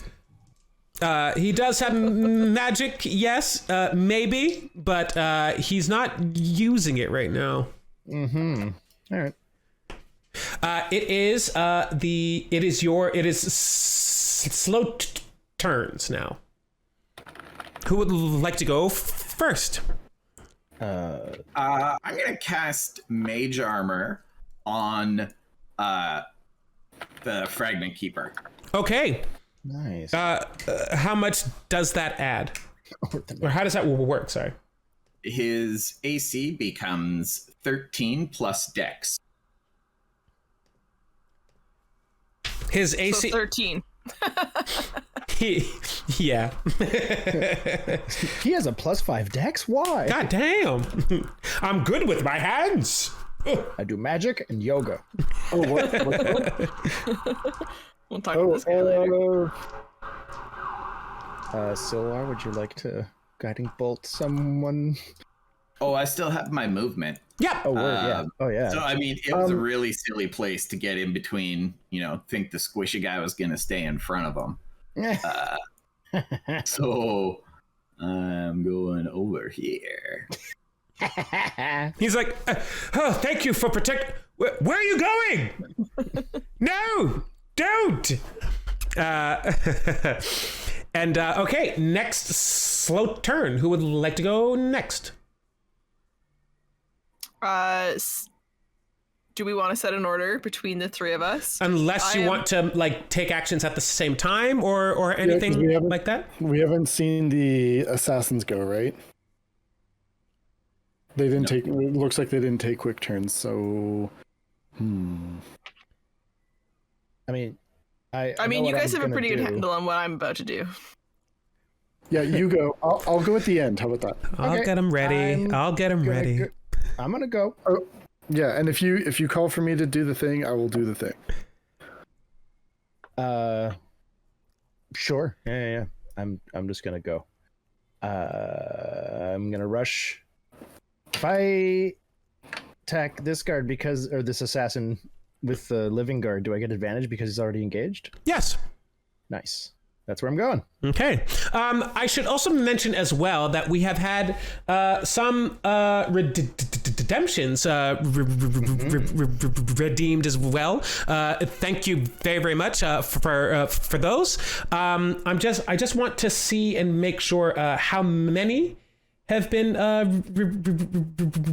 He does have magic, yes, maybe, but he's not using it right now. Mm-hmm. All right. It is slow turns now. Who would like to go first? I'm gonna cast Mage Armor on the Fragment Keeper. Okay. Nice. How much does that add? Or how does that work? Sorry. His AC becomes 13 plus Dex. His So AC. 13. Yeah. He has a +5 dex? Why? God damn. I'm good with my hands. I do magic and yoga. Oh, what? We'll talk about this guy later. Silwar, would you like to guiding bolt someone? Oh, I still have my movement. Yeah. Oh, word, yeah. Oh, yeah. So, I mean, it was a really silly place to get in between, think the squishy guy was going to stay in front of him. So, I'm going over here. He's like, oh, thank you for protect. Where are you going? No, don't. And okay, next slow turn. Who would like to go next? Do we want to set an order between the three of us? Unless you want to take actions at the same time or anything like that. We haven't seen the assassins go, right? They didn't take. It looks like they didn't take quick turns. So, I mean, I mean, you guys have a pretty good handle on what I'm about to do. Yeah, you go. I'll go at the end. How about that? I'll get him ready. I'll get him ready. I'm gonna go. Oh, yeah. And if you call for me to do the thing, I will do the thing. Sure. Yeah. I'm just gonna go. I'm gonna rush. If I attack this guard or this assassin with the living guard, do I get advantage because he's already engaged? Yes. Nice. That's where I'm going. Okay. I should also mention as well that we have had some redemptions redeemed as well. Thank you very, very much for those. I just want to see and make sure how many have been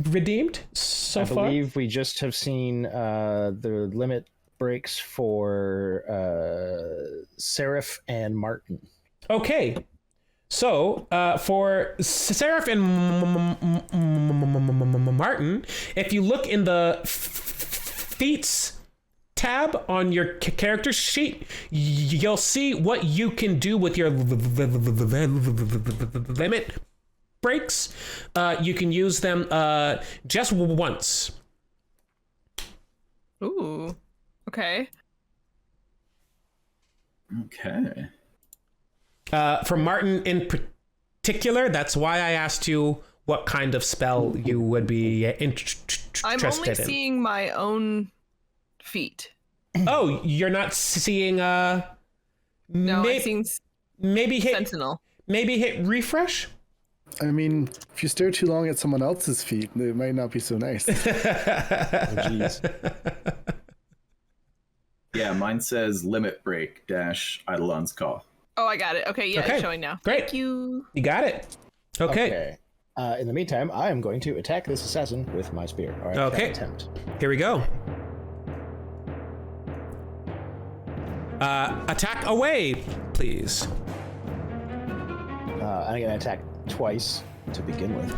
redeemed so far. I believe we just have seen the limit breaks for Serif and Martin. Okay. So for Serif and Martin, if you look in the feats tab on your character sheet, you'll see what you can do with your limit breaks. You can use them just once. Ooh. Okay. Okay. For Martin in particular, that's why I asked you what kind of spell you would be interested in. I'm only seeing my own feet. Oh, you're not seeing No, I'm seeing maybe hit Sentinel. Maybe hit refresh? I mean, if you stare too long at someone else's feet, it might not be so nice. Oh, jeez. Yeah, mine says limit break - Eidolon's call. Oh, I got it. Okay, yeah, Okay. it's showing now. Great. Thank you. You got it. Okay. In the meantime, I am going to attack this assassin with my spear. All right, Okay. Attempt. Here we go. Attack away, please. I'm going to attack twice to begin with.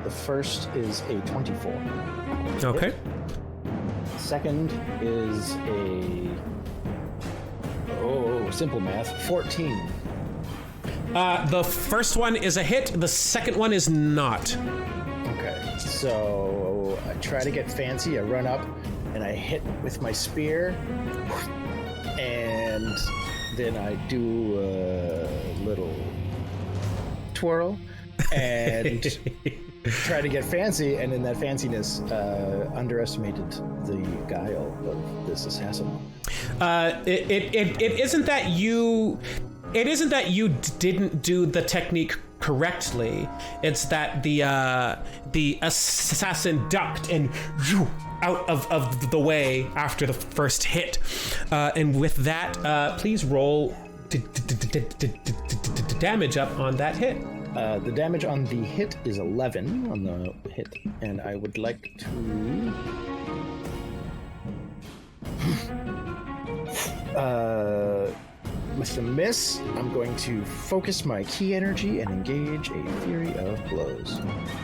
The first is a 24. Okay. Second is a simple math, 14. The first one is a hit. The second one is not. Okay, so I try to get fancy. I run up and I hit with my spear, and then I do a little twirl and try to get fancy, and in that fanciness, underestimated the guile of this assassin. It isn't that you. It isn't that you didn't do the technique correctly. It's that the assassin ducked and out of the way after the first hit. And with that, please roll damage up on that hit. The damage on the hit is 11 on the hit, and I would like to... with the miss, I'm going to focus my key energy and engage a Fury of Blows.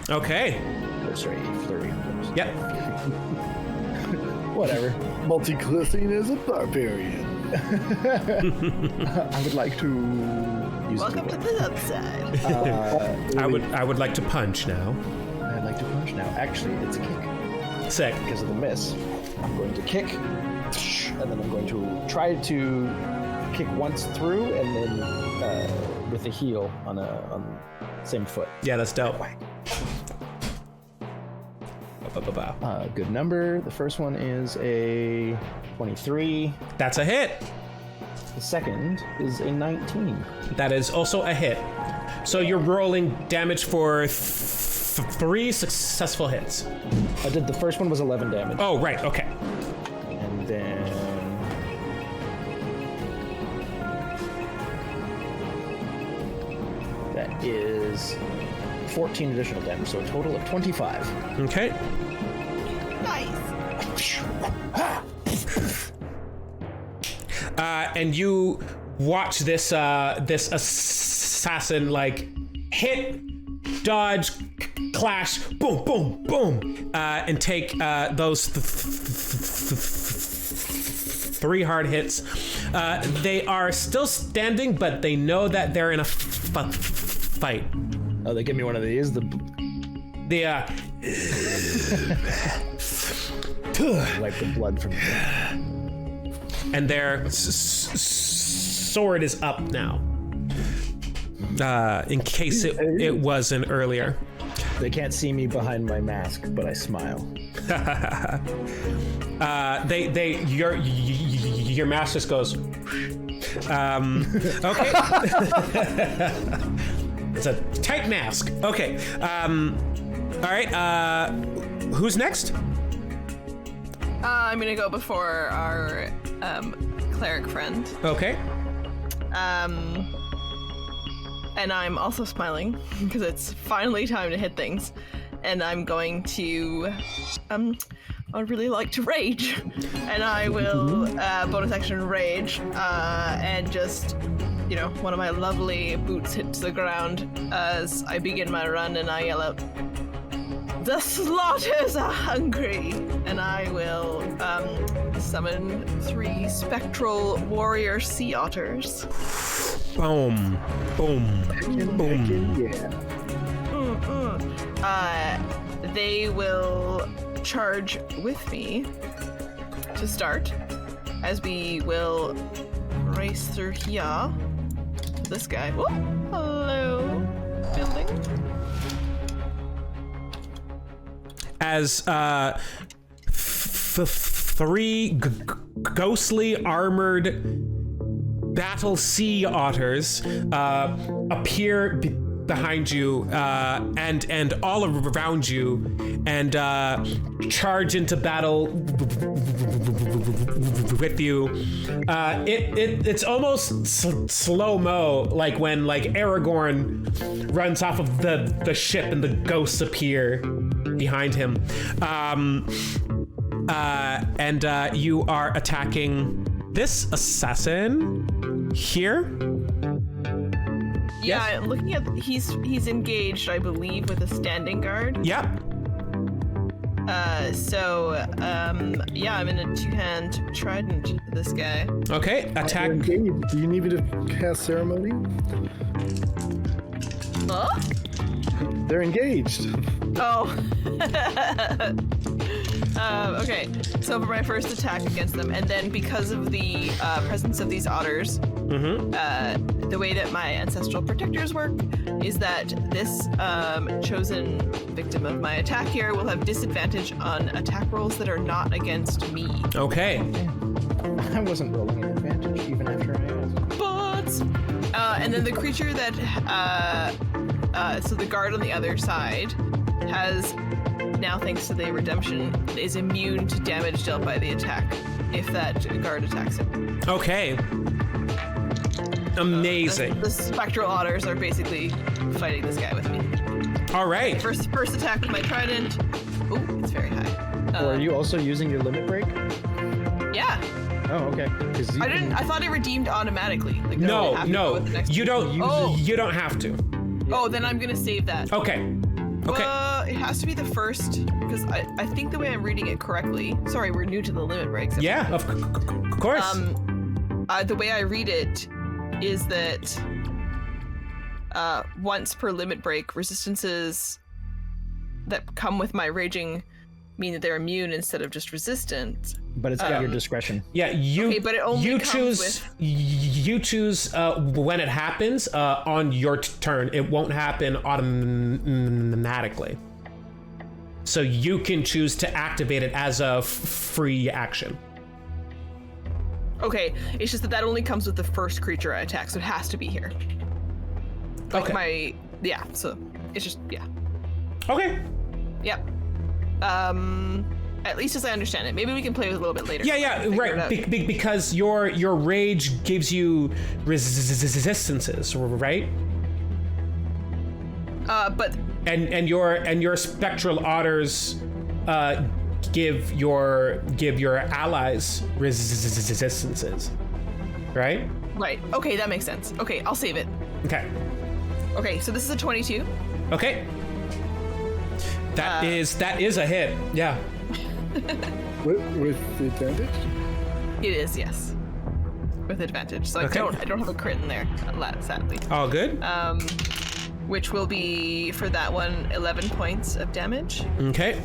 Okay. Oh, sorry, a Flurry of Blows. Yep. Whatever. Multiclassing as a barbarian. I would like to use Welcome to the upside. I would like to punch now. I'd like to punch now. Actually, it's a kick. Sick. Because of the miss. I'm going to kick, and then I'm going to try to kick once through, and then with the heel on the same foot. Yeah, that's dope. Good number. The first one is a 23. That's a hit. The second is a 19. That is also a hit. So you're rolling damage for 3 successful hits. I did. The first one was 11 damage. Oh, right. Okay. And then that is 14 additional damage, so a total of 25. Okay. Nice. And you watch this this assassin like hit, dodge, clash, boom, boom, boom, and take those 3 hard hits. They are still standing, but they know that they're in a fight. Oh, they give me one of these. Wipe the blood from and their sword is up now. In case it wasn't earlier. They can't see me behind my mask, but I smile. Your mask just goes. Okay. It's a tight mask. Okay. All right. Who's next? I'm gonna go before our cleric friend. Okay. And I'm also smiling because it's finally time to hit things. And I'm going to, I'd really like to rage. And I will bonus action rage and just, one of my lovely boots hits the ground as I begin my run and I yell out, "The slaughters are hungry!" And I will summon 3 spectral warrior sea otters. Boom. Boom. Boom. Yeah. They will charge with me to start, as we will race through here. This guy. Whoop. Hello, building. As 3 ghostly armored battle sea otters appear behind you and all around you and charge into battle with you. It's almost slow-mo, like when Aragorn runs off of the ship and the ghosts appear behind him. And you are attacking this assassin here. Yeah, Yes? looking at he's engaged, I believe, with a standing guard. Yep. Yeah, I'm in a 2-hand trident. This guy. Okay, attack. Do you need me to cast ceremony? Huh? They're engaged. Oh. Okay, so for my first attack against them, and then because of the presence of these otters, the way that my ancestral protectors work is that this chosen victim of my attack here will have disadvantage on attack rolls that are not against me. Okay. I wasn't rolling an advantage even after I asked. But and then the creature that so the guard on the other side has now, thanks to the redemption, is immune to damage dealt by the attack if that guard attacks him. Okay. Amazing. The spectral otters are basically fighting this guy with me. All right. First attack with my trident. Ooh, it's very high. Or are you also using your limit break? Yeah. Oh, okay. I didn't. I thought it redeemed automatically. Like, No, have to go with the next you don't. Oh. You don't have to. Oh, then I'm gonna save that. Okay. Okay. It has to be the first, because I think the way I'm reading it correctly. Sorry, we're new to the limit breaks. Yeah, of course. The way I read it is that once per limit break, resistances that come with my raging mean that they're immune instead of just resistant. But it's at your discretion. Yeah, Okay, but it only comes you choose when it happens on your turn. It won't happen automatically. So you can choose to activate it as a free action. Okay, it's just that only comes with the first creature I attack, so it has to be here. Like Okay. so it's just, yeah. Okay. Yep. At least as I understand it. Maybe we can play with it a little bit later. Yeah, right. Because your rage gives you resistances, right? But And your spectral otters give your allies resistances, right? right. Okay, that makes sense. Okay, I'll save it. Okay. Okay, so this is a 22. Okay. That is a hit. Yeah. With the advantage? It is, yes. with advantage. So I Okay. don't have a crit in there, sadly. All good. Which will be for that one 11 points of damage, Okay.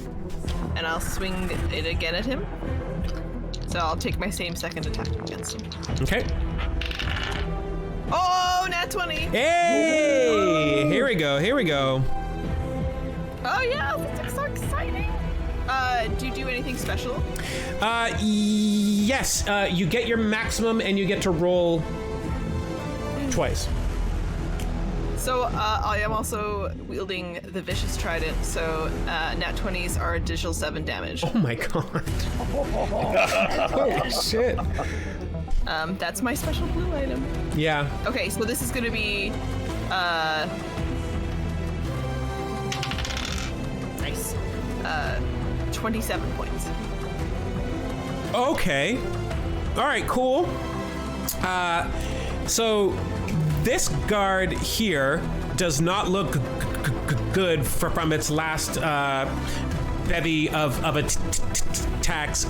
and I'll swing it again at him. So I'll take my same second attack against him. Okay. Oh, nat 20! Hey! Here we go. Here we go. Oh yeah, that's so exciting! Do you do anything special? Yes. You get your maximum, and you get to roll twice. So I am also wielding the Vicious Trident, so nat 20s are additional 7 damage. Oh my god. Holy shit. That's my special blue item. Yeah. Okay, so this is gonna be nice. 27 points. Okay. All right, cool. So this guard here does not look good from its last bevy of attacks.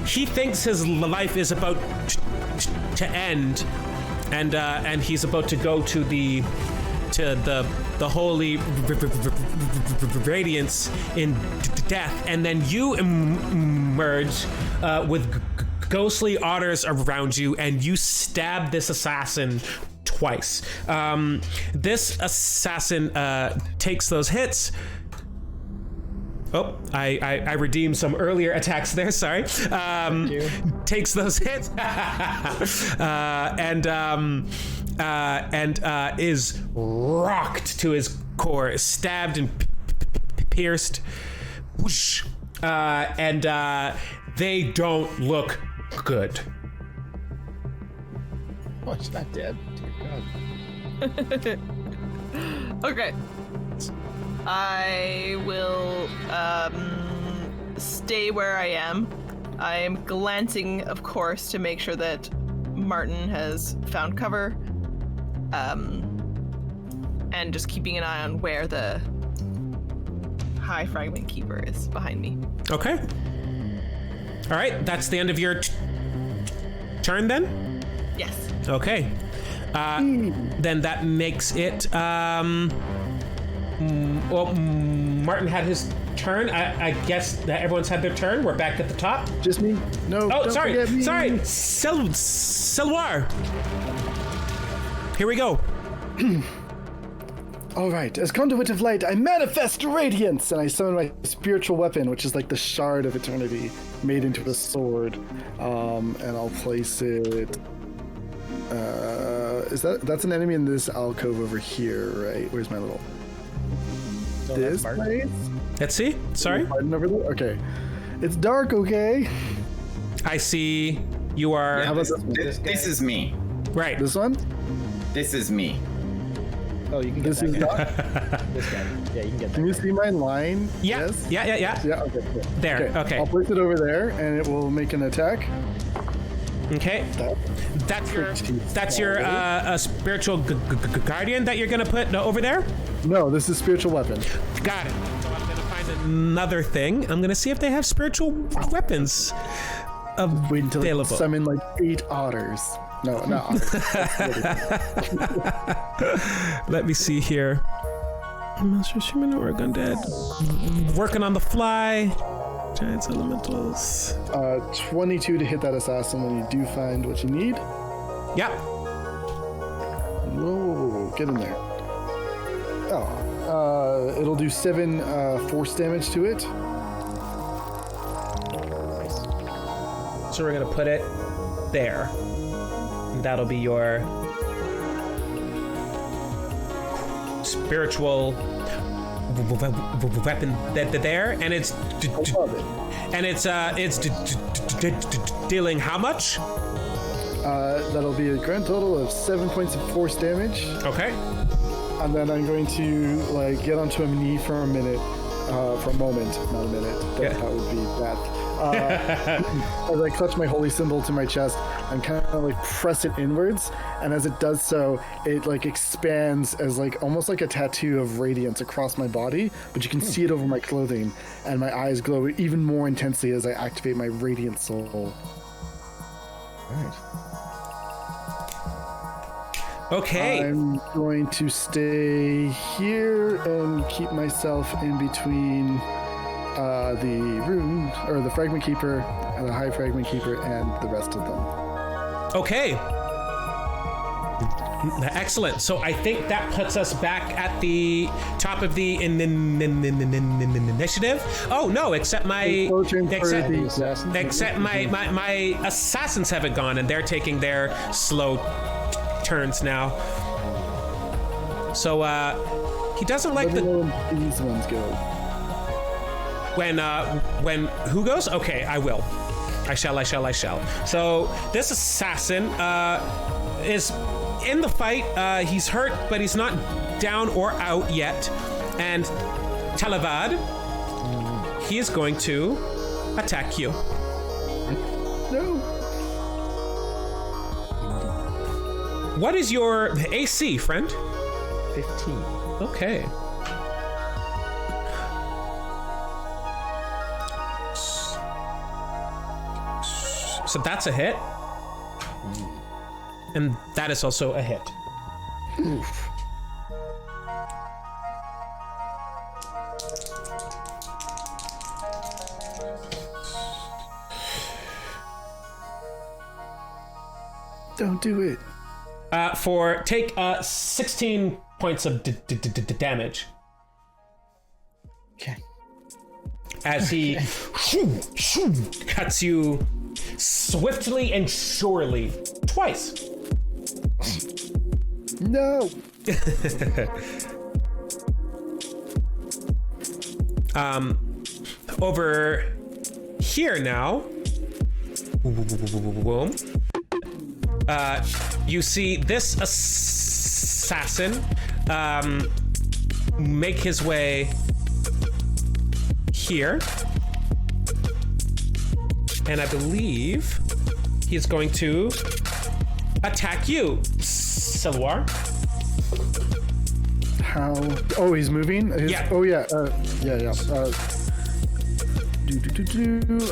He thinks his life is about to end, and he's about to go to the holy radiance in death, and then you emerge with ghostly otters around you, and you stab this assassin twice. This assassin takes those hits. Oh, I redeemed some earlier attacks there. Sorry. Takes those hits and is rocked to his core, stabbed and pierced. Whoosh. And they don't look good. Oh, it's not dead. Dear God. Okay. I will stay where I am. I am glancing, of course, to make sure that Martin has found cover, and just keeping an eye on where the High Fragment Keeper is behind me. Okay. All right, that's the end of your turn then? Yes. Okay. Then that makes it... well, Martin had his turn. I guess that everyone's had their turn. We're back at the top. Just me? No. Oh, don't sorry. forget me. Sorry. Silwar. Here we go. All right. As conduit of light, I manifest radiance, and I summon my spiritual weapon, which is like the shard of eternity made into a sword. And I'll place it. That's an enemy in this alcove over here, right? Where's my little? So This that's place? Let's see. Sorry. Pardon over there? Okay. It's dark, okay? I see you are... How about this one? This is me. Right. This one? This is me. Oh, you can get This is that guy. not? This guy. Yeah, you can get Can you that guy. see my line? Yeah. Yes? Yeah, yeah, yeah. Yeah, okay. Cool. There, okay. I'll place it over there, and it will make an attack. Okay. That's your spiritual guardian that you're going to put over there? No, this is spiritual weapon. Got it. So I'm going to find another thing. I'm going to see if they have spiritual weapons Wait until I available. summon like 8 otters. No, not otters. Let me see here. Monsters, human, or undead. Working on the fly. Giants, elementals. 22 to hit that assassin when you do find what you need. Yep. Whoa, get in there. Oh, it'll do 7 force damage to it. So we're going to put it there. And that'll be your spiritual weapon there, and it's dealing how much? That'll be a grand total of 7 points of force damage. Okay. And then I'm going to like get onto a knee for a minute, for a moment, not a minute. That would be death. As I clutch my holy symbol to my chest and kind of like press it inwards, and as it does so, it like expands as like almost like a tattoo of radiance across my body, but you can see it over my clothing, and my eyes glow even more intensely as I activate my radiant soul. Alright. Okay. I'm going to stay here and keep myself in between the rune, or the fragment keeper, the high fragment keeper, and the rest of them. Okay. Excellent. So I think that puts us back at the top of the initiative. Oh no! Except my assassins haven't gone, and they're taking their slow turns now. So he doesn't like these ones go. When who goes? Okay, I will. I shall. So this assassin is in the fight. He's hurt, but he's not down or out yet. And Taalivad, he is going to attack you. No. What is your AC, friend? 15. Okay. So that's a hit. And that is also a hit. Oof. Don't do it. Take 16 points of damage. Okay. As he cuts you swiftly and surely twice. No. Over here now. You see this assassin make his way here. And I believe he's going to attack you, Silwar. How? Oh, he's moving? Yeah. Oh, yeah. Yeah.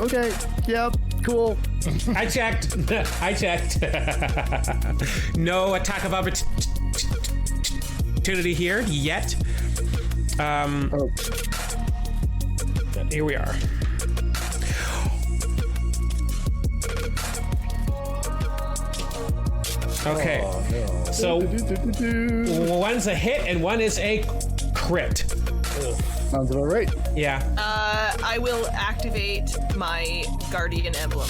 Okay. Yep. Cool. I checked. No attack of opportunity here yet. Here we are. Okay. Oh, no. So one's a hit and one is a crit. Sounds about right. Yeah. I will activate my Guardian Emblem.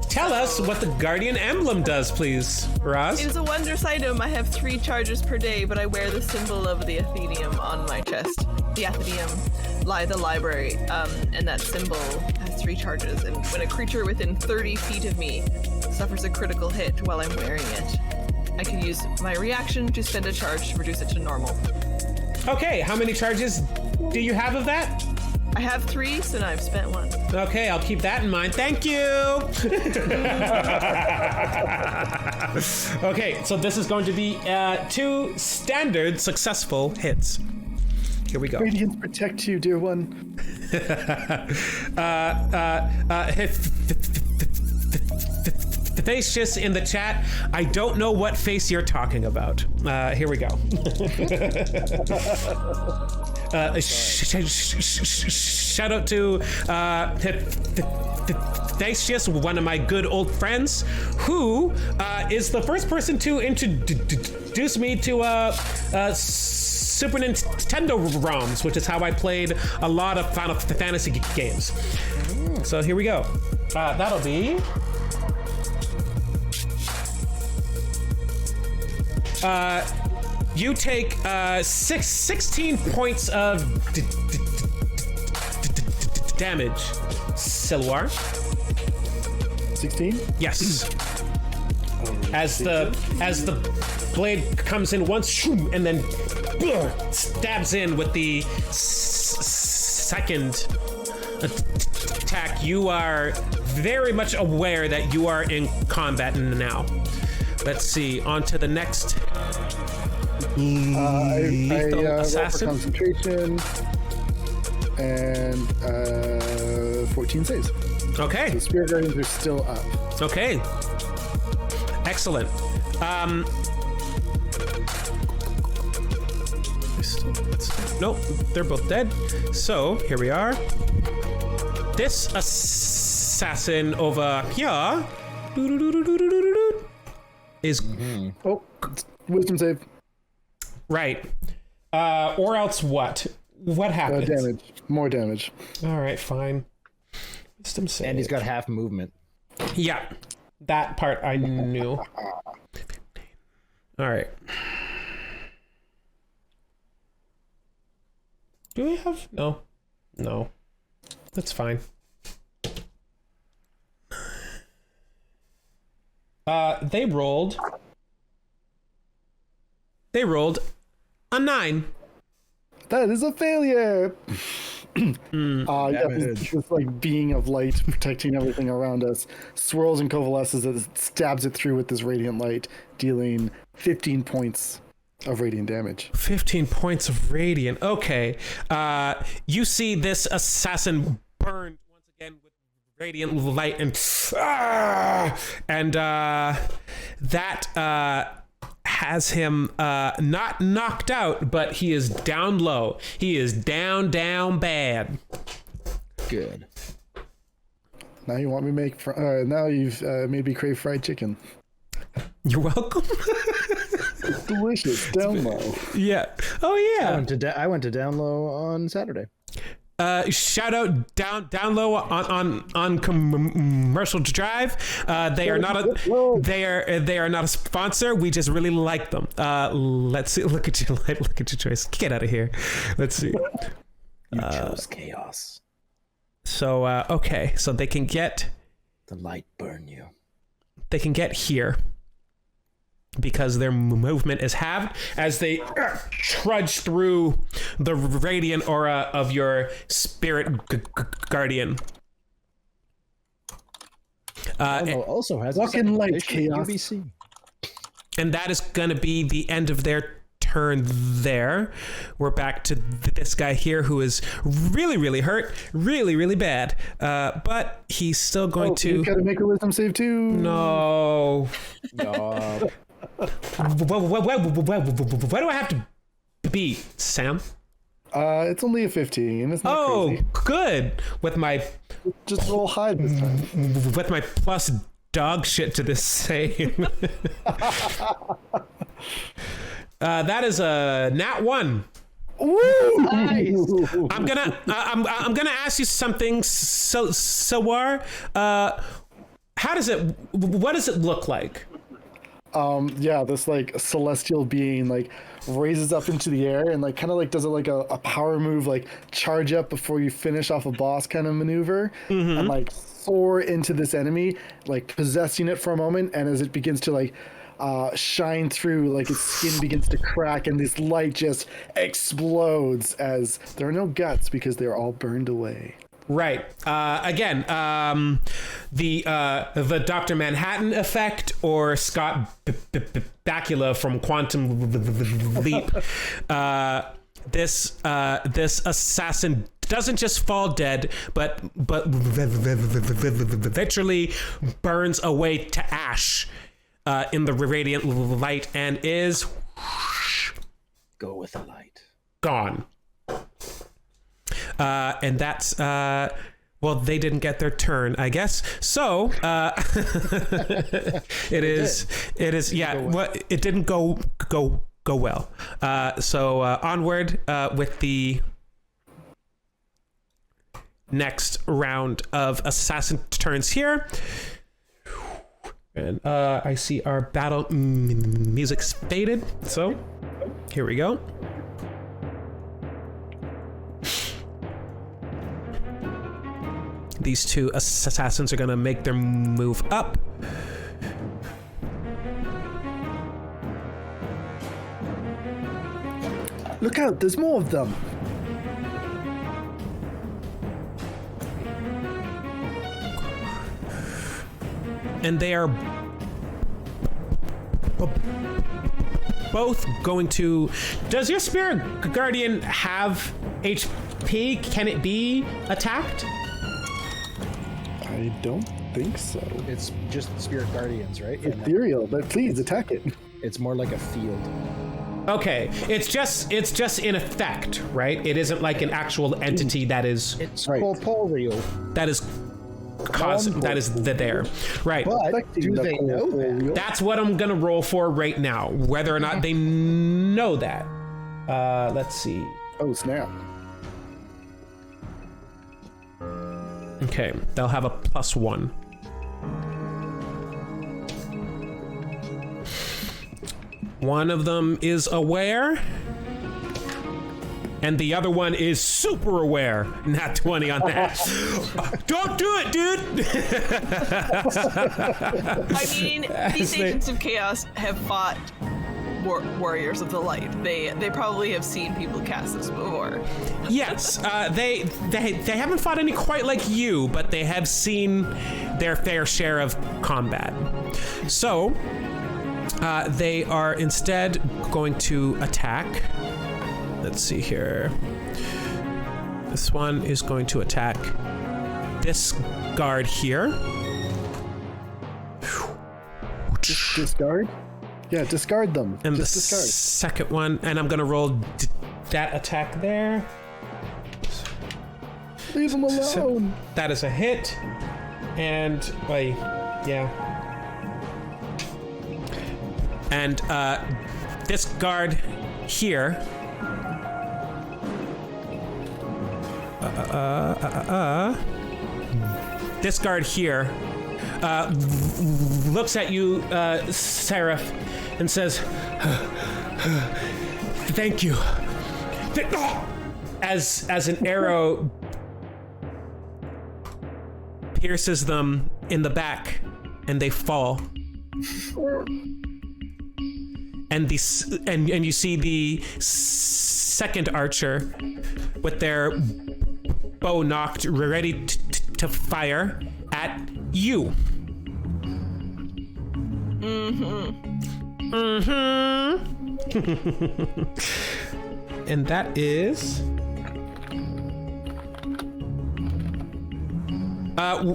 Tell us what the Guardian Emblem does, please, Roz. It is a wondrous item. I have 3 charges per day, but I wear the symbol of the Athenium on my chest. The Athenium, the library, and that symbol has 3 charges. And when a creature within 30 feet of me suffers a critical hit while I'm wearing it, I can use my reaction to spend a charge to reduce it to normal. Okay, how many charges do you have of that? I have 3, so now I've spent 1. Okay, I'll keep that in mind. Thank you. Okay, so this is going to be 2 standard successful hits. Here we go. Radiance protect you, dear one. Face in the chat. I don't know what face you're talking about. Here we go. Shout out to Theseus, one of my good old friends, who is the first person to introduce me to Super Nintendo ROMs, which is how I played a lot of Final Fantasy games. So here we go. That'll be... you take 16 points of damage, Silwar. 16? Yes. As the blade comes in once, and then stabs in with the second attack. You are very much aware that you are in combat now. Let's see. On to the next. I roll for assassin. concentration and 14 saves. Okay. The Spirit Guardians are still up. Okay. Excellent. Nope, they're both dead. So here we are. This assassin over here is Oh, wisdom save. right. Or else what? What happens? Damage. More damage. All right, fine. Wisdom save. And he's got half movement. Yeah, that part I knew. All right. Do we have? No. That's fine. They rolled a 9. That is a failure. This like being of light protecting everything around us swirls and coalesces as it stabs it through with this radiant light, dealing 15 points of radiant damage. 15 points of radiant. Okay. You see this assassin burned once again with radiant light and that has him not knocked out, but he is down low. He is down bad. Good. Now you want me to make now you've made me crave fried chicken. You're welcome. It's delicious. Down low. Yeah. Oh yeah. I went to down low on Saturday. Shout out down low on Commercial Drive. They are not a sponsor. We just really like them. Let's see. Look at your choice. Get out of here. Let's see. You chose chaos. So okay, so they can get the light burn you. They can get here because their movement is halved as they trudge through the radiant aura of your spirit guardian. Also has fucking light chaos. UBC. And that is going to be the end of their turn there. We're back to this guy here who is really hurt, really bad. But he's still going to... You've got to make a wisdom save too. No. What do I have to beat, Sam? It's only a 15. It's not crazy. Good. With my... Just roll high this time. With my plus dog shit to this save. That is a nat 1. Woo! Nice. I'm gonna ask you something, Silwar. What does it look like? This like celestial being like raises up into the air and like kind of like does it like a power move, like charge up before you finish off a boss kind of maneuver, and like soar into this enemy, like possessing it for a moment, and as it begins to like shine through, like its skin begins to crack and this light just explodes as there are no guts because they're all burned away. Right. Again, the Dr. Manhattan effect or Scott Bakula from Quantum Leap. This assassin doesn't just fall dead, but literally burns away to ash in the radiant light and is Go with the light. gone. And that's they didn't get their turn, I guess. So it is it didn't go well. So onward with the next round of assassin turns here. And I see our battle music's faded. So here we go. These two assassins are going to make their move up. Look out, there's more of them. And they are both going to... Does your spirit guardian have HP? Can it be attacked? I don't think so. It's just spirit guardians, right? Ethereal, but please attack it. It's more like a field. Okay, it's just in effect, right? It isn't like an actual entity that is It's Right. corporeal. there, right? But do they know that? That's what I'm gonna roll for right now, whether or not they know that. Let's see. Oh, snap. Okay, they'll have a +1. One of them is aware, and the other one is super aware. Not 20 on that. Don't do it, dude! I mean, these agents of chaos have fought warriors of the light. They probably have seen people cast this before. Yes, they haven't fought any quite like you, but they have seen their fair share of combat. So, they are instead going to attack. Let's see here. This one is going to attack this guard here. Just discard? Yeah, discard them. And just the discard. second one, and I'm gonna roll that attack there. Leave them alone. So that is a hit. And, wait, yeah. And this guard here. This guard here looks at you, Serif, and says, "Thank you." As an arrow pierces them in the back, and they fall. And you see the second archer with their bow knocked, ready to fire at you. And that is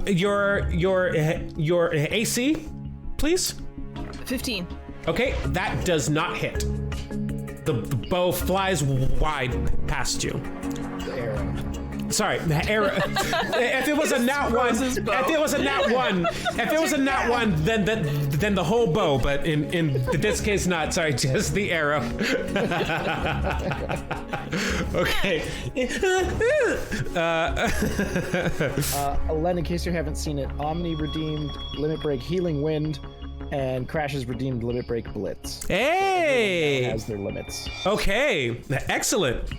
your AC, please. 15. Okay, that does not hit. The bow flies wide past you. The arrow. Sorry, the arrow. If it was a nat one, then the whole bow. But in this case, not. Sorry, just the arrow. Okay. Alain, in case you haven't seen it, Omni redeemed Limit Break Healing Wind, and Crash's redeemed Limit Break Blitz. Hey. Has their limits. Okay, excellent.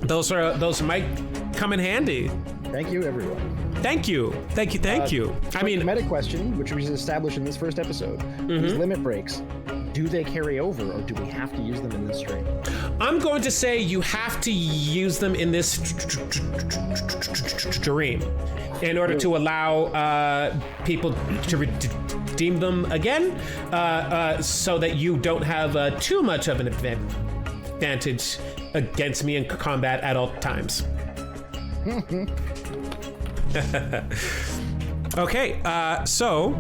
Those might come in handy. Thank you, everyone. Thank you. I mean, meta question, which was established in this first episode. These limit breaks, do they carry over, or do we have to use them in this stream? I'm going to say you have to use them in this stream in order to allow people to redeem them again, so that you don't have too much of an advantage against me in combat at all times. Okay, so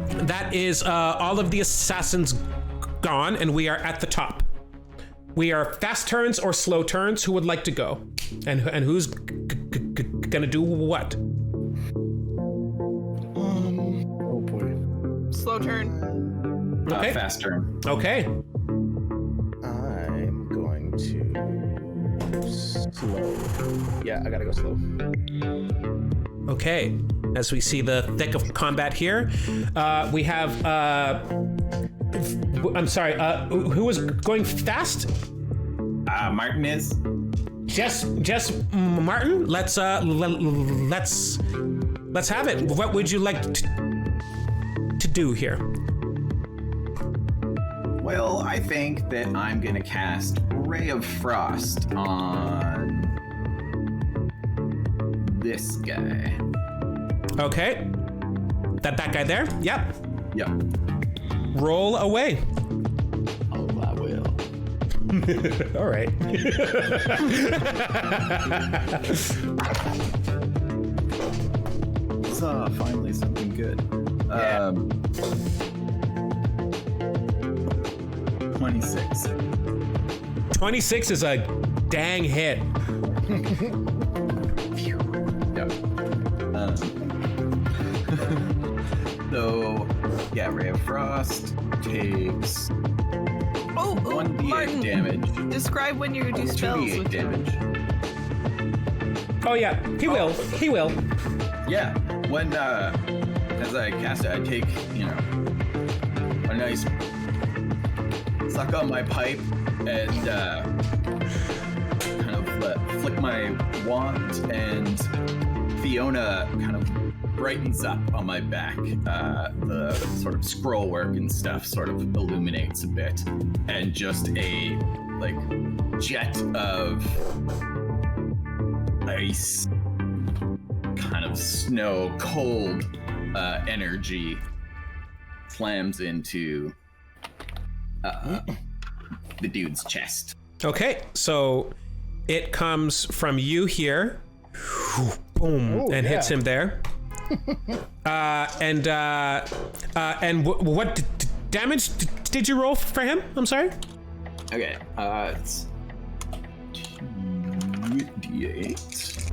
that is all of the assassins gone, and we are at the top. We are fast turns or slow turns. Who would like to go? And who's gonna do what? Oh boy. Slow turn. Okay. Fast turn. Okay. I'm going to slow. Yeah, I gotta go slow. Okay. As we see the thick of combat here, we have. I'm sorry. Who was going fast? Martin is. Just Martin. Let's have it. What would you like to do here? Well, I think that I'm gonna cast Ray of Frost on this guy. Okay. That guy there? Yep. Yep. Roll away. Oh, I will. All right. So finally something good. good. Yeah. 26. 26 is a dang hit. Yep. So, yeah, Ray of Frost takes 1d8 Martin, damage. describe when you do spells. 2d8 with damage. Oh yeah, he will. He will. Yeah, when as I cast it, I take, a nice suck on my pipe and kind of flick my wand, and Fiona kind of brightens up on my back. The sort of scroll work and stuff sort of illuminates a bit, and just a jet of ice, kind of snow, cold energy slams into the dude's chest. Okay, so it comes from you here, boom, and hits him there. What damage did you roll for him? I'm sorry. Okay, it's 2d8.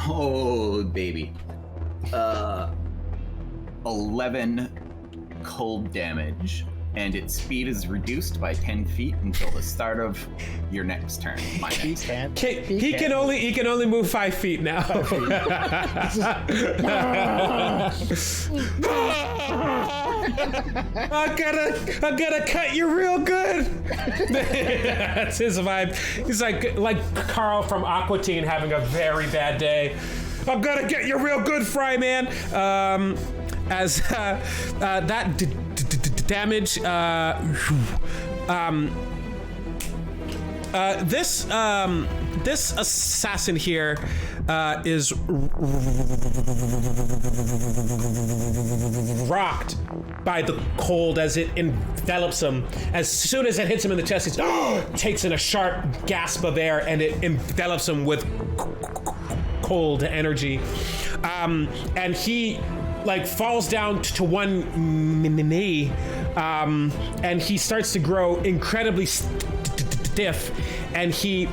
Oh, baby. 11 cold damage, and its speed is reduced by 10 feet until the start of your next turn. My next turn. He can only move 5 feet now. I'm gonna cut you real good. That's his vibe. He's like Carl from Aqua Teen having a very bad day. I'm gonna get you real good, Fry Man. As that damage, this assassin here is rocked by the cold as it envelops him. As soon as it hits him in the chest, he takes in a sharp gasp of air, and it envelops him with cold energy. And he falls down to one knee, and he starts to grow incredibly stiff, and he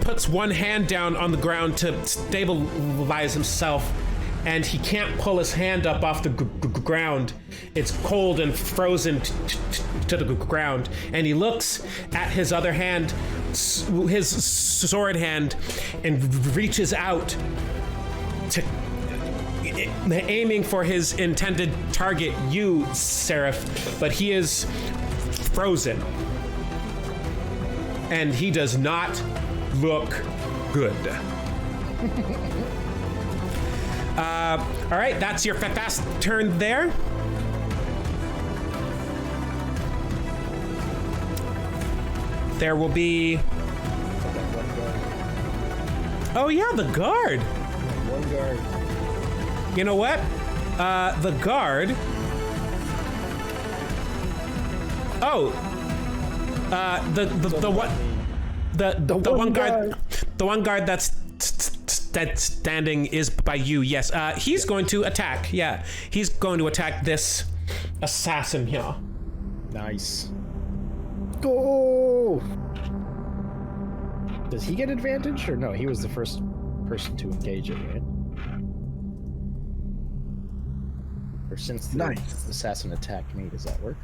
puts one hand down on the ground to stabilize himself, and he can't pull his hand up off the ground. It's cold and frozen to the ground, and he looks at his other hand, his sword hand, and reaches out to aiming for his intended target, you, Serif, but he is frozen. And he does not look good. All right, that's your fast turn there. There will be... Oh yeah, the guard. One guard. You know what? The guard. Oh. The one guard that's standing is by you. Yes. He's going to attack. Yeah. He's going to attack this assassin here. Nice. Go! Does he get advantage, or no? He was the first person to engage it, right? Or since the assassin attacked me, does that work?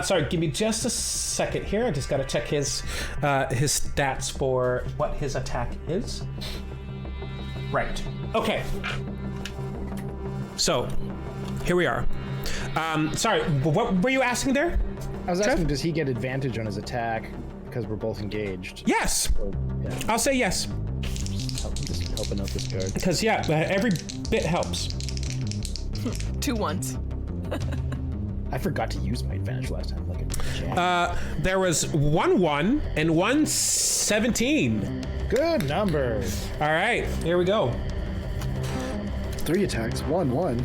Sorry, give me just a second here. I just got to check his stats for what his attack is. Right. Okay. So, here we are. Sorry, what were you asking there? I was asking, does he get advantage on his attack because we're both engaged? Yes. Or, yeah. I'll say yes. Just helping out this guard. Because every bit helps. 2 ones. I forgot to use my advantage last time. Like a jack. There was 1-1 and 1-17. Good numbers. All right, here we go. 3 attacks, 1-1.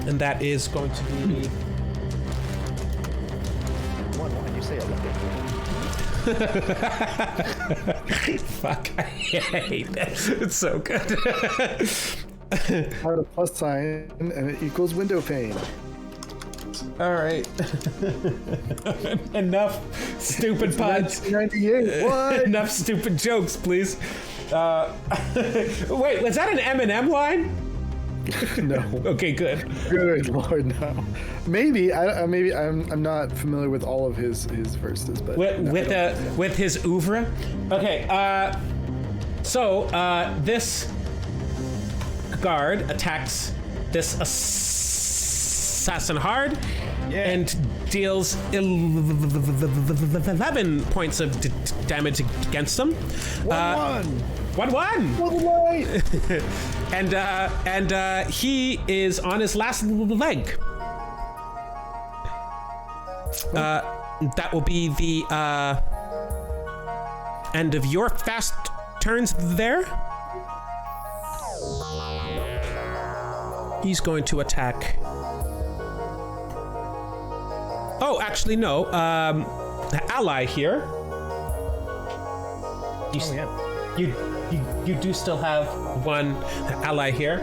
And that is going to be 1-1. You say 11. Fuck, I hate that. It's so good. Add a plus sign, and it equals window pane. All right. Enough stupid puns. 1998. What? Enough stupid jokes, please. Wait, was that an Eminem line? No. Okay, good. Good Lord, no. Maybe I'm not familiar with all of his verses, but With his oeuvre. Okay. So this guard attacks this assassin hard and deals 11 points of damage against him. 1-1. And he is on his last leg. That will be the end of your fast turns there. He's going to attack. Oh, actually, no. The ally here. You do still have one ally here.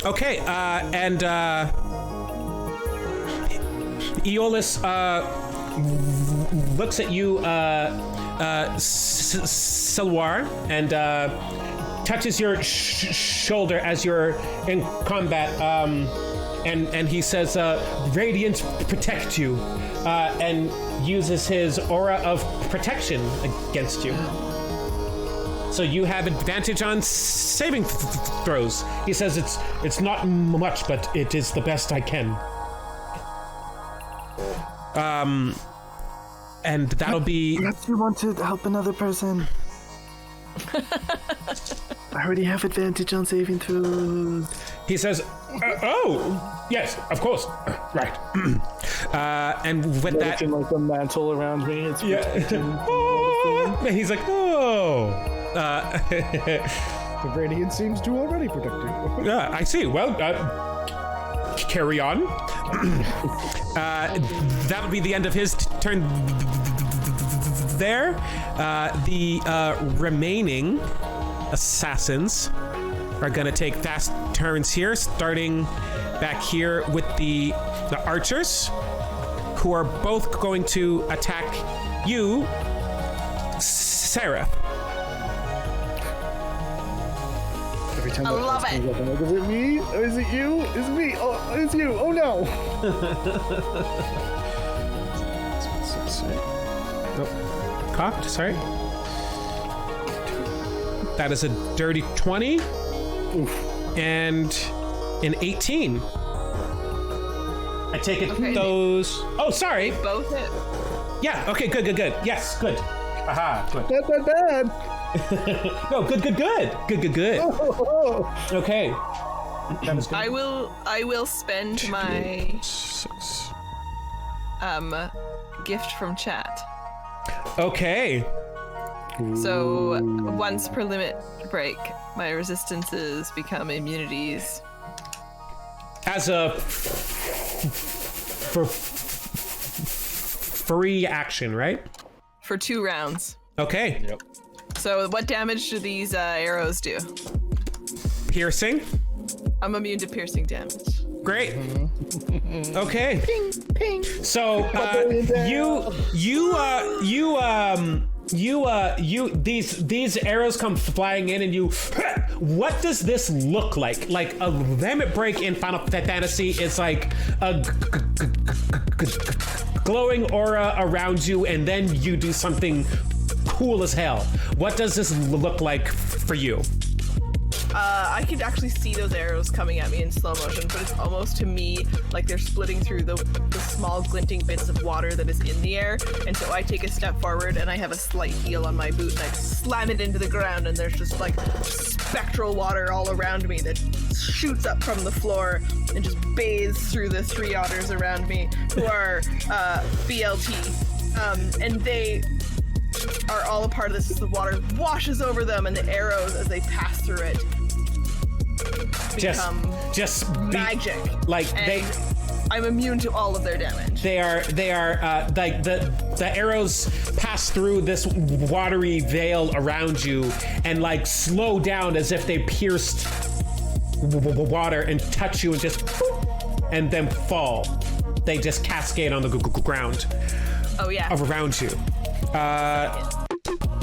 Okay, and Aeolus looks at you, Silwar, and touches your shoulder as you're in combat, and he says, "Radiance protect you," and uses his aura of protection against you. So you have advantage on saving throws. He says it's not much, but it is the best I can. And that'll be. Perhaps you want to help another person. I already have advantage on saving throws. He says, "Oh, yes, of course, right." And with that, like a mantle around me. It's and he's like, "Oh." The radiant seems to already protect you. Yeah, I see. Well, carry on. That would be the end of his turn there. The remaining assassins are going to take fast turns here, starting back here with the archers, who are both going to attack you, Serif. I love it. Is it me? Or is it you? Is it me? Oh, it's you. Oh no. Oh, cocked, sorry. That is a dirty 20. Oof. And an 18. I take it those... Oh, sorry. Both hit. Yeah, okay, good. Yes, good. Aha, good. Not that bad. No, good. Oh. Okay. That was good. I will spend my gift from chat. Okay. So once per limit break, my resistances become immunities. As a free action, right? For 2 rounds. Okay. Yep. So what damage do these arrows do? Piercing. I'm immune to piercing damage. Great. Okay. Ping, ping. So these arrows come flying in, and you. What does this look like? Like a limit break in Final Fantasy is like a glowing aura around you, and then you do something cool as hell. What does this look like for you? I could actually see those arrows coming at me in slow motion, but it's almost to me like they're splitting through the small glinting bits of water that is in the air. And so I take a step forward, and I have a slight heel on my boot, and I slam it into the ground, and there's just like spectral water all around me that shoots up from the floor and just bathes through the 3 otters around me, who are BLT. And they are all a part of this. The water washes over them, and the arrows, as they pass through it, become just magic. Like and I'm immune to all of their damage. They are like the arrows pass through this watery veil around you and like slow down as if they pierced water and touch you and just and then fall. They just cascade on the ground. Oh yeah. Around you.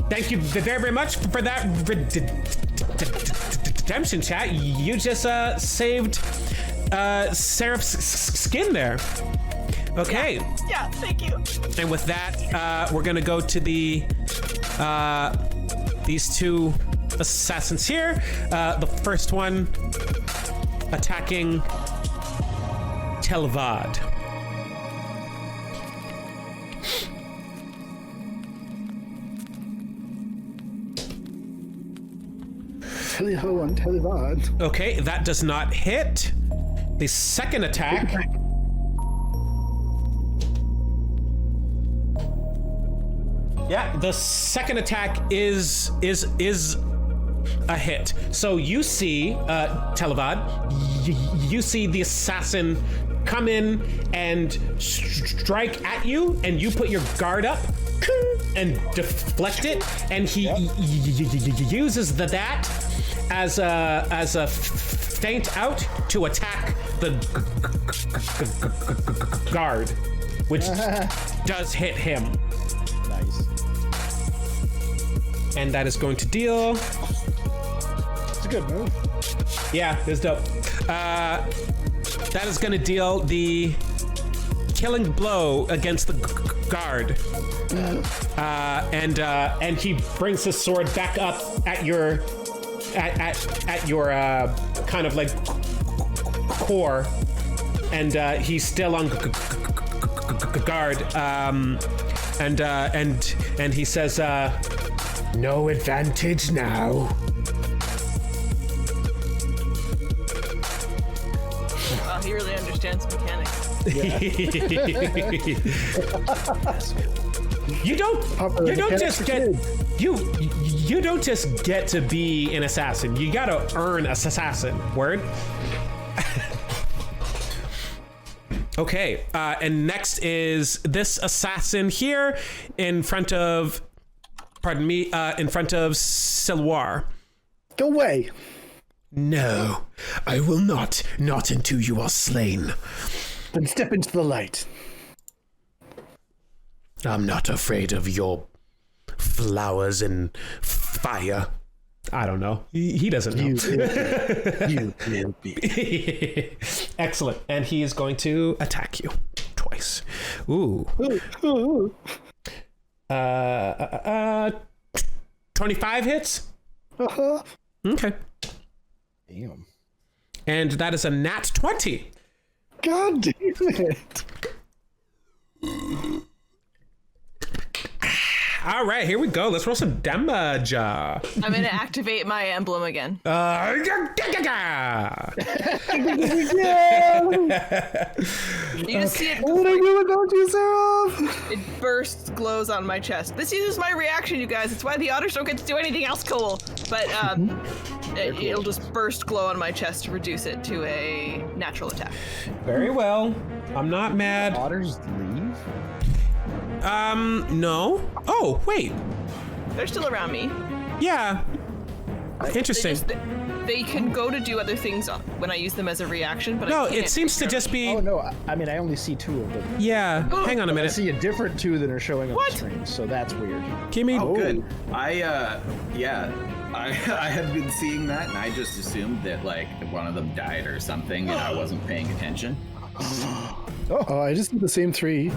Thank you very, very much for that redemption, chat. You just saved Serif's skin there. Okay. Yeah, thank you. And with that, we're gonna go to the these two assassins here. The first one attacking Taalivad. Tally-ho on Taalivad. Okay, that does not hit. The second attack. Yeah, the second attack is a hit. So you see, Taalivad, you see the assassin come in and strike at you, and you put your guard up and deflect it, and he uses that as a feint out to attack the guard, which does hit him. Nice. And that is going to deal. It's a good move. Yeah, it's dope. That is going to deal the killing blow against the guard. And he brings his sword back up at your kind of like core, and he's still on guard. And he says, "No advantage now." Wow, he really understands mechanics. You don't just get to be an assassin. You gotta earn assassin. Word. Okay, and next is this assassin here in front of, in front of Silwar. Go away. No, I will not until you are slain. Then step into the light. I'm not afraid of your flowers and fire. I don't know. He doesn't know. You will be. Excellent. And he is going to attack you twice. Ooh. 25 hits? Uh-huh. Okay. Damn. And that is a nat 20. God damn it. All right, here we go. Let's roll some damage. I'm gonna activate my emblem again. You just see it. What are you about to, Serif? It bursts glows on my chest. This is my reaction, you guys. It's why the otters don't get to do anything else cool. But it'll just burst glow on my chest to reduce it to a natural attack. Very well. I'm not mad. Otters leave? No. Oh, wait. They're still around me. Yeah. Interesting. They can go to do other things when I use them as a reaction, but No, I can't. it seems to just be. Oh no, I mean I only see two of them. Yeah. Hang on a I minute. see a different two that are showing on What? the screen, so that's weird. Give me. Oh, good. I had been seeing that, and I just assumed that like one of them died or something, and I wasn't paying attention. Oh, I just did the same three.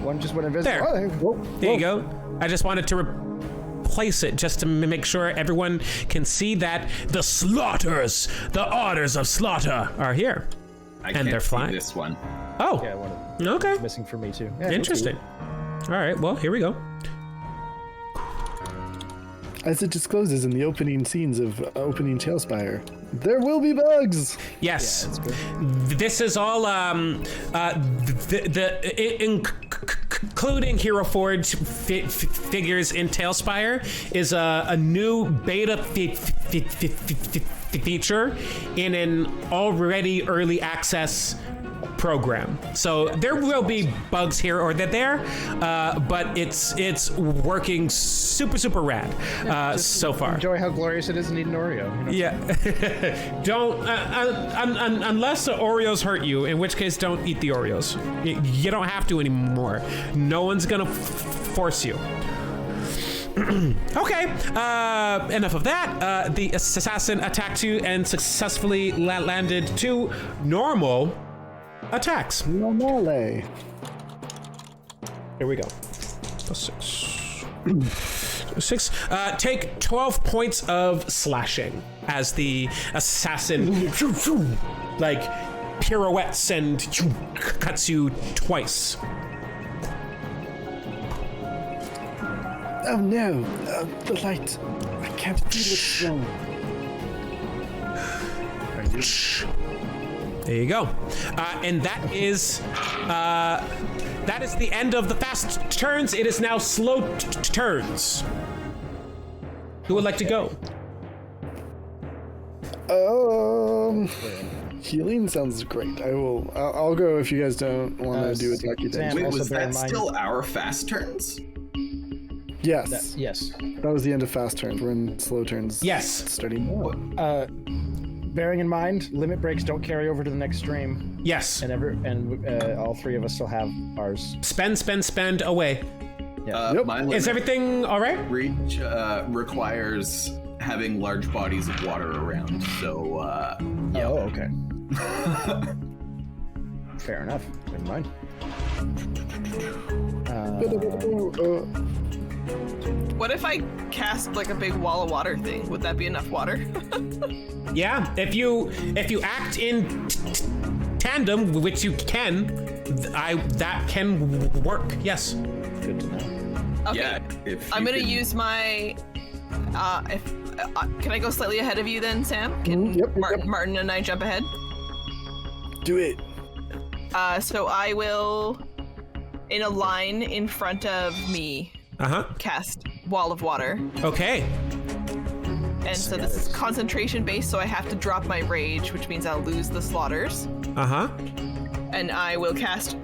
One just went invisible. There. Oh, whoa, There you whoa. go. I just wanted to replace it just to make sure everyone can see that the slaughters, the orders of slaughter, are here. I And can't they're see flying. this one. Oh. Yeah, one of Okay. missing for me too. Yeah, Interesting. All right. Well, here we go. As it discloses in the opening scenes of opening Talespire, there will be bugs. Yes. Yeah, that's good. This is all including Hero Forge figures in Talespire is a new beta feature in an already early access program. So there will be bugs here or there, but it's working super rad so far. Enjoy how glorious it is and eat an Oreo. You know? Yeah. Don't unless the Oreos hurt you, in which case don't eat the Oreos. You don't have to anymore. No one's gonna force you. Okay, enough of that. The assassin attacked you and successfully landed 2 normal attacks. Normale. Here we go. 6. Take 12 points of slashing as the assassin like pirouettes and cuts you twice. Oh no, the light. I can't feel it strong. There you go. And that is the end of the fast turns. It is now slow turns. Who would like to go? Healing sounds great. I'll go if you guys don't want to do attacky things. Wait, Also was bear in that mind- still our fast turns? Yes. Yes. That was the end of fast turns. We're in slow turns. Yes. Starting now. Bearing in mind, limit breaks don't carry over to the next stream, Yes. and all 3 of us still have ours. Spend away. Yep. My Is limit everything all right? reach requires having large bodies of water around, so yeah. Oh, okay. Fair enough. Never mind. What if I cast like a big wall of water thing? Would that be enough water? Yeah. If you act in tandem, which you can, that can work. Yes. Good to know. Okay. Yeah, if I'm you gonna could- use my. Can I go slightly ahead of you then, Sam? Can Yep. Martin and I jump ahead? Do it. So I will, in a line in front of me, cast Wall of Water. Okay. And so this is concentration based, so I have to drop my rage, which means I'll lose the slaughters. And I will cast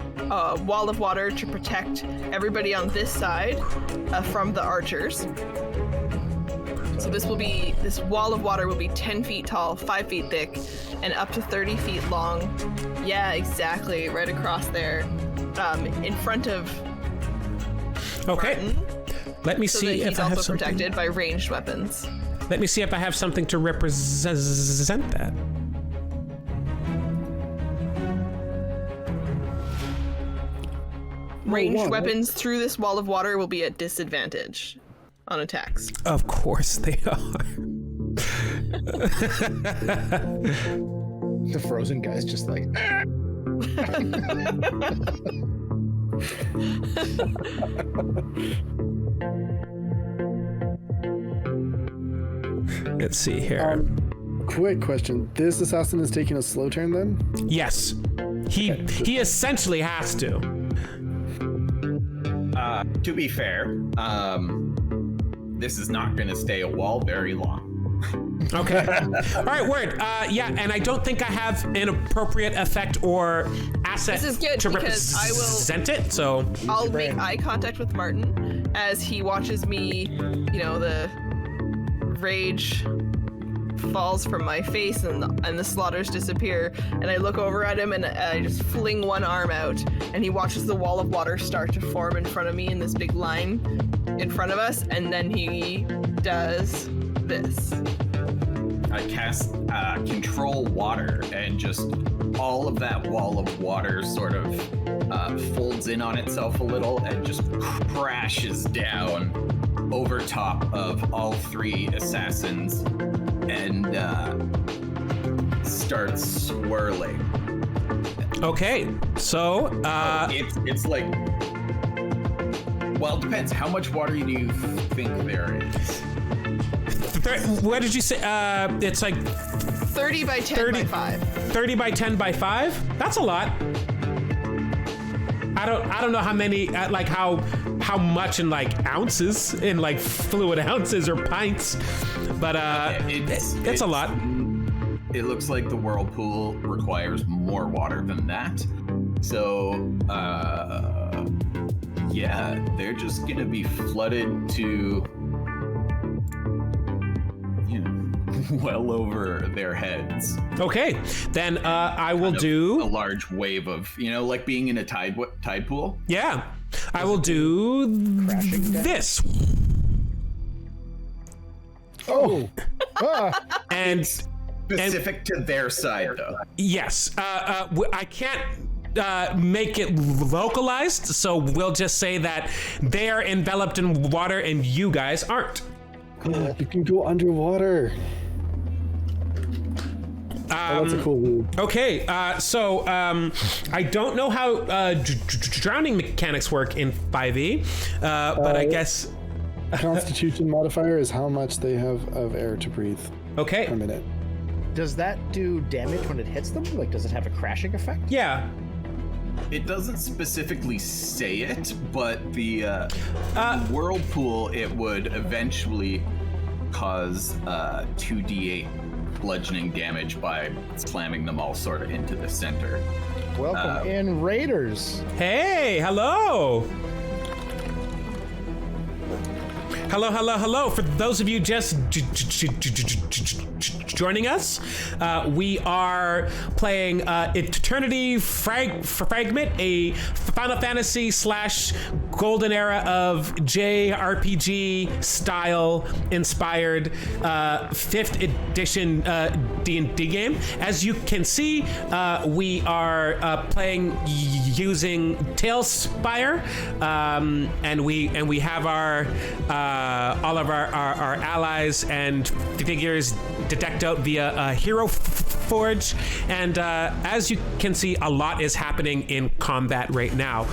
Wall of Water to protect everybody on this side from the archers. So this Wall of Water will be 10 feet tall, 5 feet thick, and up to 30 feet long. Yeah, exactly, right across there, in front of Okay. Martin, Let me so see that if he's I have also something. protected by ranged weapons. Let me see if I have something to represent that. Ranged weapons through this Wall of Water will be at disadvantage on attacks. Of course they are. The frozen guy's just like. Let's see here. Quick question. This assassin is taking a slow turn then? Yes. He essentially has to. To be fair, this is not going to stay a wall very long. Okay. All right, word. Yeah, and I don't think I have an appropriate effect or asset This is good, to because I will- represent it, so... I'll make eye contact with Martin as he watches me, the rage falls from my face and the slaughters disappear, and I look over at him and I just fling one arm out, and he watches the Wall of Water start to form in front of me in this big line in front of us, and then he does this. I cast Control Water, and just all of that Wall of Water sort of folds in on itself a little and just crashes down over top of all 3 assassins and starts swirling. Okay, so... It's like... Well, it depends. How much water do you think there is? What did you say? It's like 30 by 10 by 5. 30 by 10 by 5? That's a lot. I don't know how many, like how much in like ounces, in like fluid ounces or pints, but it's a lot. It looks like the whirlpool requires more water than that. So, yeah, they're just gonna be flooded to, well over their heads. Okay, then I will A do. large wave of, like being in a tide pool. Yeah, I will do this. Oh. And Specific to their side, though. yes, I can't make it localized, so we'll just say that they are enveloped in water and you guys aren't. You can go underwater. That's a cool move. Okay, so I don't know how drowning mechanics work in 5e, but I guess... Constitution modifier is how much they have of air to breathe Okay, per minute. Does that do damage when it hits them? Like, does it have a crashing effect? yeah. It doesn't specifically say it, but the whirlpool, it would eventually cause 2d8 bludgeoning damage by slamming them all sort of into the center. Welcome in, Raiders. Hey, hello. Hello. For those of you just joining us, we are playing Eternity Fragment, a Final Fantasy / Golden Era of JRPG style inspired 5th edition D&D game. As you can see, we are playing using Talespire, and we have our all of our allies and figures decked out via Hero Forge, and as you can see, a lot is happening in combat right now.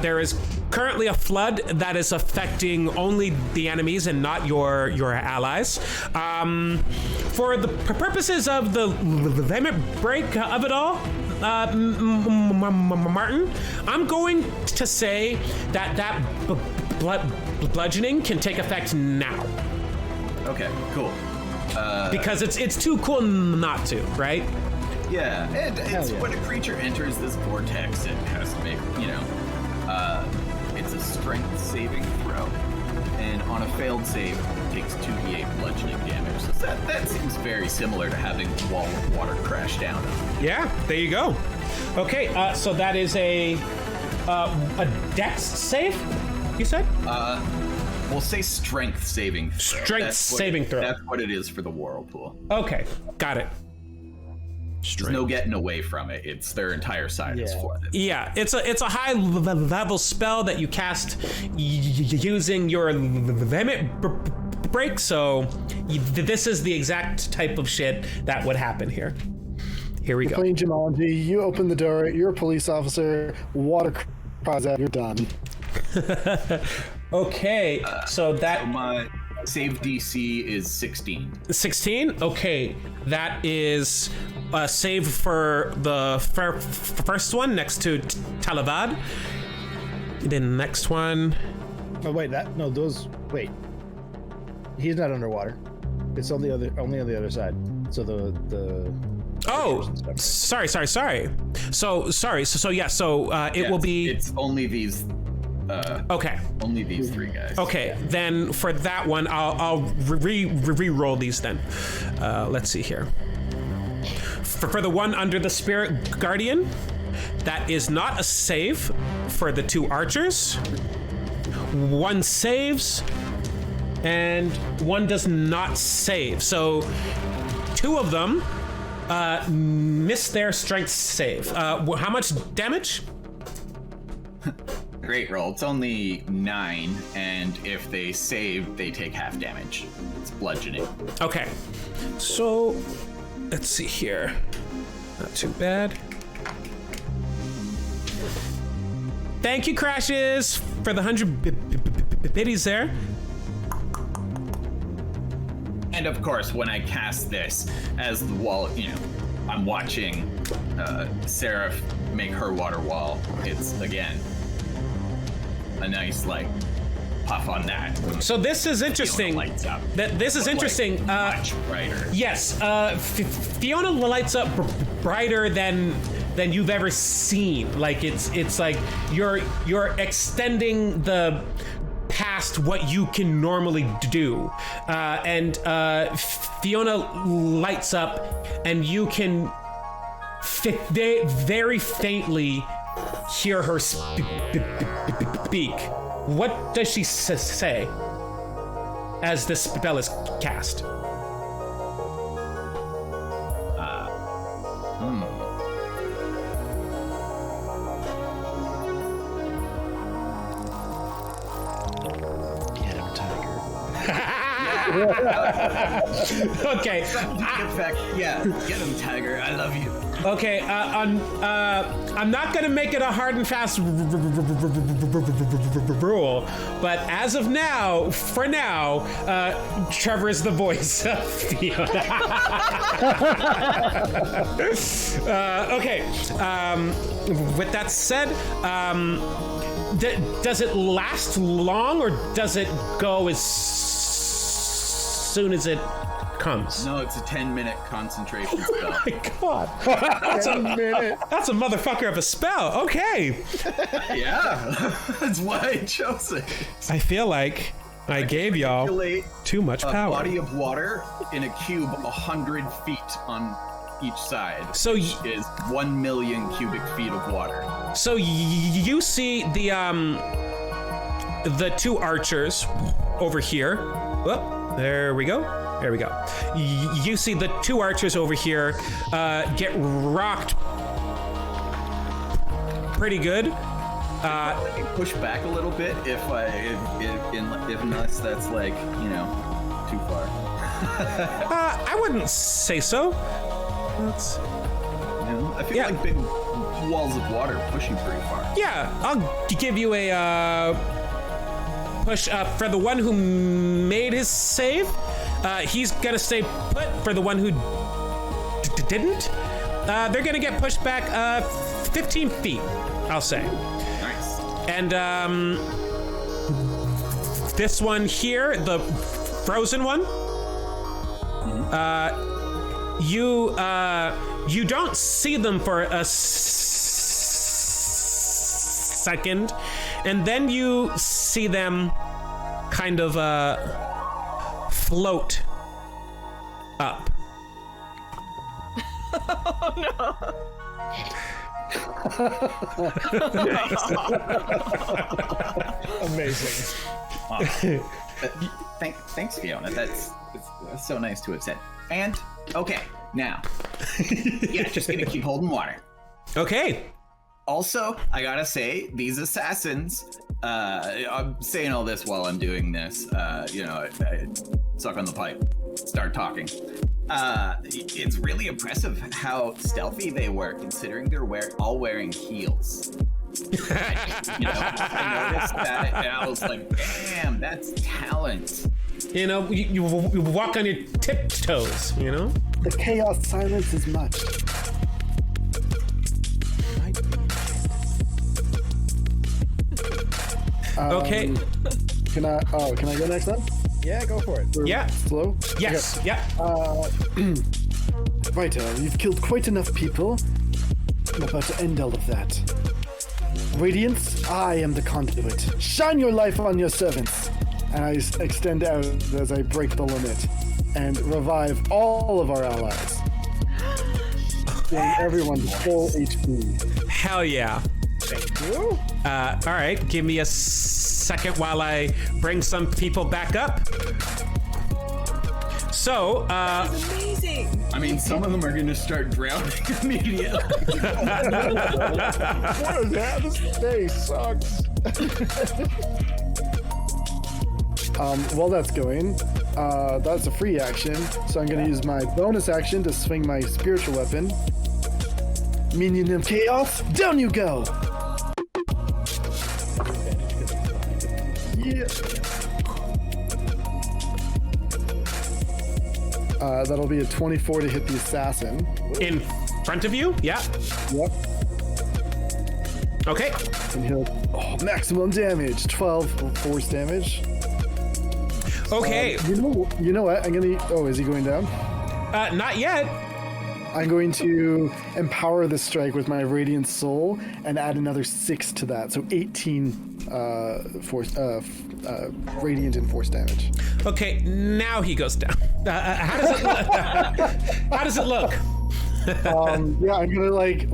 There is currently a flood that is affecting only the enemies and not your allies. For the purposes of the limit break of it all, Martin, I'm going to say that bludgeoning can take effect now. Okay, cool. Because it's too cool not to, right? Yeah, and it's when a creature enters this vortex, it has to make, it's a strength saving throw. And on a failed save, it takes 2d8 bludgeoning damage. So that seems very similar to having a wall of water crash down. Yeah, there you go. Okay, so that is a dex save, you said? We'll say strength saving throw. Strength saving throw. That's what it is for the whirlpool. Okay, got it. There's no getting away from it. It's their entire side is flooded. Yeah, it's a high level spell that you cast using your limit break. So this is the exact type of shit that would happen here. Here we go. Playing gemology, you open the door, you're a police officer, water cries out, you're done. Okay, so that... So my save DC is 16. 16? Okay, that is a save for the first one next to Taalivad. The next one... Oh, wait, wait. He's not underwater. It's only on the other side. So the Oh, sorry. So it will be... It's only these... okay. Only these three guys. Okay, then for that one, I'll re-roll these then. Let's see here. For the one under the Spirit Guardian, that is not a save for the two archers. One saves, and one does not save. So two of them miss their strength save. How much damage? Great roll. It's only 9, and if they save, they take half damage. It's bludgeoning. Okay, so let's see here. Not too bad. Thank you, Crashes, for the 100 biddies there. And of course, when I cast this, as the wall, I'm watching Serif make her water wall. It's, again, a nice, puff on that. So this is interesting. Fiona lights up. This is interesting. Much brighter. Yes, Fiona lights up brighter than than you've ever seen. Like it's like you're extending the past what you can normally do. And Fiona lights up, and you can very faintly hear her speak. What does she say as this spell is cast? Okay. Yeah, get him, Tiger. I love you. Okay, I'm not gonna make it a hard and fast rule, but as of now, for now, Trevor is the voice of Fiona. Okay, with that said, does it last long, or does it go as soon as it comes? No, it's a 10-minute concentration spell. Oh my god. That's a motherfucker of a spell. Okay. Yeah. That's why I chose it. I feel like I gave y'all too much power. A body of water in a cube 100 feet on each side. So is 1 million cubic feet of water. So you see the two archers over here. Oh, there we go. There we go. You see the two archers over here get rocked pretty good. Push back a little bit unless that's like, too far. I wouldn't say so. That's... I feel like big walls of water push you pretty far. Yeah, I'll give you a push up for the one who made his save. He's gonna stay put. For the one who didn't, they're gonna get pushed back 15 feet, I'll say. Nice. And this one here, the frozen one, you don't see them for a second, and then you see them kind of float up. Oh no. Amazing. Thanks, Fiona. That's so nice to have said. And okay, now, just gonna keep holding water. Okay. Also, I gotta say, these assassins, I'm saying all this while I'm doing this, I suck on the pipe, start talking. It's really impressive how stealthy they were, considering they're all wearing heels. I noticed that, and I was like, damn, that's talent. You walk on your tiptoes, The chaos silences much. Okay. Can I go next then? Yeah, go for it. Yeah. Slow? Yes. Okay. Yeah. Righto, you've killed quite enough people. I'm about to end all of that. Radiance, I am the conduit. Shine your life on your servants. And I extend out as I break the limit and revive all of our allies. Giving everyone full HP. Hell yeah. Thank you. All right, give me a second while I bring some people back up. So, That's amazing. I mean, some of them are gonna start drowning immediately. What is that? This day sucks. While that's going, that's a free action, so I'm going to use my bonus action to swing my spiritual weapon. Minion of Chaos, down you go! Yeah. That'll be a 24 to hit the assassin. in front of you? Yeah. Yep. Okay. And he'll maximum damage, 12 force damage. Okay. You know what? I'm gonna. Oh, is he going down? Not yet. I'm going to empower the strike with my Radiant Soul and add another 6 to that, so 18 radiant and force damage. Okay, now he goes down. How does it look? How does it look? Yeah, I'm gonna like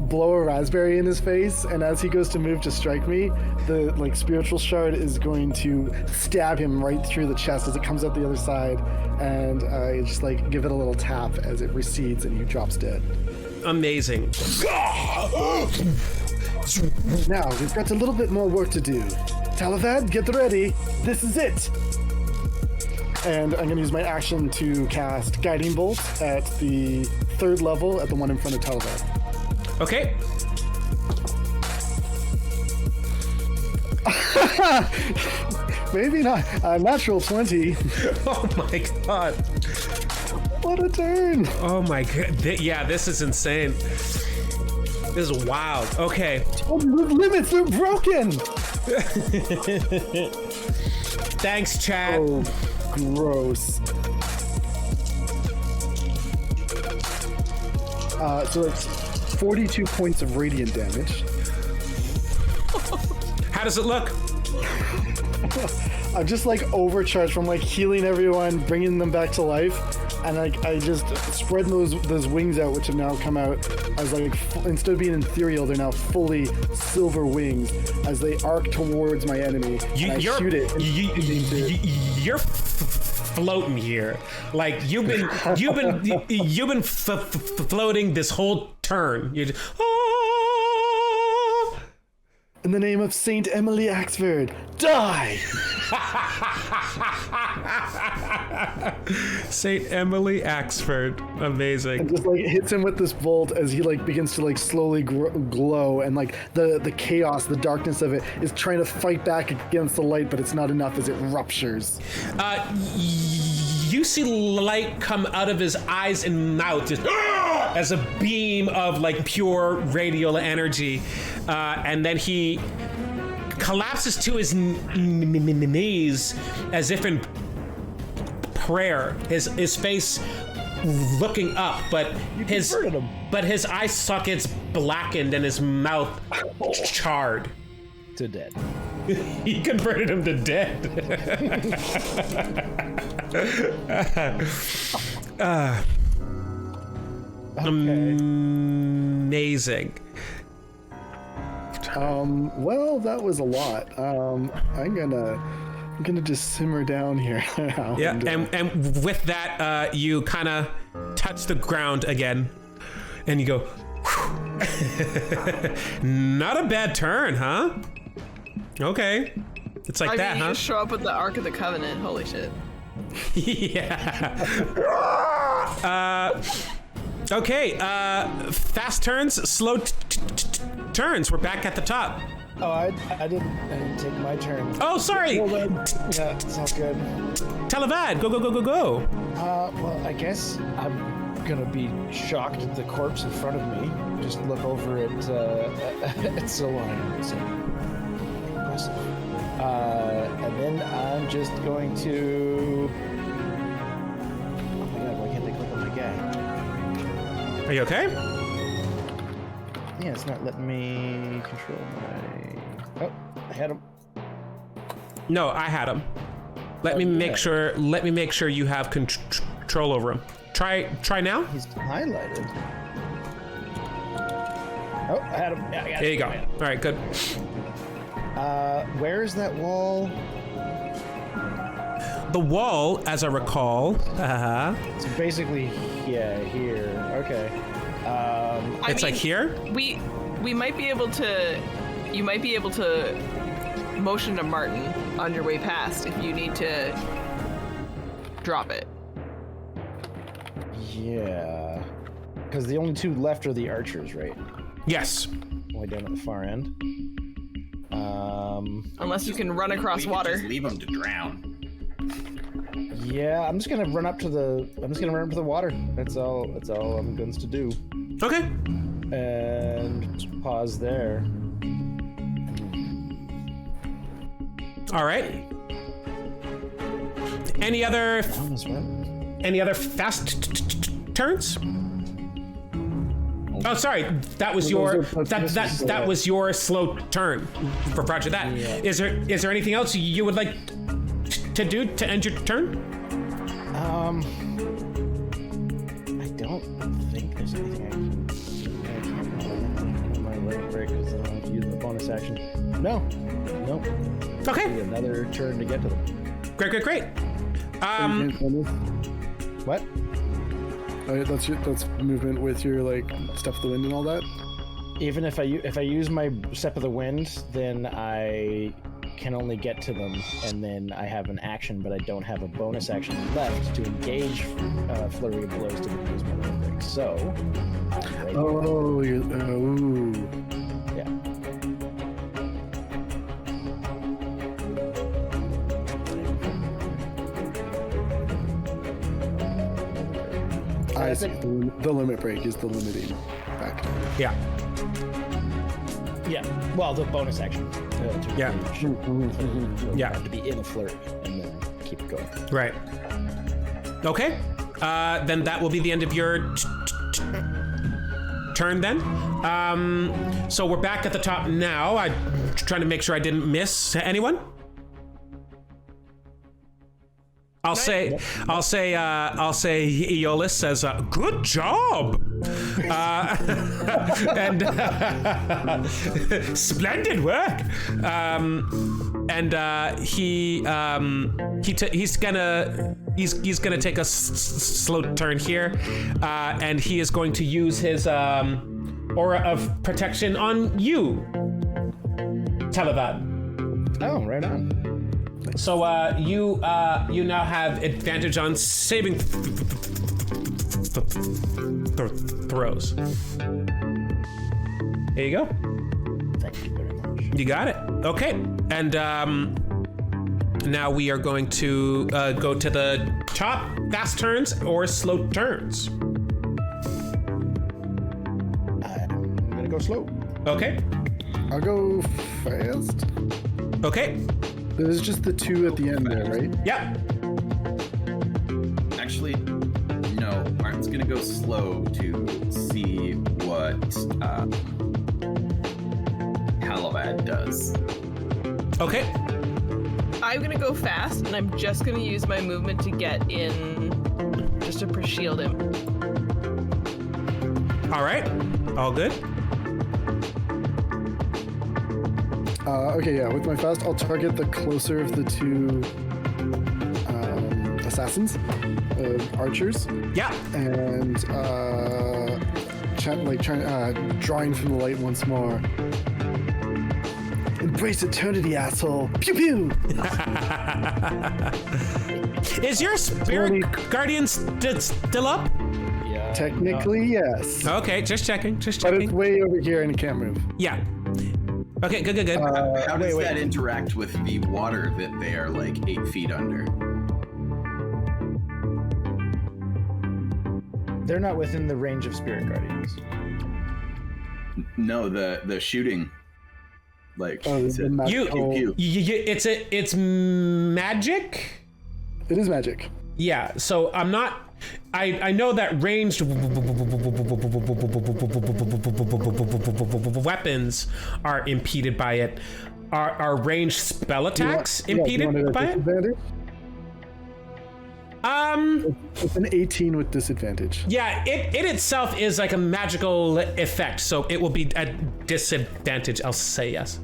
blow a raspberry in his face, and as he goes to move to strike me, the spiritual shard is going to stab him right through the chest as it comes out the other side, and I just give it a little tap as it recedes and he drops dead. Amazing. Now we've got a little bit more work to do. Taalivad, get ready. This is it. And I'm going to use my action to cast Guiding Bolt at the 3rd level at the one in front of Taalivad. Okay. Maybe not. Natural 20. Oh my god. What a turn. Oh my god. Yeah, this is insane. This is wild. Okay. Oh, the limits are broken. Thanks, chat. Oh, gross. So it's 42 points of radiant damage. How does it look? I'm just overcharged from healing everyone, bringing them back to life, and I just spread those wings out, which have now come out as instead of being ethereal, they're now fully silver wings as they arc towards my enemy. I shoot it. You're floating here. You've been floating this whole turn. You're just, in the name of Saint Emily Axford, die! Saint Emily Axford, amazing. And just hits him with this bolt as he begins to slowly glow, and the chaos, the darkness of it is trying to fight back against the light, but it's not enough as it ruptures. You see light come out of his eyes and mouth just as a beam of pure radial energy, and then he collapses to his knees as if in prayer, his face looking up, but his eye sockets blackened and his mouth charred to dead. He converted him to dead. Amazing. Well, that was a lot. I'm gonna just simmer down here now. Yeah, and with that, you kind of touch the ground again, and you go. Not a bad turn, huh? Okay, it's like that, you huh? just show up with the Ark of the Covenant. Holy shit. Yeah. Okay. Fast turns, slow turns. We're back at the top. Oh, I didn't take my turn. Oh, sorry. Well, yeah, it's all good. Taalivad, go. Well, I guess I'm gonna be shocked at the corpse in front of me. Just look over at Silwar. Impressive. And then I'm just going to. Oh my god! Why can't I click on my guy? Are you okay? Yeah, it's not letting me control my. Oh, I had him. No, I had him. Let me make sure you have control over him. Try now. He's highlighted. Oh, I had him. Yeah, I got There you go. All right, good. Where is that wall? The wall, as I recall, It's basically, yeah, here. Okay. it's here. We might be able to. You might be able to motion to Martin on your way past if you need to drop it. Yeah. Because the only two left are the archers, right? Yes. Way down at the far end. Unless you can run across water. Just leave them to drown. Yeah, I'm just gonna run up to the water. That's all I'm going to do. Okay. And pause there. All right. Any other fast turns? Oh, sorry. That was your those are- that was your slow turn. For Roger that. Yeah. Is there anything else you would like to do to end your turn? I don't think there's anything I can do. My limit break is using the bonus action. No. Okay. Need another turn to get to them. Great. What? That's movement with your like step of the wind and all that. Even if I use my step of the wind, then I can only get to them, and then I have an action, but I don't have a bonus action left to engage flurry of blows to use my limit break. So. Oh, Yeah. I see. The limit break is the limiting factor. Yeah. Yeah. Well, the bonus action. Yeah. Yeah. Have to be in flurry and then keep it going. Right. Okay. Then that will be the end of your turn then. So we're back at the top now. I'm trying to make sure I didn't miss anyone. I'll say Aeolus says, good job. And splendid work. He's gonna take a slow turn here, and he is going to use his aura of protection on you, Taalivad. Oh, right on. So you now have advantage on saving throws. There you go. Thank you very much. You got it. Okay. And now we are going to go to the top fast turns or slow turns. I'm gonna go slow. Okay. I'll go fast. Okay. There's just the two at the end there, right? Yeah. Actually, no. Martin's gonna go slow to see what Taalivad does. Okay. I'm gonna go fast, and I'm just gonna use my movement to get in, just to shield him. All right. All good. Okay, yeah. With my fast, I'll target the closer of the two assassins, archers, Yeah. and drawing from the light once more. Embrace eternity, asshole! Pew pew! Is your spirit guardian still up? Yeah. Technically, yes. Okay, just checking. But it's way over here and it can't move. Yeah. Okay, good. How does that interact with the water that they are like 8 feet under? They're not within the range of spirit guardians. No, the shooting. Like, Oh, is it magical- pew, pew? It's magic. It is magic. Yeah. So I'm not. I know that ranged weapons are impeded by it. Are ranged spell attacks impeded by it? It's an 18 with disadvantage. Yeah, it itself is like a magical effect, so it will be at disadvantage. I'll say yes.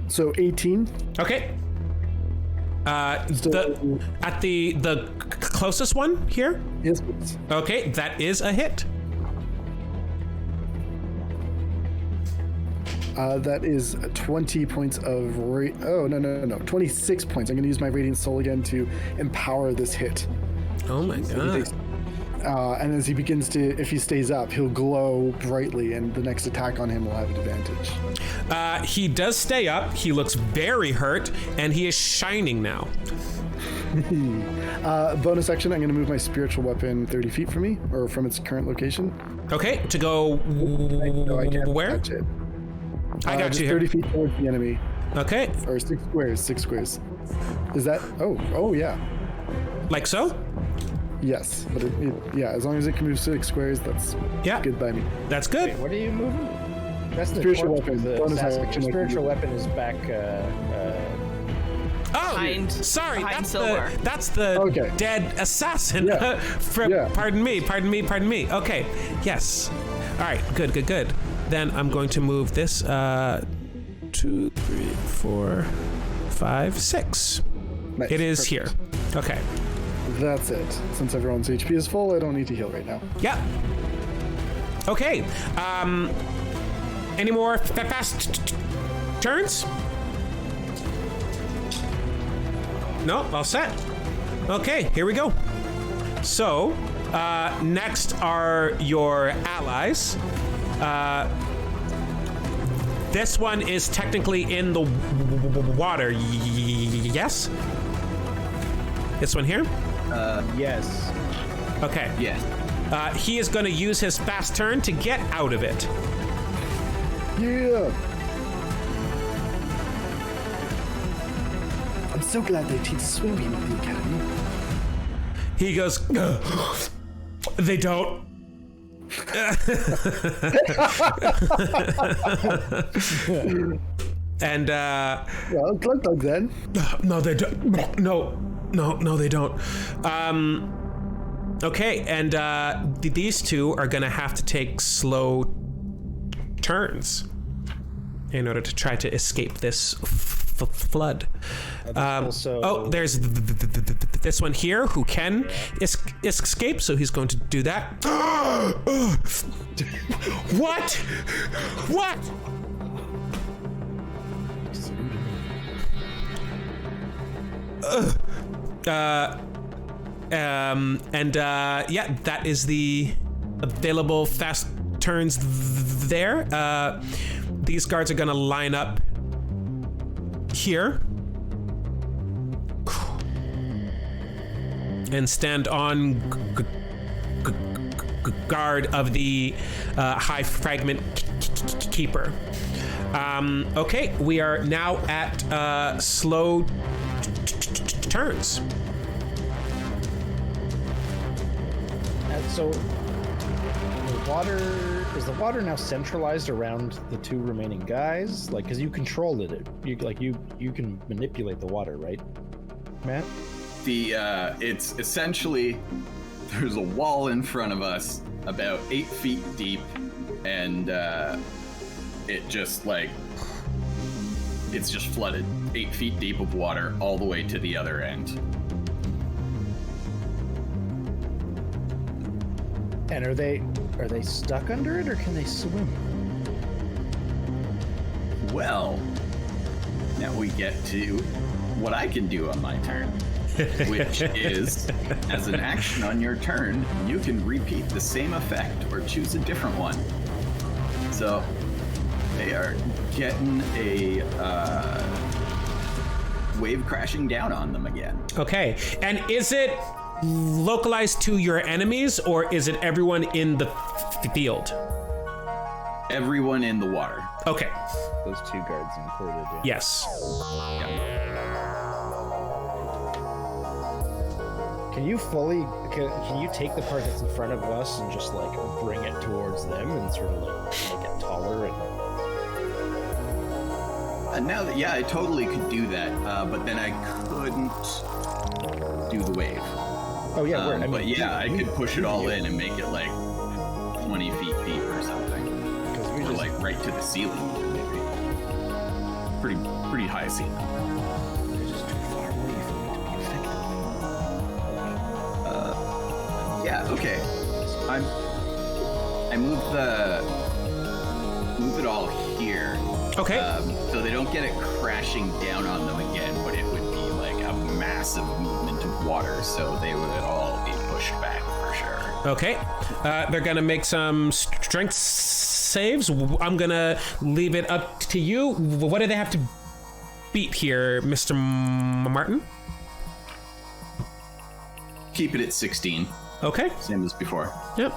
So 18. Okay. At the closest one here. Yes, please. Okay, that is a hit. That is 20 points of 26 points. I'm going to use my Radiant Soul again to empower this hit. Oh my god. And as he begins to, if he stays up, he'll glow brightly, and the next attack on him will have an advantage. He does stay up. He looks very hurt, and he is shining now. Bonus action, I'm going to move my spiritual weapon 30 feet from me, or from its current location. Okay, to go No, I can't where? touch it. I got just you here. 30 feet towards the enemy. Okay, Or 6 squares. Is that? Oh, yeah. like so? Yes, but yeah, as long as it can move 6 squares, that's good by me. That's good. Wait, what are you moving? That's the Spiritual torch, weapon. the Bonus assassin. action. Your spiritual weapon is back. Sorry, behind Silwar. that's the dead assassin. Yeah. Pardon me. Okay, yes. All right, good. Then I'm going to move this 2, 3, 4, 5, 6. Nice. It is Perfect. here. Okay. That's it. Since everyone's HP is full, I don't need to heal right now. Yeah. Okay. Any more fast turns? No, all set. Okay, here we go. So, next are your allies. This one is technically in the water. Yes? This one here? yes. Okay. Yeah. He is going to use his fast turn to get out of it. Yeah. I'm so glad they teach swimming at the academy. He goes, they don't. And Well, glug then. no, they don't. No, they don't. Okay, and these two are gonna have to take slow turns in order to try to escape this flood. There's this one here who can escape, so he's going to do that. What? That is the available fast turns there. These guards are gonna line up here and stand on guard of the high fragment keeper. Okay, we are now at slow turns. So, is the water now centralized around the 2 remaining guys? Like, because you control it, you can manipulate the water, right, Matt? It's essentially, there's a wall in front of us about 8 feet deep, and it just it's just flooded 8 feet deep of water all the way to the other end. And are they stuck under it, or can they swim? Well, now we get to what I can do on my turn, which is, as an action on your turn, you can repeat the same effect or choose a different one. So they are getting a wave crashing down on them again. Okay, and is it localized to your enemies, or is it everyone in the field? Everyone in the water. Okay. Those 2 guards included. Yeah. Yes. Can you take the part that's in front of us and just bring it towards them and sort of make it taller and Now that, I totally could do that, but then I couldn't do the wave. Oh yeah, I could push it all in and make it 20 feet deep or something. Because we just right to the ceiling, maybe. Pretty high ceiling. They're just too far away for me to be effective. Okay. I move it all here. Okay. So they don't get it crashing down on them again, but it would be a massive movement of water, so they would all be pushed back for sure. Okay. They're gonna make some strength saves. I'm gonna leave it up to you. What do they have to beat here, Mr. Martin? Keep it at 16. Okay. Same as before. Yep.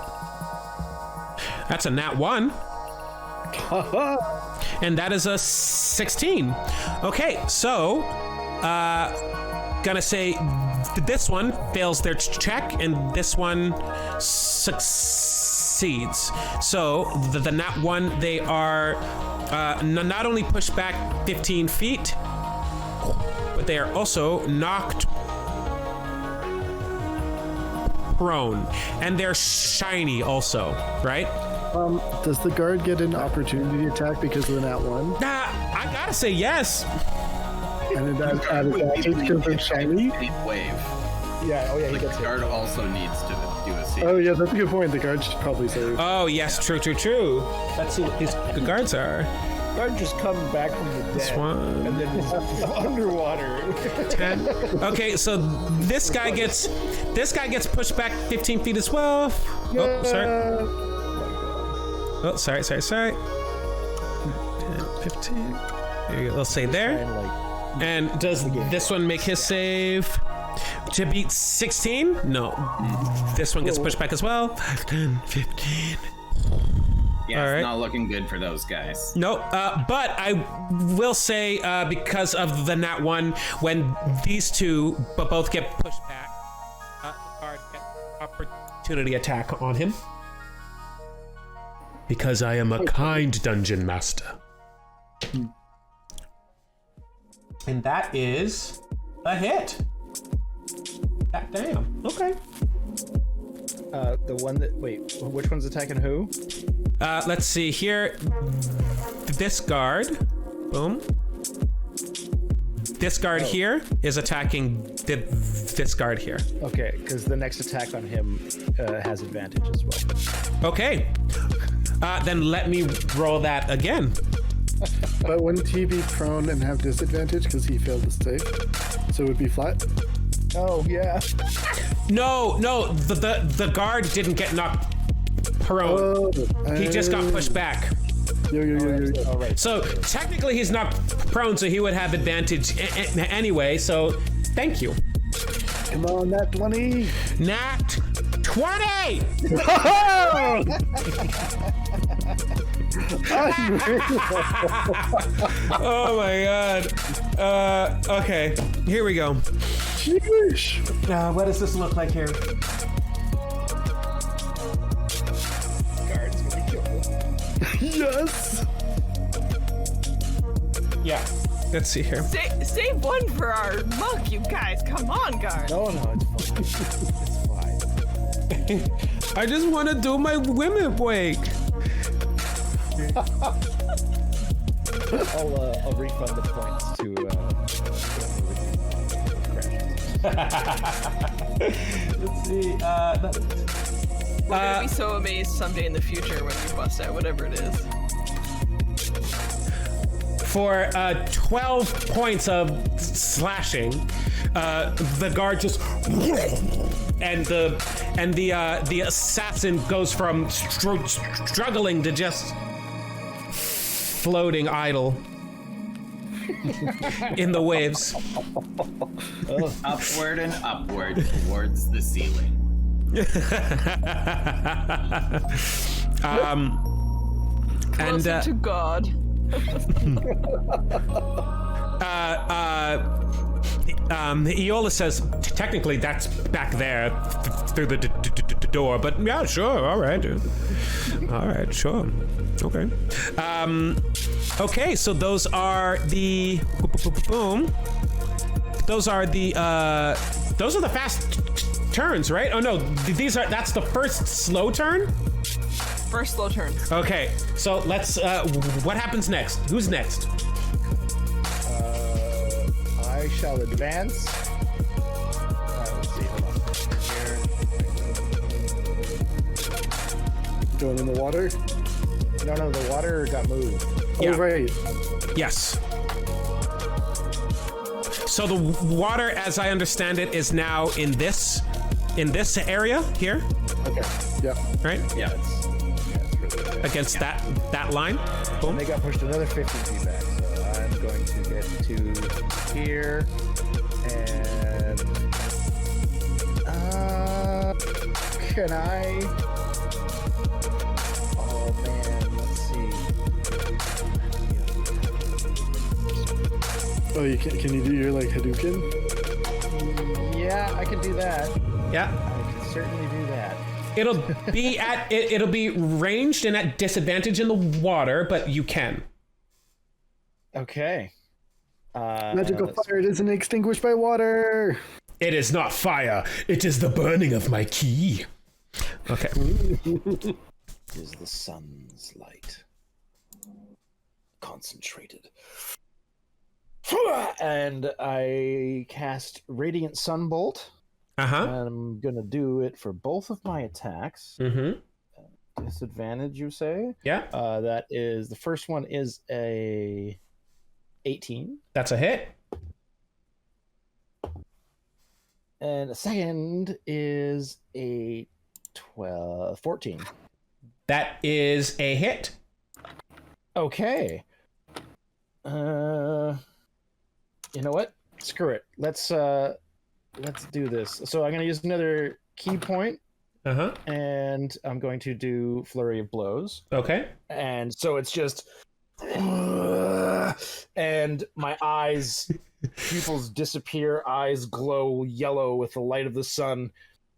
That's a nat 1. And that is a 16. Okay, so gonna say this one fails their check and this one succeeds. So the nat one, they are not only pushed back 15 feet, but they are also knocked prone, and they're shiny also, right? Does the guard get an opportunity attack because of the nat one? I gotta say yes. And then that advantage because they're shiny? Wave. Yeah, oh yeah, he The gets guard also needs to do a save. Oh yeah, that's a good point. The guard should probably save. Oh yes, true. Let's see what these guards are. Guard just come back from the dead. This one. And then he's underwater. 10. Okay, so this guy gets pushed back 15 feet as well. Oh, sorry. Oh, sorry. 10, 15. There you go. They'll say there. And does this one make his save to beat 16? No. This one gets pushed back as well. 5, 10, 15. Yeah, All it's right. not looking good for those guys. No, but I will say because of the nat one, when these two both get pushed back, the guard gets opportunity attack on him. Because I am a kind dungeon master. And that is a hit. God damn. Okay. The one that which one's attacking who? Let's see here. This guard. Boom. This guard here is attacking this guard here. Okay, because the next attack on him has advantage as well. Okay. Then let me roll that again. But wouldn't he be prone and have disadvantage because he failed the save? So it would be flat? Oh yeah. No, the guard didn't get knocked prone. He just got pushed back. Yo. All right. So technically he's not prone, so he would have advantage anyway, so thank you. Come on, nat 20! Nat 20! Oh my god. Okay, here we go. Sheesh. What does this look like here? Guard's gonna kill him. Yes! Yeah. Let's see here. Save one for our monk, you guys. Come on, guard. No, it's fine. It's fine. I just want to do my women wake. I'll refund the points to Let's see. We're gonna be so amazed someday in the future when we bust out whatever it is. For 12 points of slashing, the guard just and the assassin goes from struggling to just floating idle in the waves. Upward and upward towards the ceiling. Closer to God. Eola says technically that's back there through the door, but yeah, sure, all right, sure, okay. Okay, so those are the boom. Those are the fast turns, right? Oh no, that's the first slow turn. First slow turn. Okay, so let's. What happens next? Who's next? I shall advance. Let's see, hold on. Going in the water? No, the water got moved. Yeah. Oh, right. Yes. So the water, as I understand it, is now in this area here. Okay. Yeah. Right? Yeah. Against that line. Boom. And they got pushed another 50 feet back. So I'm going to get to here. And can I? Oh man, let's see. Oh, can you do your like Hadouken? Yeah, I can do that. Yeah. I can certainly do that. It'll be ranged and at disadvantage in the water, but you can. Okay. Magical fire, it isn't extinguished by water. It is not fire. It is the burning of my key. Okay. Is the sun's light concentrated? And I cast Radiant Sunbolt. Uh-huh. I'm gonna do it for both of my attacks. Mm-hmm. Disadvantage, you say? Yeah. That is, the first one is a 18. That's a hit. And the second is a 14. That is a hit. Okay. You know what? Screw it. Let's do this. So I'm gonna use another key point. Uh-huh. And I'm going to do Flurry of Blows. Okay. And so it's just, and my eyes, pupils disappear, eyes glow yellow with the light of the sun,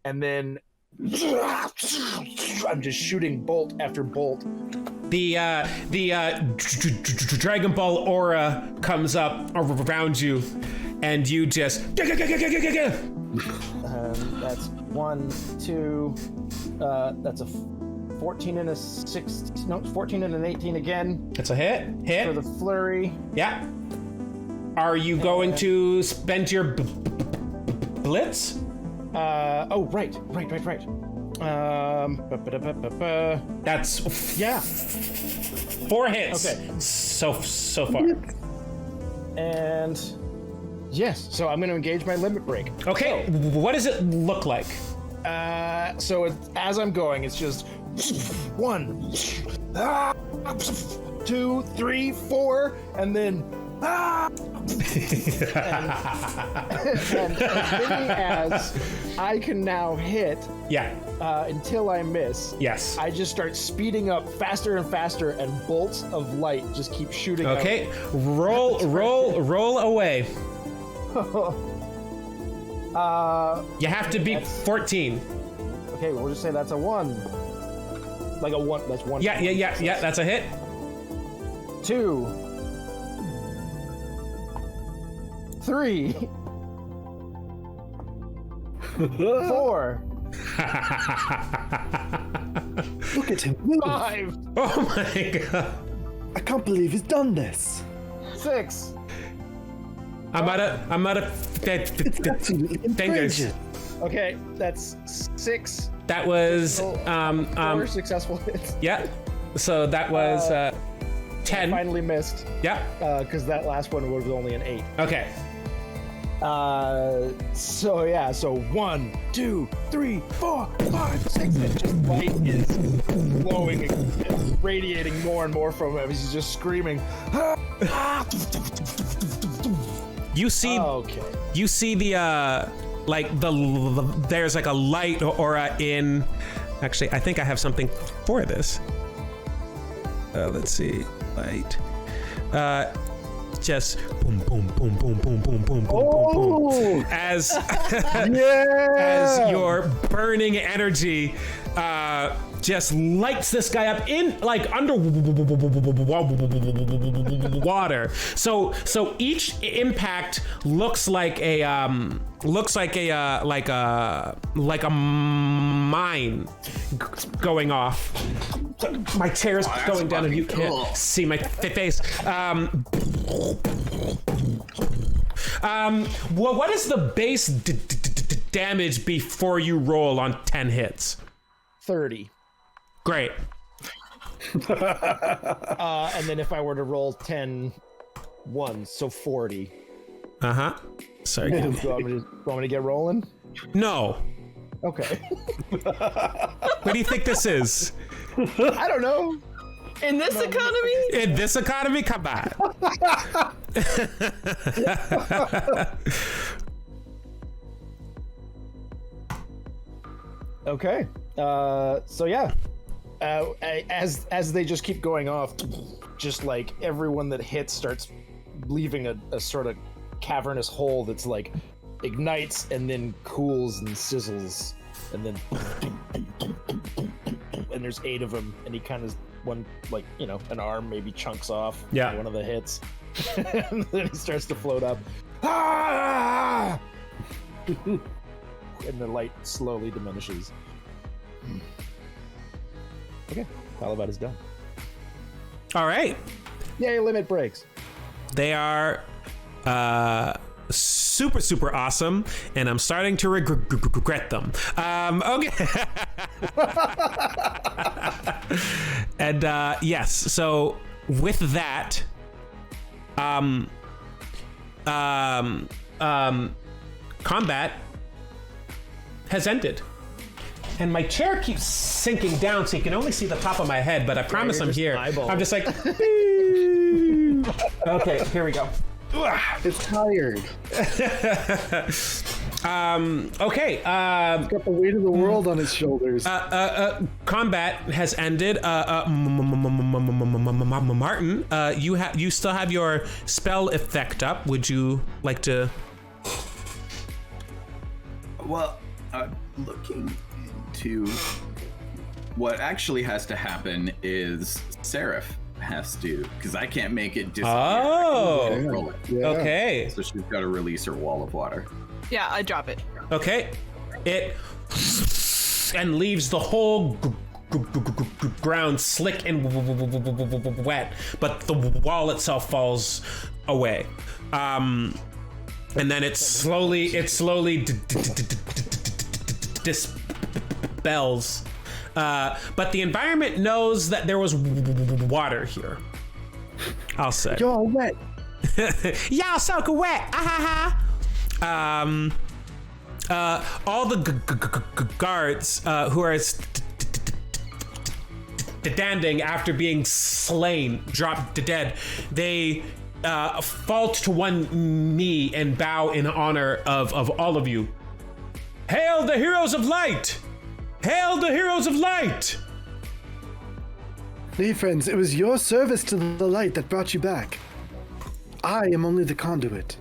and then I'm just shooting bolt after bolt. The Dragon Ball aura comes up around you, and you just. That's 1, 2. That's a 14 and a 16. No, 14 and an 18 again. That's a hit. Hit. For the flurry. Yeah. Are you going to spend your blitz? Oh, right. That's 4 hits. Okay. So far. And yes, so I'm going to engage my limit break. Okay. So, what does it look like? So as I'm going, it's just 1, 2, 3, 4, and then and as many as I can now hit. Yeah. Until I miss. Yes. I just start speeding up faster and faster, and bolts of light just keep shooting. Okay. Out. Roll away. You have to beat 14. Okay, we'll just say that's a 1. Like a 1. That's 1. Yeah. That's a hit. 2, 3, 4. Look at him move. 5. Oh my god. I can't believe he's done this. 6. I'm out of It's absolutely fingers. outrageous. Okay, that's 6. That was 4 successful hits. yeah. So that was 10. Finally missed. Yeah. Because that last one was only an 8. Okay. So 1, 2, 3, 4, 5, 6. And just light is glowing and radiating more and more from him. He's just screaming. You see. Okay. You see the there's like a light aura in. Actually, I think I have something for this. Let's see. Light. Just boom, boom, boom, boom, boom, boom, boom, boom, boom. As as your burning energy just lights this guy up in like under water. So each impact looks like a mine going off. My chair's going down and you can't see my face. Well, what is the base damage before you roll on 10 hits? 30. Great. And then if I were to roll 10 ones, so 40. Uh-huh. Sorry. Do you want me to get rolling? No. Okay. What do you think this is? I don't know. In this economy? In this economy? Come on. Okay. So yeah. As they just keep going off, just like everyone that hits starts leaving a sort of cavernous hole that's like ignites and then cools and sizzles, and then and there's 8 of them, and he kind of one an arm maybe chunks off. Yeah. One of the hits, and then he starts to float up. Ah! And the light slowly diminishes. Okay, Taalivad is done. All right. Yay, limit breaks. They are super, super awesome, and I'm starting to regret them. Okay. And yes, so with that, combat has ended. And my chair keeps sinking down, so you can only see the top of my head, but I promise I'm here. I'm just like, okay, here we go. It's tired. Okay. He's got the weight of the world on his shoulders. Combat has ended. Martin, you still have your spell effect up. Would you like to? Well, looking into what actually has to happen is Serif has to, because I can't make it disappear. Oh, Roll it. Yeah. okay. So she's got to release her wall of water. Yeah, I drop it. Okay. It and leaves the whole ground slick and wet, but the wall itself falls away. And then it slowly dispels. But the environment knows that there was water here. I'll say. You're wet. Y'all soaking wet. Ah ha ha. All the guards who are standing after being slain, dropped to dead, they fall to one knee and bow in honor of all of you. Hail the heroes of light! Hail the heroes of light! Nay, friends, it was your service to the light that brought you back. I am only the conduit.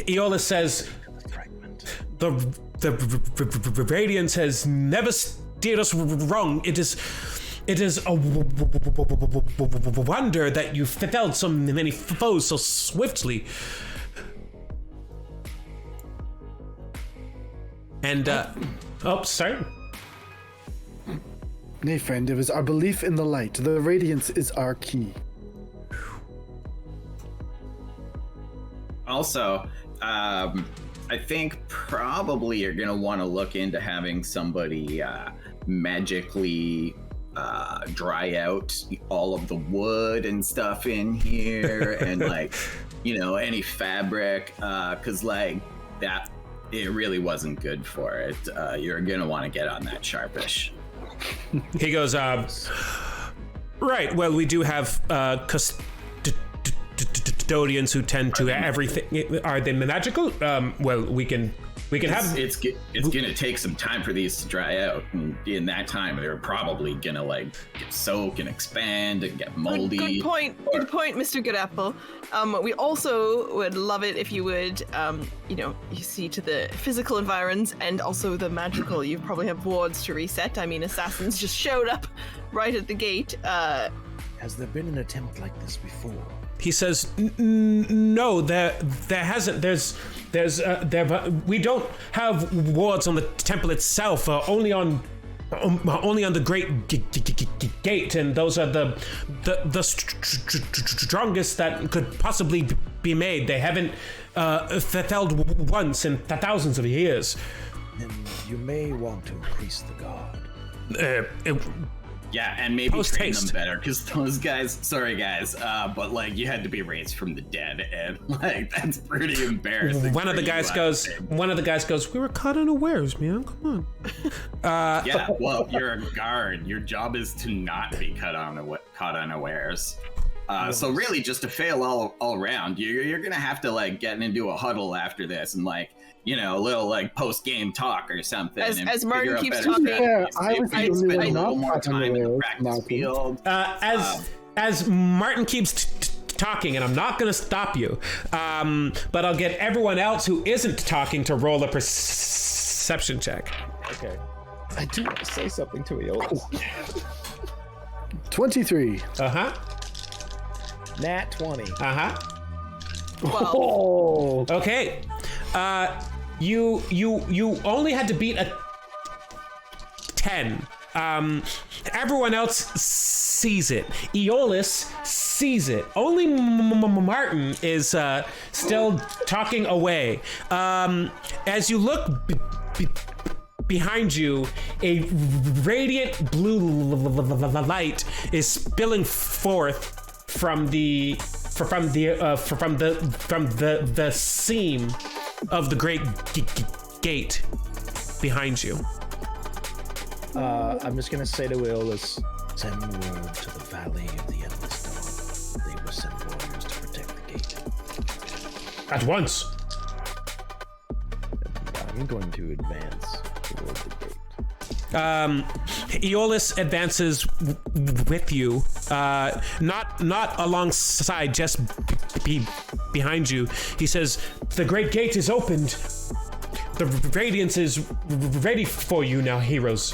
Aeolus says, the Radiance has never steered us wrong. It is a wonder that you felled so many foes so swiftly. And, oh, sorry. Nay, friend, it was our belief in the light. The radiance is our key. Also, I think probably you're going to want to look into having somebody magically dry out all of the wood and stuff in here and, like, you know, any fabric, because, like, that, it really wasn't good for it. You're going to want to get on that sharpish. He goes, right, well, we do have custodians who tend to everything. Are they magical? Well, we can have. It's gonna take some time for these to dry out, and in that time, they're probably gonna like get soak and expand and get moldy. Good point, Mr. Goodapple. We also would love it if you would, you see to the physical environs and also the magical. You probably have wards to reset. I mean, assassins just showed up right at the gate. Has there been an attempt like this before? He says, no, there hasn't. We don't have wards on the temple itself. Only on the great gate, and those are the strongest that could possibly be made. They haven't felled once in thousands of years. Then you may want to increase the guard. Yeah, and maybe train Post-haste. them better, because those guys, sorry guys, but like you had to be raised from the dead, and like that's pretty embarrassing. One of the guys goes, we were caught unawares, man. Come on. Yeah, well, you're a guard. Your job is to not be caught unawares. So really, just to fail all around, you're gonna have to like get into a huddle after this and like, you know, a little like post-game talk or something. As Martin keeps better talking, strategies. I was Maybe the spend only a one little not more caught time in the unawares, practice Malcolm. field. As Martin keeps talking, and I'm not going to stop you. But I'll get everyone else who isn't talking to roll a perception check. Okay. I do want to say something to Aeolus. 23. Uh-huh. Nat 20. Uh-huh. Oh. Okay. You only had to beat a 10. Everyone else sees it. Aeolus sees it. Only Martin is still talking away. As you look behind you, a radiant blue light is spilling forth from the seam of the great gate behind you. I'm just gonna say to Aeolus, send word to the Valley of the Endless Dawn. They will send warriors to protect the gate. At once. I'm going to advance toward the gate. Aeolus advances with you, not alongside, just behind you. He says, "The great gate is opened. The radiance is ready for you now, heroes.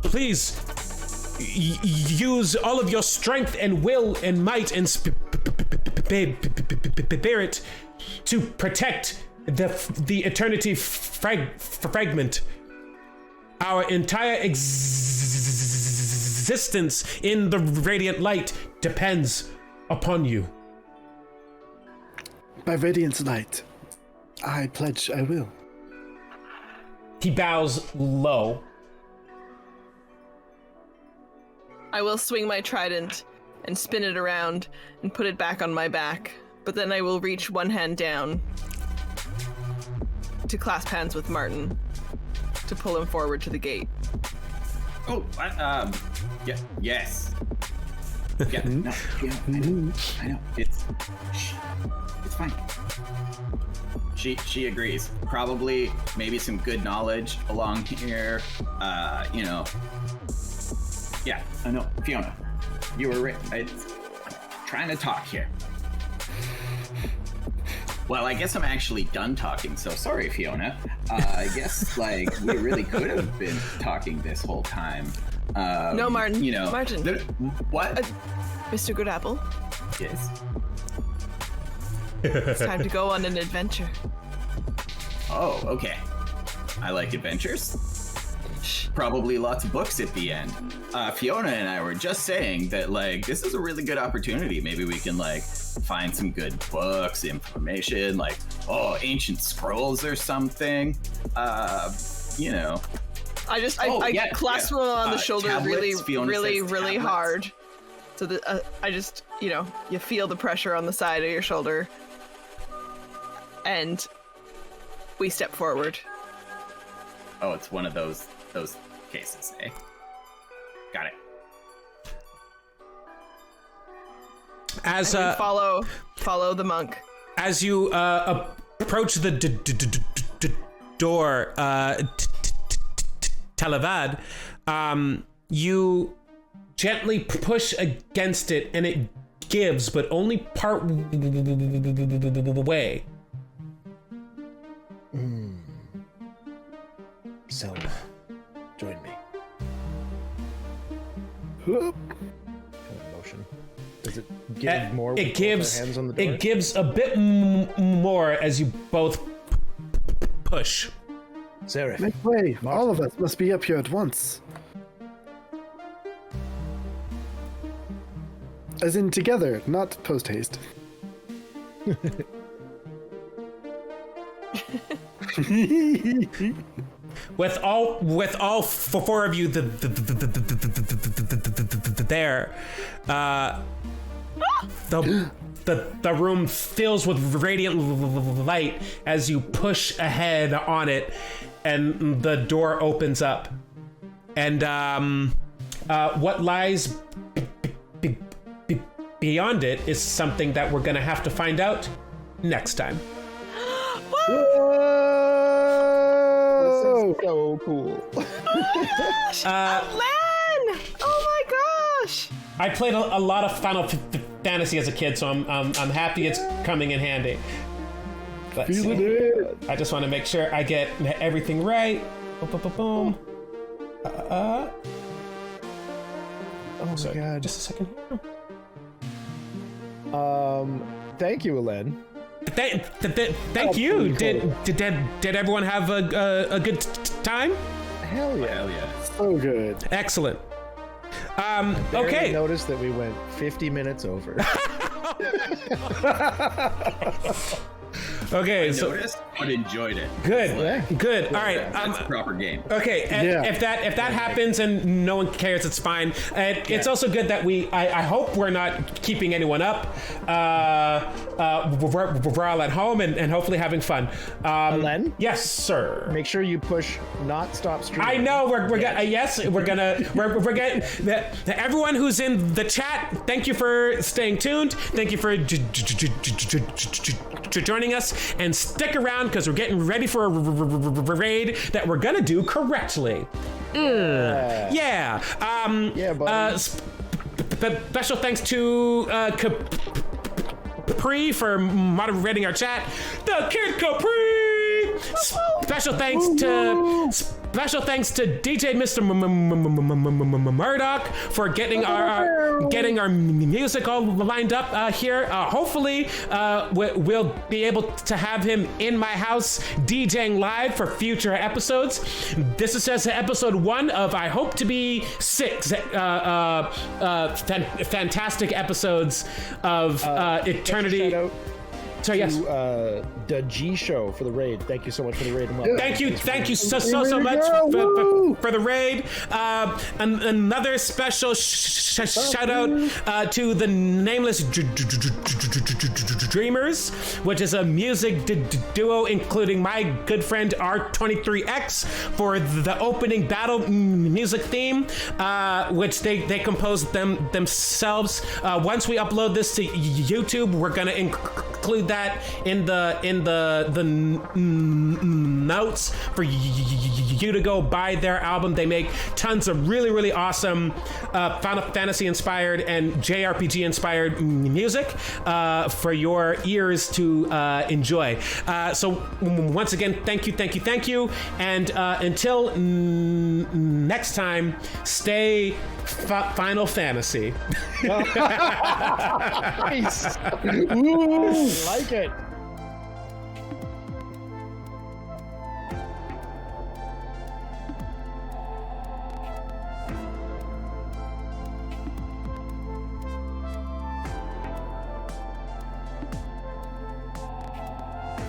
Please use all of your strength and will and might and spirit to protect the Eternity Fragment. Our entire existence in the radiant light depends upon you." By Radiant's light, I pledge I will. He bows low. I will swing my trident and spin it around and put it back on my back, but then I will reach one hand down to clasp hands with Martin to pull him forward to the gate. Oh, yeah, yes. Yeah, no, yeah, I know. It's fine. She agrees. Probably, maybe some good knowledge along here. Yeah, I know. Fiona, you were right. I'm trying to talk here. Well, I guess I'm actually done talking, so sorry, Fiona. I guess, we really could have been talking this whole time. No, Martin. Martin. What? Mr. Goodapple, Yes. it's time to go on an adventure. Oh, okay. I like adventures. Probably lots of books at the end. Fiona and I were just saying that, this is a really good opportunity. Maybe we can, find some good books, information, ancient scrolls or something. I clasp him on the shoulder tablets, really hard. So that you feel the pressure on the side of your shoulder. And we step forward. Oh, it's one of those cases, eh? Got it. As we follow the monk. As you approach the door, Taalivad, you gently push against it, and it gives, but only part way. Silwar, join me. Motion. Does it give more? It gives. Hands on the door? It gives a bit more as you both push. Serif. Make way. All of us must be up here at once. As in together, not post haste. With all four of you there, the room fills with radiant light as you push ahead on it, and the door opens up, and what lies beyond it is something that we're gonna have to find out next time. This is so cool. Alain! Oh my gosh! I played a lot of Final fantasy as a kid, so I'm happy it's coming in handy. Let's Feeling see. it. I just want to make sure I get everything right. Boom, boom, boom, boom. Oh my Sorry, god. just a second. Thank you, Alain. Thank you. Did everyone have a good time? Hell yeah. Hell yeah. So good. Excellent. Barely Okay. noticed that we went 50 minutes over. Okay. So Noticed, but enjoyed it. good. Yeah. Good. All right. That's a proper game. Okay, Yeah. if that happens and no one cares, it's fine. It's also good that I hope we're not keeping anyone up. We're all at home and hopefully having fun. Alain? Yes, sir. Make sure you push not stop streaming. I know we're getting everyone who's in the chat. Thank you for staying tuned. Thank you for joining us, and stick around because we're getting ready for a raid that we're gonna do correctly. Yeah. Yeah, buddy. Special thanks to Capri for moderating our chat. The Kid Capri. Special thanks to DJ Mr. Myrdoch for getting our music all lined up here. Hopefully, we'll be able to have him in my house DJing live for future episodes. This is just episode 1 of I hope to be 6 fantastic episods of Eternity. Shout out So yes. to the G Show for the raid. Thank you so much for the raid. Thank you so much for the raid. And another special shout out to the Nameless Dreamers, which is a music duo including my good friend R23X for the opening battle music theme, which they composed themselves. Once we upload this to YouTube, we're gonna include that in the notes for you to go buy their album. They make tons of really awesome Final Fantasy inspired and JRPG inspired music for your ears to enjoy. So once again, thank you, and until next time, stay Final Fantasy. Nice. Ooh, like it.